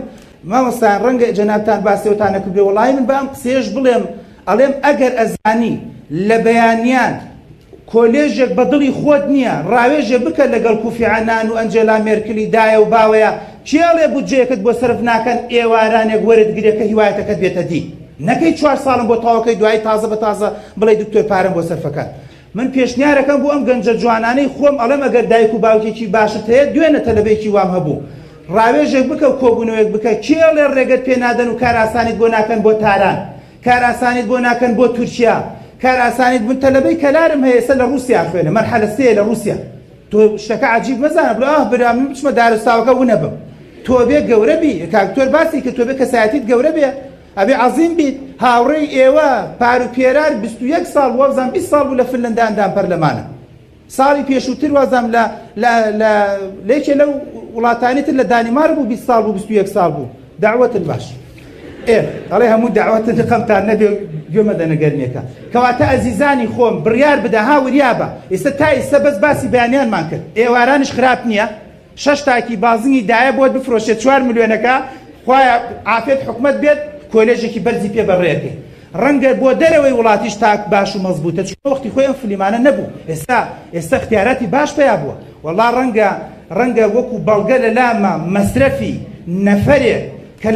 مامۆستایان ڕەنگە جەنابتان باسیەوەتانە کردێ وەڵای من بە ئەم قسەیەش بڵێم ئەڵێم ئەگەر ئەزانی لە بەیانیان کۆلێژێک بە دڵی خۆت نییە ڕاوێژێ بکە لەگەڵ کوفی عنان و ئەنجێلا مێرکلی دایە و باوەیە چێڵێ بودجەیەکت بۆ سەرف ناکەن ئێوارانێک وەرت گرێکە هیوایەتەکەت بێتە دی نەکەی 4 ساڵم بۆ تاوەکەی دوای تازە بە تازە بڵێ دکتۆر پارەم بۆ سەرفەکەن من پێشنیارەکەم بۆ ئەم گەنجە جوانانەی خۆم ئەڵێم ئەگەر دایک و باوکێکی باشت هەیە دوێنە تەلەبێکی وام هەبوو ڕاوێژێک بکە و کۆبوونەوەیەک بکە کێڵێ ڕێگەت پێ نادەن و کار ئاسانیت بۆ ناکەن بۆ تاران کار ئاسانیت بۆ ناکەن بۆ تورکیا کار ئاسانیت من تەلەبەی کەلارم هەیە ئێستا لە رووسیا خوێنە مەرحەلە سێ لە رووسیا تۆ شتەکە عەجیب مەزانە بڵێ برا من بچمە دارستاوەکە ونەبم تۆ بێ گەورە بی کاکتۆر باسی کە تۆ بێ کەسایەتیت گەورە بێ ئەبێ عەزیم بیت هاوڕێی ئێوە پاروپێرار 21 ساڵ وەزان 20 ساڵ بوو لە فنلەنداندان پەرلەمانە ساڵی پێشووتر وازام لە لێکێ لەو وڵاتانیتر لە دانیمار بوو 20 ساڵ بوو 21 ساڵ بوو داوەتن باش ئەڵێ هەموو داوەتن خەمتان نەبێ گوێمە دەنەگەرمێکە کەواتە ئەزیزانی خۆم بڕیار بدە هاوریابە ئێستا تا ئێستا بەس باسی بەیانیانمان کرد ئێوارانش خراپ نییە 6 تاکی بازنگی دایە بۆت بفرۆشێت 4 ملیۆنەکە خوایە عافێت حکومەت بێت کۆلێژێکی بەرزی پێ بەڕێەکەی ڕەنگە بۆ دەرەوەی وڵاتیش تاک باش و مەزبوطە چون وەختی خۆی ئەم فلیمانە نەبوو ئێستا اختیاراتی باش پێیا بووە وەڵا ڕەنگە وەکو بەڵگە لە لامە مەسرەفی نەفەرێک کە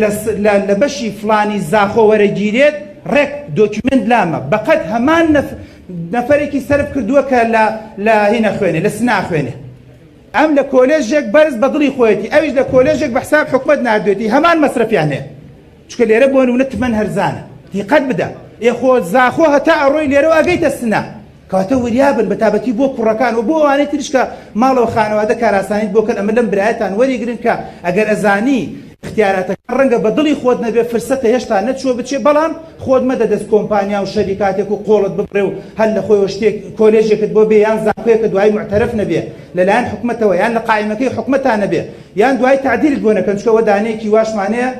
لە بەشی فلانی زاخۆ وەرەگیرێت ڕێک دۆکیومنت لامە بەقەت هەمان نەفەرێکی سەرف کردووە کە لە هینە خوێنێ لە سنا خوێنێ ئەم لە کۆلێژێک بەرز بە دڵی خۆیەتی ئەویش لە کۆلێژێک بە حساب حکومەت نردوێتی هەمان مەسرەفیان هەیە چکە لێرە بۆ نمونە تمەن هەرزانە دیقەت بدە ئێخۆ زاخۆ هەتا ئەڕۆی لێرەوە ئەگەیتە سنا کەواتە وریابن بە تابەتی بۆ کوڕەکان و بۆ ئەوانەی تریش کە ماڵەوە خانەوادە کاراسانیت بۆ کەن ئەمە لەم برایەتان وەریگرن کە ئەگەر ئەزانی اختیاراتەکان ڕەنگە بە دڵی خۆت نەبێ فرسەتە هێشتا نەچوە بچێ بەڵام خۆت مەدە دەست کۆمپانیا و شەریکاتێک و قۆڵت ببڕێ و هەل لە خۆی شتێک کۆلێژێکت بۆ بێ یان زانکۆیەکە دوای معتەرف نەبێ لەلایەن حکومەتەوە یان لە قایمەکەی حکومەتان نەبێ یان دوای تعدیلت بۆ نەکەن چکەوە دانەیەکی واشمانەیە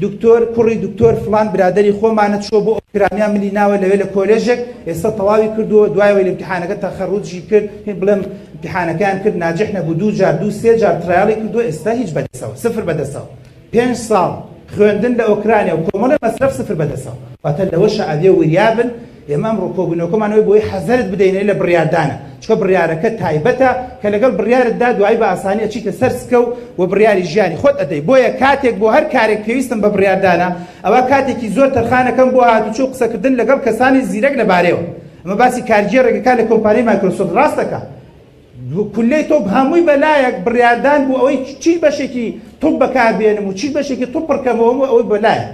دکتۆر کوڕی دکتۆر فلان برادری خۆمانە چۆ بۆ ئۆکرانیا ملی ناوە لەوێ لە کۆلێژێک ئێستا تەواوی کردووە دوایەوەی لە امتحانەکە تەخەڕوجی کرد بڵێم امتحانەکەیان کرد ناجح نەبوو 2 جار 2-3 جار ترایاڵی کردووە ئێستا هیچ بەدەسەوە سفر بەدەسەوە 5 ساڵ خوێندن لە ئۆکرانیا و کۆمەڵی مەسرەف سفر بەدەسەوە واتە لەوەشە ئەبێ وریابن ئێمە ئەمڕۆ کۆبوونەوەکەمانەوەی بۆی حەزەرت بدەینێ لە بڕیاردانە چکە بڕیارەکە تایبەتە کە لەگەڵ بڕیارتدا دوای بە ئاسانی ئەچیتە سەر سکە و بڕیاری ژیانی خۆت ئەدەی بۆیە کاتێک بۆ هەر کارێک پێویستم بە بڕیاردانە ئەوە کاتێکی زۆر تەرخانەکەم بۆ هاتوچۆ قسەکردن لەگەڵ کەسانی زیرەک لەبارەوە ئەمە باسی کارگیە ڕێگەکان لە کۆمپانیای مایکرۆسۆفت ڕاستەکە کولەی تۆ هەمووی بەلایەک بڕیاردان بوو ئەوەی چی بەشێکی تۆ بەکاربێنم و چی بەشێکی تۆ پڕکەمەوە ئەوەی بەلایە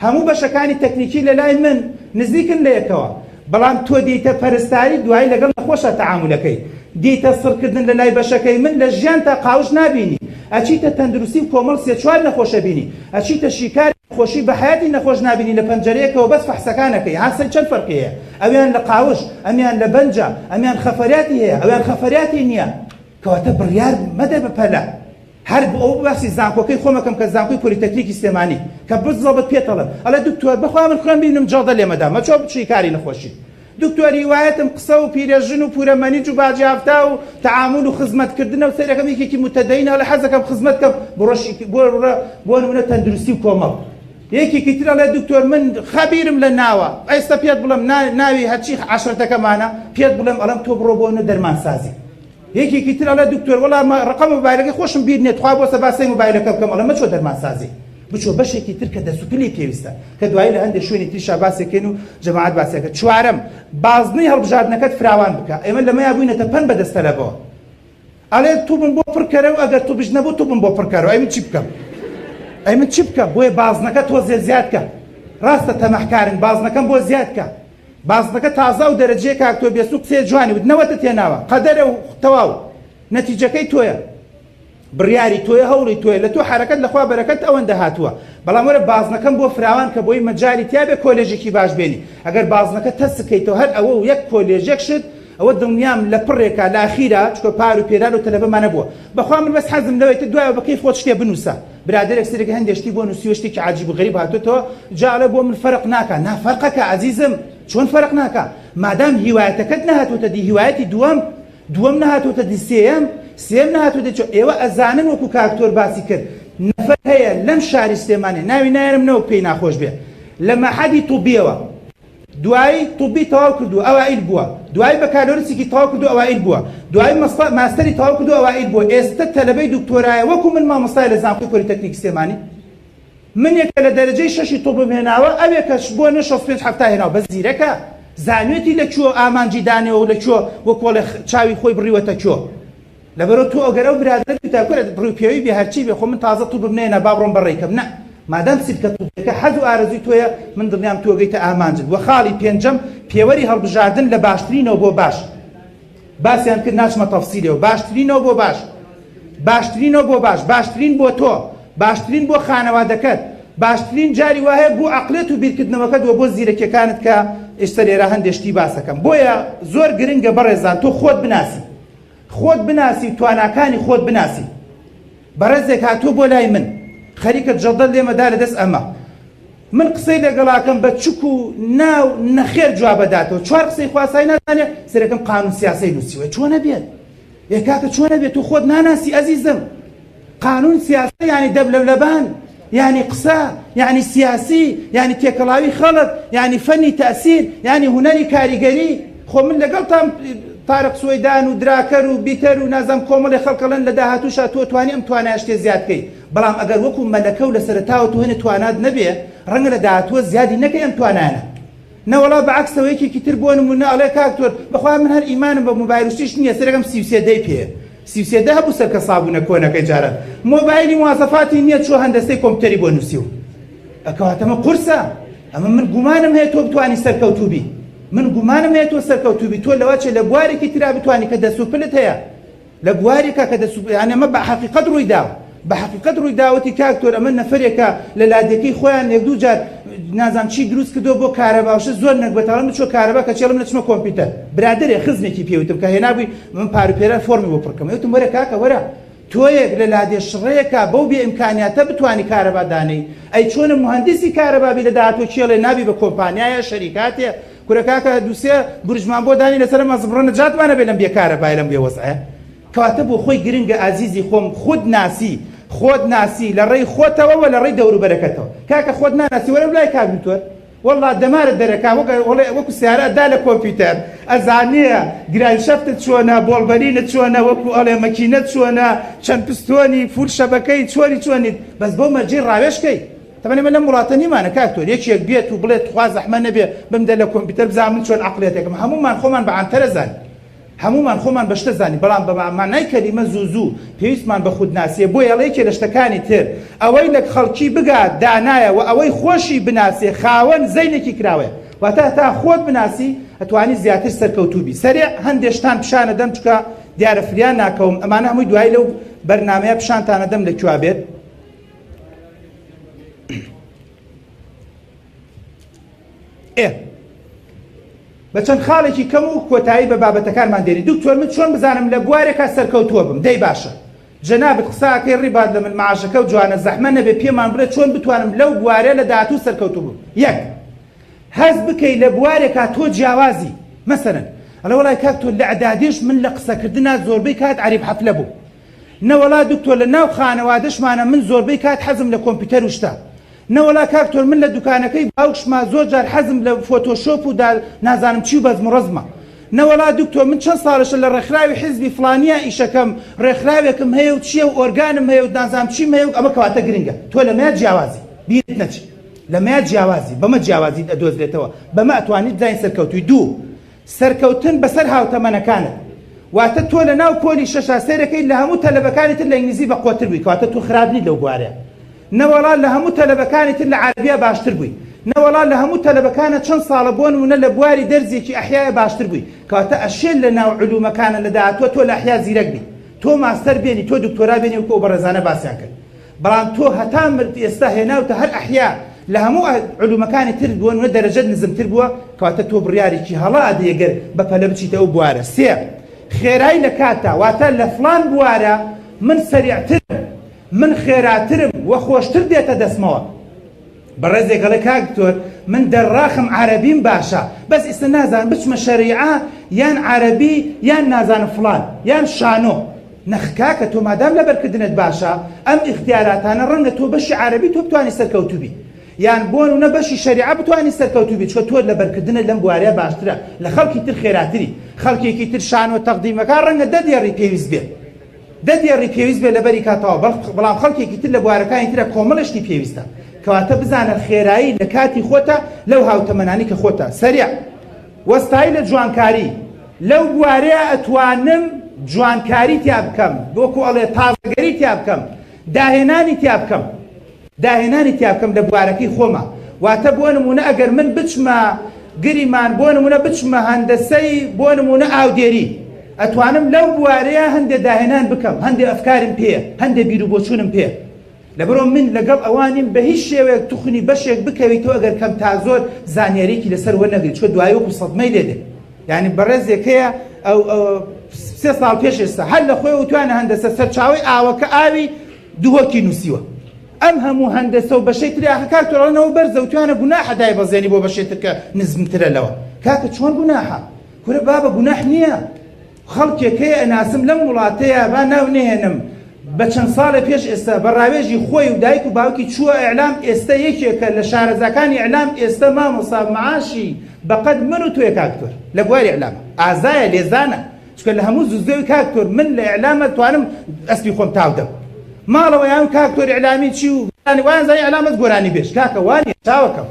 هەموو بەشەکانی تەکنیکی لە لای من نزیکن لە یەکەوە بەڵام تۆ دیتە پەرستاری دوایی لەگەڵ نەخۆشە تەعامولەکەی دیتە سڕکردن لە لای بەشەکەی من لە ژیان تا قاوش نبینی ئەچیتە تەندروستی و کۆمەڵ سێ چوار نەخۆشە بینی ئەچیتە شیکاری خۆشی بە حیاتی نەخۆش نبینی لە پەنجەرەیەکەوە بەس فەحسەکانەکەی هاسەی چەند فەرقەیە ئەویان لە قاوش ئەمیان لە بەنجە ئەمیان خەفەریاتی هەیە ئەویان خەفەریاتی نییە کەواتە بڕیار مەدە بەپەلە هەر ئەو باسی زانکۆکەی خۆمەکەم کە زانکۆی پۆلیتەکنیکی سلێمانی کە بزڵبت پێتەڵم ئەڵێ دکتۆر بەخوا من خوێن بینم جەڵدە لێمەدا مەچۆ بچی کاری نەخۆشی دکتۆری وایەتم قسە و پیرەژن و پورەمەنیج و باجیافتا و تەعامل و خزمەتکردنە و سەرەکەم یەکێکی متەدەینە لە حەزەکەم خزمەتکەم بۆ نمونە تەندروستی و کۆمەڵ یەکێکی ترە لە دکتۆر من خەبیرم لە ناوە ئێستا پێت بڵم ناوی هەرچی عەشرەتەکەمانە پێت بڵێم ئەڵێم تۆ بڕۆ بۆ دەرمانسازی یەکێکی ترە لە دکتۆر وەڵام ڕقم مۆبایلەکەی خۆشم بیر نێت خوا بۆ سەباسەی مۆبایلەکە بکەم ئەڵێ مەچۆ دەرمانسازی بچۆ بەشێکی تر کە دەسوپلی پێویستە کە دوایی لە هەندێک شوێنی تریشا باسێکێن و جەماعەت باسێکە چوارەم بازنەی هەڵبژاردنەکەت فراوان بکە ئێمە لەمەیە بووینەتە پەن بەدەستەلەبەوە ئەڵێ تو بم بۆ پڕکەرە و ئەگەر تو بژ نەبوو تو بم بۆ پڕکەرەوە ئەی من چی بکەم ئەی من چی بکەم بۆیە بازنەکە تۆ زیاد کە ڕاستە تەمەحکارن بازنەکەم بۆ زیاد کە بازنەکە تازە و دەرەجەیە کاکتۆ بێسوو قسێ جوانی وت نەوەتە تێناوە قەدەرە و تەواو نەتیجەکەی تۆیە بڕیاری تۆیە هەوڵی تۆیە لە تۆ حرەکەت لەخوا بەرەکەت ئەوەندە هاتووە بەڵام وەرە بازنەکەم بۆ فراوان کە بۆی مەجای تیابێ کۆلێژێکی باش بێنی ئەگەر بازنەکە تەسکەیتەوە هەر ئەوە و یەک کۆلێژێک شت ئەوە دڵنیام لە پڕێکە لە ئاخیرە چکە پار و پێدان و تەلەبەمانە بووە بەخوا من بەس حەزم لەوەیتە دوایەوە بەکەی خۆت شتێ بنووسە برادێرێک سەرێک هەندێشتی بۆ نووسیوە شتێکی عەجیب و غەریب هاتوێتەوە جاڵە بۆ من فەرق ناکە نافەرقەکە عەزیزم چۆن فەرق ناکە مادام هیوایەتەکەت نەهاتوتە دی هیوایەتی دووەم نەهاتوتە دی سێم نهاتووە چۆ ئێوە ئەزانن وەکو کاکتۆر باسی کرد نەفەر هەیە لەم شاری سلێمانێ ناوی نایەنم نەوە پێی ناخۆش بێ لە مەحەدی توبیەوە دوایی توبی تەواو کردو ئەوائیل بووە دوایی بەکالۆرسێکی تەواو کردو ئەوائیل بووە دوایی ماستەری تەواو کردو ئەوائیل بووە ئێستا تەلەبەی دکتۆرایە وەکو من مامۆستای لە زانکۆی پۆلیتەکنیکی سلێمانی من یەکە لە دەرەجەی شەشی توبم هێناوە ئەوێکەش بۆ نە 65 هەفتا هێناوە بەس زیرەکە زانوێتی لەکوێ ئامانجی دانێەوە لەکوێ وەکوە لە چاوی خۆی بڕیوەتە کوێ لەبەرەوە تۆ ئەگەرە و برادر تاکوێت ڕووپێوی بێ هەرچی بێ خۆ من تازە تو ببنێنە با بڕۆم بەڕێکەم نە مادام سیرکە توبەکە حەز و ئارەزوی تۆیە من دڵنیام تۆ گەیتە ئامانجت وە خاڵی پێنجەم پێوەری هەڵبژاردن لە باشترینەوە بۆ باش باسییان کرد ناچمە تەفسیرەوە باشترینەوە بۆ باشترینەوە بۆ باشترین بۆ تۆ باشترین بۆ خانەوادەکەت باشترین جاری وایە بۆ عەقلێت و بیرکردنەوەکەت وە بۆ زیرەکیەکانت کە ئێستا لێرە هەندێشتی باسەکەم بۆیە زۆر گرنگە بەڕێزان تۆ خۆت بناسی تواناکانی خۆت بناسی بەڕێزێک هاتووە بۆ لای من خەریکە جەڵدە لێمەدا لە دەست ئەمە من قسەی لەگەڵاکەم بە چوک و ناو نەخێر جواب بداتەوە چوار قسەی خواسایی نازانێ سەرەکەم قانون سیاسی نووسیوە چۆنە بێت کاکە چۆنە بێت تۆ خۆت ناناسی ئەزیزم قانون سیاسی یعنی دەبلەبلەبان یعنی قسە یعنی سیاسی یعنی تێکەڵاوی خەڵک یعنی فەنی تەئسیر یعنی هونەری کاریگەری خۆ من لەگەڵتان تارق سوێدان و دراکەر و بیتەر و نازام کۆمەڵی خەڵکەڵەن لە داهاتووشا تۆ توانی ئەم توانای شتێ زیادکەی بەڵام ئەگەر وەکو مەلەکە و لە سەرەتاوە تو هێنە توانات نەبێ ڕەنگە لە داهاتووە زیادی نەکەی ئەم توانانە نەوەڵا بەعەکسەوە یەکێکی تر بۆ نمونە ئەڵێ کاکتۆر بەخوا من هەر ئیمانم بە مۆبایل وشتیش نییە سەرەکەم 33 پێ 33 هەبوو سەرکە سابوونە کۆنەکەی جارە مۆبایلی موازەفاتی نییە چۆ هەندەستەی کۆمپیوتەری بۆ نووسیو ئەکەواتەمە قورسە ئەمە من گومانم هەیە تۆ بتوانی سەرکەوتوبی من گومانم هەیە تۆ سەرکەوتوبی تۆ لەوەچێ لە بوارێکی ترا بتوانی کە دەسوپلت هەیە لە بوارێکە کە یعنی ئەمە بە حەقیقەت ڕووی داوە بە حەقیقەت ڕووی داوەتی کاکتۆر ئەمە نەفەرێکە لە لادەکەی خۆیان یەک دوو جار نازانم چی دروست کردەوە بۆ کارەباوشە زۆر نەکبەتاڵم بچۆ کارەبا کە چێڵم نەچمە کۆمپیوتەر برادێ خزمێکی پێوتم کە هێنابووی من پارۆپێرە فۆرمی بۆ پڕکەم وتم وەرە کاکە وەرە تۆیەک لە لادێ شڕەیەکە بەو بێ ئیمکانیاتە بتوانی کارەبا دانەی ئەی چۆنە مهندسی کارەبابی لە داهاتوە کێڵێ نابی بە کۆمپانیایە شەریکاتێ کورە کاکە دووسێ بورژمان بۆ دانی لەسەر مەزبڕە نەجاتوانە بێ لەم بێکارەبای لەم بێوەسعە کەواتە بۆ خۆی گرنگە ئازیزی خۆم خۆت ناسی لە ڕێی خۆتەوە و لە ڕێی دەوروبەرەکەتەوە کاکە خۆت ناناسی وەرە لای کاکتۆر والله دەمارت دەرەکا وەکو سیارەتدا لە کۆمپیوتەر ئەزانەیە گرانشەفتت چۆنە بۆڵبەرینت چۆنە وەکو ئەڵێ مەکینەت چۆنە چەند پستۆنی فول شەبەکەی چۆنیت بەس بۆ مەرجەی ڕاوێشکەی تەمەنێ من لە وڵاتە نیمانە کاکتۆر یەکێک بێت و بڵێت خوا زەحمە نەبێ بمدە لە کۆمپیوتەر بزانم چۆن عەقڵێتێکم هەمومان خۆمان بە ئانتەرە زان هەمومان خۆمان بەشتە زانی بەڵام بە معنای کەلیمە زوو پێویستمان بە خودناسیە بۆ یەڵەیەکێ لە شتەکانی تر ئەوەی لە خەڵکی بگات دانایە و ئەوەی خۆشی بناسێ خاوەن زەینێکی کراوێ واتە تا خۆت بناسی ئەتوانی زیاتر سەرکەوتوبی سەرێ هەندێشتان پیشانە دەم چکە دیارە فریان ناکەوم ئەمانە هەمووی دوای لەو بەرنامەیە پیشانتانە دەم لەکوێ بێت بە چەند خاڵێکی کەم و کۆتایی بە بابەتەکانمان دێنی دکتۆر من چۆن بزانم لە بوارێکا سەرکەوتووە بم دەی باشە جەنابەت قساکەی ڕیبات لە من معاشەکە و جوانە زەحمە نەبێ پێمان بڵێ چۆن بتوانم لەو بوارێ لە داهاتوو سەرکەوتوو بم یەک هەز بکەی لە بوارێکا تۆ جیاوازی مەسەرەن ئەڵێ وەڵای کاک تۆ لە عەدادیش من لە قسەکردنا زۆربەی کات عەریب حەفلە بوو نەوەڵا دکتۆر لە ناو خانەوادەشمانە من زۆربەی کات حەزم لە کۆمپیوتەر و شتە نەوەڵا کاکتۆر من لە دوکانەکەی باوکشما زۆر جار حەزم لە فۆتۆشۆپ و نازانم چی و بەزم و ڕزمە نەوەڵا دکتۆر من چەند ساڵشە لە ڕێکخراوی حیزبی فڵانیە ئیشەکەم ڕێکخراوێکم هەیە و چییە و ئۆرگانم هەیە و نازانم چیم هەیە و ئەمە کەواتە گرنگە تۆ لەمەیە جیاوازی بیرت نەچ لەمەیە جیاوازی بەمە جیاوازی ئەدۆزرێتەوە بەمە ئەتوانیت بزانین سەرکەوتووی دوو سەرکەوتن بەسەر هاوتەمەنەکانت واتە تۆ لە ناو پۆلی شەشا سێرەکەی لە هەموو تەلەبەکانی تر لە ئینگلیزی بە قۆتر بووی کەواتە تۆ خراپنی لەو بوارەیە نەوەڵا لە هەموو تەلەبەکانی تر لە عەربیە باشتر بووی نەوەڵا لە هەموو تەلەبەکانە چەند ساڵە بۆ نمونە لە بواری دەرزێکی ئەحیایە باشتر بووی کەواتە ئەشێل لە ناو علومەکانە لە داهاتووە تۆ لە ئەحیا زیرەک بی تۆ ماستەر بێنی تۆ دکتۆرا بێنی وکە بەڕێزانە باسییان کرد بەڵام تۆ هەتا ئێستا هێناوتە هەر ئەحیا لە هەموو علومەکانی تر بووە نمونە دەرەجەت نزمتر بووە کەواتە تۆ بڕیارێکی هەڵا ئەدەیەگەر بە پەلە بچیتەوە بوارە سێ خێرایی لە کاتە واتە لە فڵان بوارە من سەریعترم من خێراترم وە خۆشتر دێتە دەستمەوە بەڕێزێکەڵە کاکتۆر من دەڕاخم عەرەبیم باشە بەس ئێستا نازانم بچمە شەریعە یان عەرەبی یان نازانم فڵان یان شانۆ نەخکاکە تۆ مادام لە بەرکردنت باشە ئەم ئیختیاراتانە ڕەنگە تۆ بەشی عەرەبی تۆ بتوانی سەرکەوتوبی یان بۆ نمونە بەشی شەریعە بتوانی سەرکەوتوبی چکە تۆ لە بەرکردنت لەم بوارەیە باشترە لە خەڵکی تر خێراتری خەڵکێکی تر شانۆ تەقدیمەکە ڕەنگە دەدێڕی پێویست بێت دەدێڕی پێویست بێت لەبەری کاتەوە بەڵام خەڵکێکی تر لە بوارەکانی ترە کۆمەڵشتی پێویستە کەواتە بزانە خێرایی لە کاتی خۆتە لەو هاوتەمەنانی کە خۆتە سەریع وەستایی لە جوانکاری لەو بوارەیە ئەتوانم جوانکاری تیا بکەم وەکو ئەڵێ تازەگەری تیا بکەم داهێنانی تیا بکەم لە بوارەکەی خۆمە واتە بۆ نمونە ئەگەر من بچمە گریمان بۆ نمونە بچمە هەندەسەی بۆ نمونە ئاودێری ئەتوانم لەو بوارەیە هەندێک داهێنان بکەم هەندێک ئەفکارم پێ هەندێک بیر و بۆچوونم پێ لەبەرۆ من لەگەڵ ئەوانیم بە هیچ شێوەیەک توخنی بەشێک بکەویتەوە ئەگەر کەم تا زۆر زانیاریکی لەسەر وەرنەگریت چۆ دوای وەکو سەدمەی لێدێ یعنی بەڕێزێک هەیە ئەو 3 ساڵ پێش ئێستا هەر لە خۆی وتوانە هەندەسە سەرچاوی ئاوەکە ئاوی دووەکی نووسیوە ئەم هەموو هەندەسە و بەشەی تری ئاخە کاکتۆرەڵەنەوە بەرزە وتوانە گوناحە دای بەزێنی بۆ بەشێتر کە نزمترە لەوە کاکە چۆن گوناحە کورە بابە گوناح نییە خەڵکێک هەیە ئەناسم لەم وڵاتەیە با ناو نێنم بە چەند ساڵە پێش ئێستا بە ڕاوێژی خۆی و دایک و باوکی چووە ئیعلام ئێستا یەکێکە لە شارەزاکانی ئیعلام ئێستا مامۆستا معاشی بەقەد من و تۆیە کاکتۆر لە بواری ئیعلامە ئازایە لێزانە چکە لە هەموو زوزەوی کاکتۆر من لە ئیعلامە توانم ئەسپی خۆم تاودەم ماڵەوە یان کاکتۆر ئیعلامی چی و وان زای ئیعلامت گۆرانی بێش کاکە وانی چاوەکەم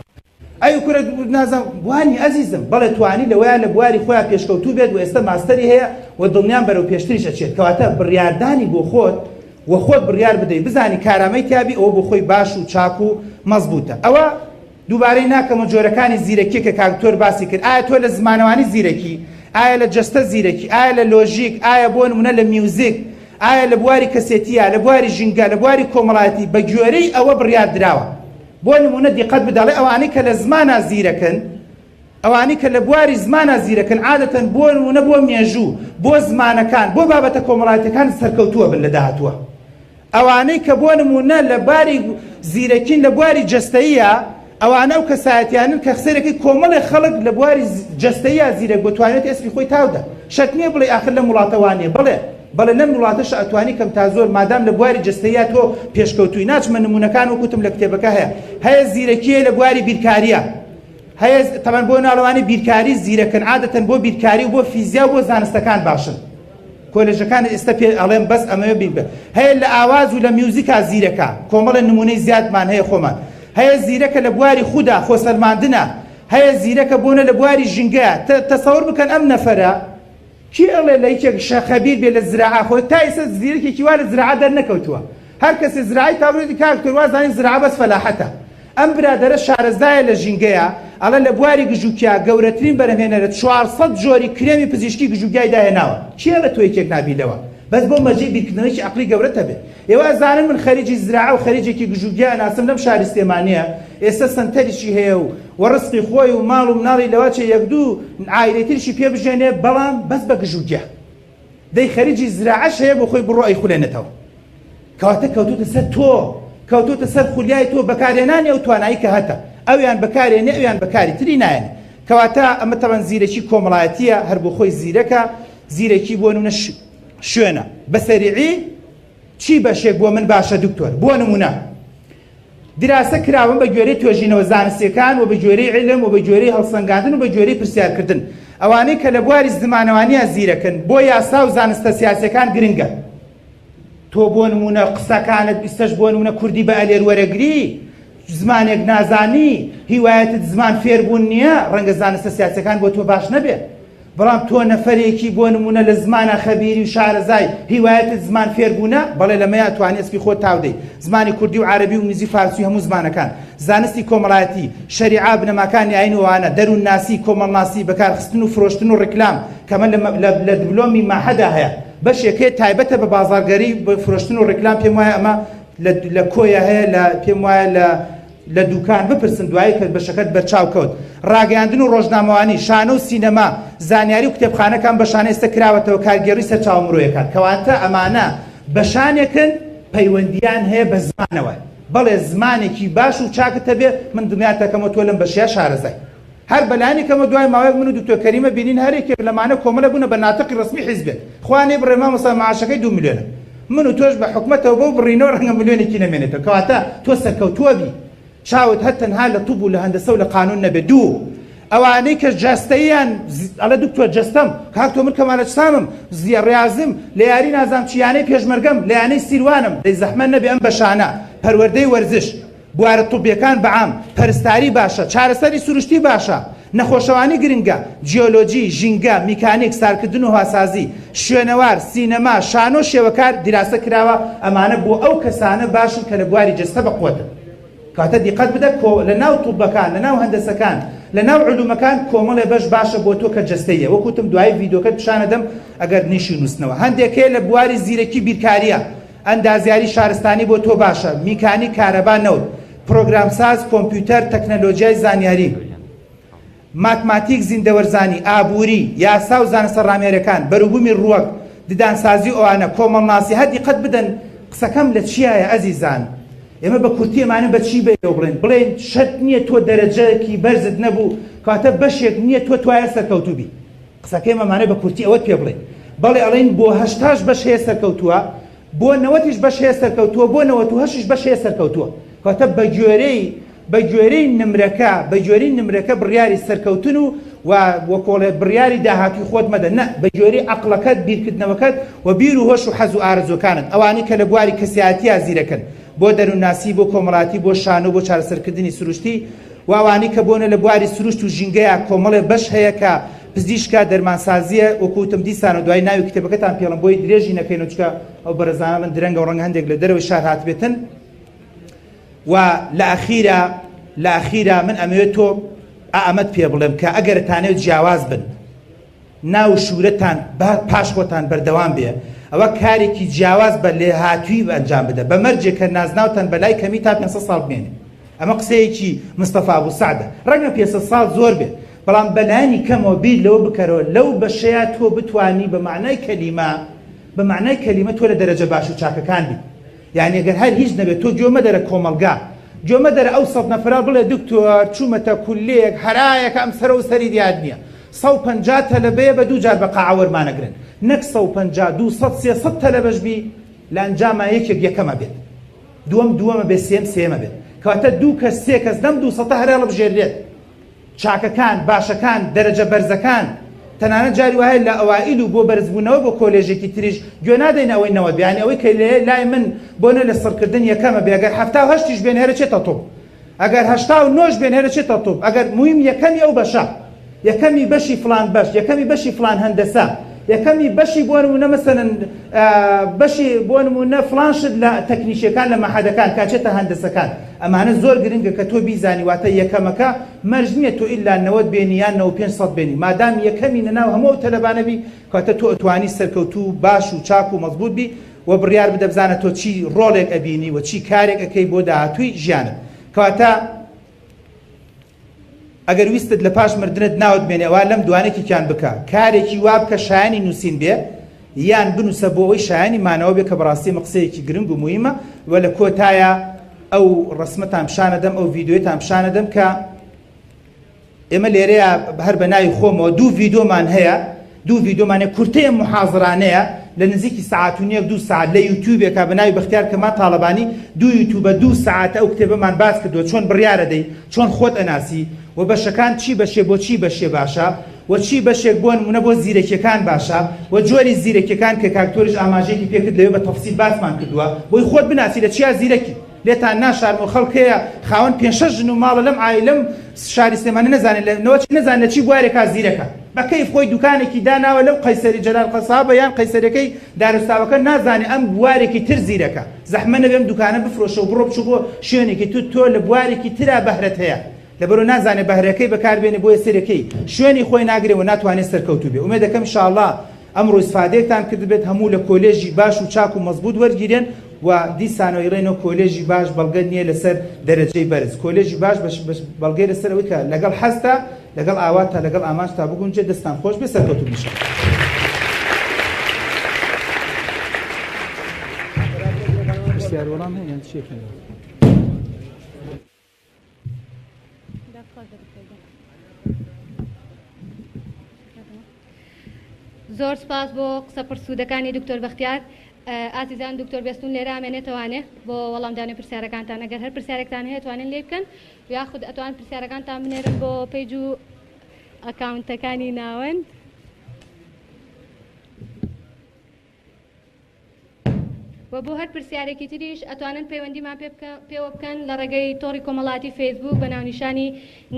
ئەی کورە نازانم وانی ئەزیزم بەڵێ توانی لەوەیە لە بواری خۆیان پێشکەوتوو بێت و ئێستا ماستەری هەیە و دڵنیان بەرەو پێشتریش ئەچێت کەواتە بڕیاردانی بۆ خۆت و خۆت بڕیار بدەیت بزانی کارامەی تیابی ئەوە بۆ خۆی باش و چاک و مەزبوطە ئەوە دووبارەی ناکەمە جۆرەکانی زیرەکی کە کاکتۆر باسی کرد ئایا تۆ لە زمانەوانی زیرەکی ئایا لە جەستە زیرەکی ئایا لە لۆژیک ئایا بۆ نمونە لە میوزیک ئایا لە بواری کەسێتیە لە بواری ژینگە لە بواری کۆمەڵایەتی بە گوێرەی ئەوە بڕیار دراوە بۆ نمونە دیقەت بدەڵێ ئەوانەی کە لە زمانە زیرەکن ئەوانەی کە لە بواری زمانە زیرەکن عادەتەن بۆ نمونە بۆ مێژوو بۆ زمانەکان بۆ بابەتە کۆمەڵایەتەکان سەرکەوتووە بن لە داهاتووە ئەوانەی کە بۆ نمونە لە باری زیرەکین لە بواری جەستەیە ئەوانە و کەسایەتیانن کە خسەرێکی کۆمەڵی خەڵک لە بواری جەستەیە زیرەک بتوانێت ئەسپی خۆی تاودە شەک نییە بڵێ ئاخر لە وڵاتەوانێ بەڵێ لەم وڵاتەش ئەتوانی کەم تا زۆر مادام لە بواری جەستەیە تۆ پێشکەوتووی ناچمە نمونونەکان وەکوتم لە کتێبەکە هەیە زیرەکیە لە بواری بیرکاریە هەیە تەمەەن بۆ ناڵەوانی بیرکاری زیرەکەن عادەتەن بۆ بیرکاری و بۆ فیزیا و بۆ زانستەکان باشن کۆلێژەکان ئێستا پێ ئەڵێن بەس ئەمەوە بین بە هەیە لە ئاواز و لە میوزیکا زیرەکە کۆمەڵە نمونەی زیادمان هەیە خۆمان هەیە زیرەکە لە بواری خودا خۆسەلماندنە هەیە زیرەکە بۆنە لە بواری ژینگەیە تەسەوڕ بکەن ئەم نەفەرە کی ئەڵێ لە یەکێک خەبیر بێ لە زراعە خۆی تا ئێستا زیرەکێکی وا لە زراعە دەرنەکەوتووە هەر کەسێ زراعی تاوێتی کاکتۆر وازانی زراعە بەس فەلاحەتە ئەم برادەرە شارەزایە لە ژینگەیە ئەڵە لە بواری گژوگیا گەورەترین بەرهێنەرە 400 جۆری کرێمی پزیشکی گژوگیای داهێناوە چیە لە تۆ یەکێک نابیلەوە بەس بۆ مەجێ بیرکردنەوەی عەقلی گەورەتە بێت ئێوە زانن من خەریجی زراعە و خەریجێکی گژوگیا ناسم لەم شاری سلێمانیە ئێستا سنتەریشی هەیە و ڕزقی خۆی و ماڵ و مناڵی لەواچە یەک دوو عایلەتریشی پێ بژێنێ بەڵام بەس بە گژوگیا دەی خەریجی زراعەش هەیە بۆ خۆی بڕۆ ئەیخولێنێتەوە کەواتە کەوتوتە سەر تۆ کەوتوتە سەر خولیای تۆ بەکارهێنانی ئەو توانایی کە هەتە ئەویان بەکارهێنێ ئەویان بەکاری تری نایەنێ کەواتە ئەمە تەبەن زیرەکی کۆمەڵایەتیە هەر بۆ خۆی زیرەکە زیرەکی بۆ نمونە شوێنە بەسەریعی چی بەشێک بۆ من باشە دکتۆر بۆ نمونە دراسە کراون بە گوێرەی توێژینەوە زانستیەکان و بە گوێرەی عیلم و بە گوێرەی هەڵسەنگاندن و بە گوێرەی پرسیارکردن ئەوانەی کە لە بواری زمانەوانیە زیرەکەن بۆ یاسا و زانستە سیاسیەکان گرنگە تۆ بۆ نمونە قسەکانت بیستەش بۆ نمونە کوردی بە ئەلێر وەرەگری زمانێک نازانی هیوایەتت زمان فێربوون نییە ڕەنگە زانستە سیاسیەکان بۆ تۆ باش نەبێ بەڵام تۆ نەفەرێکی بۆ نمونە لە زمانە خەبیری و شارەزای هیوایەتت زمان فێربوونە بەڵێ لەمەیە توانی ئەسپی خۆت تاودەی زمانی کوردی و عەرەبی و میزی فارسی و هەموو زمانەکان زانستی کۆمەڵایەتی شەریعە بنەماکانی ئاین وانە دەروون ناسی کۆمەڵناسی بەکارخستن و فرۆشتن و ڕیکلام کەمە لە دیپلۆمی ماحەدا هەیە بەشێکێ تایبەتە بە بازارگەری بە فرۆشتن و ڕیکلام پێم وایە ئەمە لە کۆیە هەیە لە پێم وایە لە دوکان بپرسن دوایی کە بەشەکەت بەرچاو کەوت ڕاگەیاندن و ڕۆژنامەوانی شانە و سینەما زانیاری و کتێبخانەکان بەشانە ئێستا کراوەتەوە کارگێڕی سەر چاومرۆیەکان کەواتە ئەمانە بەشانێکن پەیوەندیان هەیە بە زمانەوە بەڵێ زمانێکی باش و چاکتە بێ من دنیاتەکەمە تۆ لەم بەشیا شارەزای هەر بەلانی کەمە دوای ماوەیەک من و دکتۆر کەریمە بینین هەرێکێک لەمانە کۆمەڵە بوونە بە ناتەقی ڕسمی حیزبێت خوانێ بڕێما مەسا معاشەکەی 2 میلیۆنە من و تۆش بە حکومەتەوە بۆ بڕینەوە ڕەنگە میلیۆنێکی نەمێنێتەوە کەواتە تۆ سەرکەوتووە بی چاوت هەر تەنها لە توب و لە هەندەسە و لە قانون نەبێ دوو ئەوانەی کە جەستەیان ئەڵە دکتۆر جەستەم کاک تۆ من کەمالە چسامم ڕیازم لە یاری نازام چیانەی پێشمەرگەم لە یانەی سیروانم دەی زەحمە نەبێ ئەم بەشانە پەروەردەی وەرزش بوارە توبیەکان بەعام پەرستاری باشە چارەسەری سروشتی باشە نەخۆشەوانی گرنگە جیۆلۆجی ژینگە میکانیک سارکردن و هواسازی شوێنەوار سینەما شانۆ شێوەکار دیراسە کراوە ئەمانە بۆ ئەو کەسانە باشن کە لە بواری جەستە بەقوتن کاتە دیقەت بدە لە ناو توبەکان لە ناو هەندەسەکان لە ناو علومەکان کۆمەڵێ بەش باشە بۆ تۆ کە جەستەیە وەکوتم دوای ڤیدۆکەت پیشانە دەم ئەگەر نیشی نووسنەوە هەندێکەیە لە بواری زیرەکی بیرکاریە ئەندازیاری شارستانی بۆ تۆ باشە میکانی کارەبا نەوت پرۆگرامساز کۆمپیوتەر تەکنەلۆژیای زانیاری ماتماتیک زیندەوەرزانی ئابووری یاسا و زانستە ڕامێرەکان بەروبوومی ڕووەک ددانسازی ئەوانە کۆمەڵناسی هەر دیقەت بدەن قسەکەم لە چیایە ئەزیزان ئێمە بە کورتی ئەمانە بە چی بڵێن شەرت نییە تۆ دەرەجەیەکی بەرزت نەبوو کاتە بەشێک نییە تۆ توایە سەرکەوتوبی قسەکەی ئەمانە بە کورتی ئەوەت پێ بڵێن بەڵێ ئەڵێن بۆ 80 بەش هەیە سەرکەوتووە بۆ 90 بەش هەیە سەرکەوتووە بۆ 98 بەش هەیە سەرکەوتووە کاتە بە گوێرەی نمرەکە بڕیاری سەرکەوتن و وەکۆڵێ بڕیاری داهاتی خۆت مەدە نە بە گوێرەی عەقڵەکەت بیرکردنەوەکەت و بیر و هۆش و حەز و ئارەزوەکانت ئەوانەی کە لە بواری کەسیاتیە زیرەکەن بۆ دەروونناسی بۆ کۆمەڵاتی بۆ شانۆ بۆ چارەسەرکردنی سروشتی و ئەوانەی کە بۆنە لە بواری سروشت و ژینگەیە کۆمەڵێ بەش هەیە کە پزیشکە دەرمانسازیە وەکوتم دیسان و دوای ناوی کتێبەکەتان پێڵم بۆی درێژی نەکەین چکە ئەو بەرەزانە من درەنگە و ڕەنگە هەندێک لە دەرەوەی شار هاتبێتن و لە ئەخیرا من ئەمەوێت تۆ ئەمەت پێ بڵێم کە ئەگەرتانەوێت جیاواز بن ناو شوورەتان پاش خۆتان بەردەوام بێ ئەوە کارێکی جیاواز بە لێ هاتووی ئەنجام بدە بە مەرجێک کە نازناوتان بەلای کەمی تا 500 ساڵ بمێنێ ئەمە قسەیەکی مستەفا ئەبوو سعدە ڕەنگە 500 ساڵ زۆر بێ بەڵام بەلایانی کەمەوە بیر لەوە بکەرەوە لەو بەشەیە تۆ بتوانی بە معنای کەلیمە تۆ لە دەرەجە باش و چاکەکان بی یعنی ئەگەر هەر هیچ نەبێت تۆ گوێمە دەرە کۆمەلگا گوێمە دەرە ئەو 100 نەفرا بڵێ دکتۆر چوومەتە کولێک هەرایەکە ئەم سەرە و سەری دیار نییە 150 تەلەبەیە بە دوو جار بە قاعە وەرمانەگرن نەک 150 200 300 تەلەبەش بی لە ئەنجامە یەکەمە بێت دووەمە بێت سێمە بێت کەواتە دوو کەس سێ کەس دەم 200 هەرێڵە بژێرێت چاکەکان باشەکان دەرەجە بەرزەکان تەنانەت جاری وایە لە ئەوائیل و بۆ بەرزبوونەوە بۆ کۆلێژێکی تریش گوێ نادەین ئەوەی نەوە بیانی ئەوەی کە لای من بۆنە لە سڕکردن یەکەمە بێ ئەگەر 78 بێن هێرە چێتە تۆپ ئەگەر 89 بێن هێرە چێتە تۆپ ئەگەر مویم یەکەمی ئەو بەشە یەکەمی بەشی فلان بەش یەکەمی بەشی فلان هەندەسە یەکەمی بەشی بۆ نمونە مەسەلەن بەشی بۆ نمونە فلانشت لە تەکنیشیەکان لە مەحەدەکان کاچێتە هەندسەکان ئەمانە زۆر گرنگە کە تۆ بیزانی واتە یەکەمەکە مەرج نییە تۆ ئیلا 90 بێنی یان 500 بێنی مادام یەکەمی نەناو هەموو تەلەبانە بی کاتە تۆ ئەتوانی سەرکەوتوو باش و چاک و مەزبوط بی و بڕیار بدە بزانە تۆ چی ڕۆڵێک ئەبینی و چی کارێک ئەەکەی بۆ داهاتووی ژیانت کەواتە ئەگەر ویستت لە پاش مردنت ناوت بێنێەوە لەم دوانێکیان بکە کارێکی وا بکە شایانی نووسین بێ یان بنووسە بۆ ئەوی شایانی مانەوە بێ کە بەڕاستی مەقسەیەکی گرنگ و مویمە و لە کۆتایە ئەو ڕسمەتان پیشانە دەم ئەو ڤیددیۆتان پیشانە دەم کە ئێمە لێرەیە هەر بە ناوی خۆمەوە دوو ڤیددیۆمان هەیە دوو ڤیددیۆمانێ کورتەیە محازڕانەیە لە نزیکی ساعت و نیەک 2 ساعت لە یوتیوبێکە بە ناوی بەختیار کەما تاڵەبانی دوو یوتیوبە 2 ساعت ئەو کتێبەمان باس کردووە چۆن بڕیارە دەی چۆن خۆت ئەناسی و بەشەکان چی بەشێ بۆ چی بەشێ باشە و چی بەشێک بۆ نمونە بۆ زیرەکیەکان باشە و جۆری زیرەکیەکان کە کاکتۆریش ئاماژەیەکی پێکرد لەوێ بە تەفسیل باسمان کردووە بۆی خۆت بناسی لە چیا زیرەکی لێتان ناشارم و خەڵکەیە خاوەن 5 ژن و ماڵە لەم ئایلم شاری سلێمانە نەزانێت لەنەوە نەزانێت لە چی بوارێکا زیرەکە بەکەیف خۆی دوکانێکی داناوە لەو قەیسەری جەلال قەسابە یان قەیسەرەکەی دارستاوەکە نازانێت ئەم بوارێکی تر زیرەکە زەحمە نەبێم دوکانە بفرۆشە و بڕۆ بچوو بۆ شوێنێکی تۆ لە بوارێکی ترا بەهرەت هەیە لەبەرەوە نازانێت بەهرەکەی بەکاربێنێ بۆیە سەرەکەی شوێنی خۆی ناگرێ و ناتوانێت سەرکەوتوو بێ ئومێد دەکەم ئینشاءالله ئەمڕۆ ئیسفادەیەکتان کرد بێت هەموو لە کۆلێژی باش و چاک و مەزبوط وەرگیرێن و دیسانەوەی ڕێنەوە کۆلێژی باش بەڵگە نییە لەسەر دەرەجەی بەرز کۆلێژی باش بەڵگەی لەسەرەوەی کە لەگەڵ هەستا لەگەڵ ئاواتە لەگەڵ ئامانجتا بگونجێ دەستان خۆش بێ سەرکەوتوو بشە پرسیارۆڵان هەیە چیەکەن زۆر سپاس بۆ قسە پرسوودەکانی دکتۆر بەختیار ئازیزان دکتۆر بێستون لێرە ئامێنێتەوانێ بۆ وەڵامدانی پرسیارەکانتان ئەگەر هەر پرسیارێکتان هەیە توانن لێ بکەن یاخود ئەتوان پرسیارەکانتان بنێرن بۆ پێیج و ئەکاونتەکانی ناوەند و بۆ هەر پرسیارێکی تریش ئەتوانن پەیوەندیمان پێوە بکەن لە ڕێگەی تۆڕی کۆمەڵاتی فەیسبوک بە ناونیشانی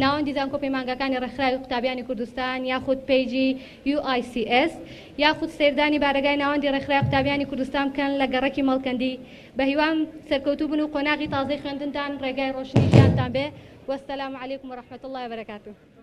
ناوەندی زانکۆ مانگەکانی ڕێکخراوی قوتابیانی کوردستان یاخود پەیجی UICS یاخود سێردانی بارگای ناوەندی ڕێکخراوی قوتابیانی کوردستان بکەن لە گەڕەکی مەڵکەندی بە هیوان سەرکەوتوو بن و قۆناغی تازەی خوێندنتان ڕێگای ڕۆشنی ژیانتان بێ وەسەلام عەلەیکم وەرەحمەتوڵڵاهی وبەرەکاتوه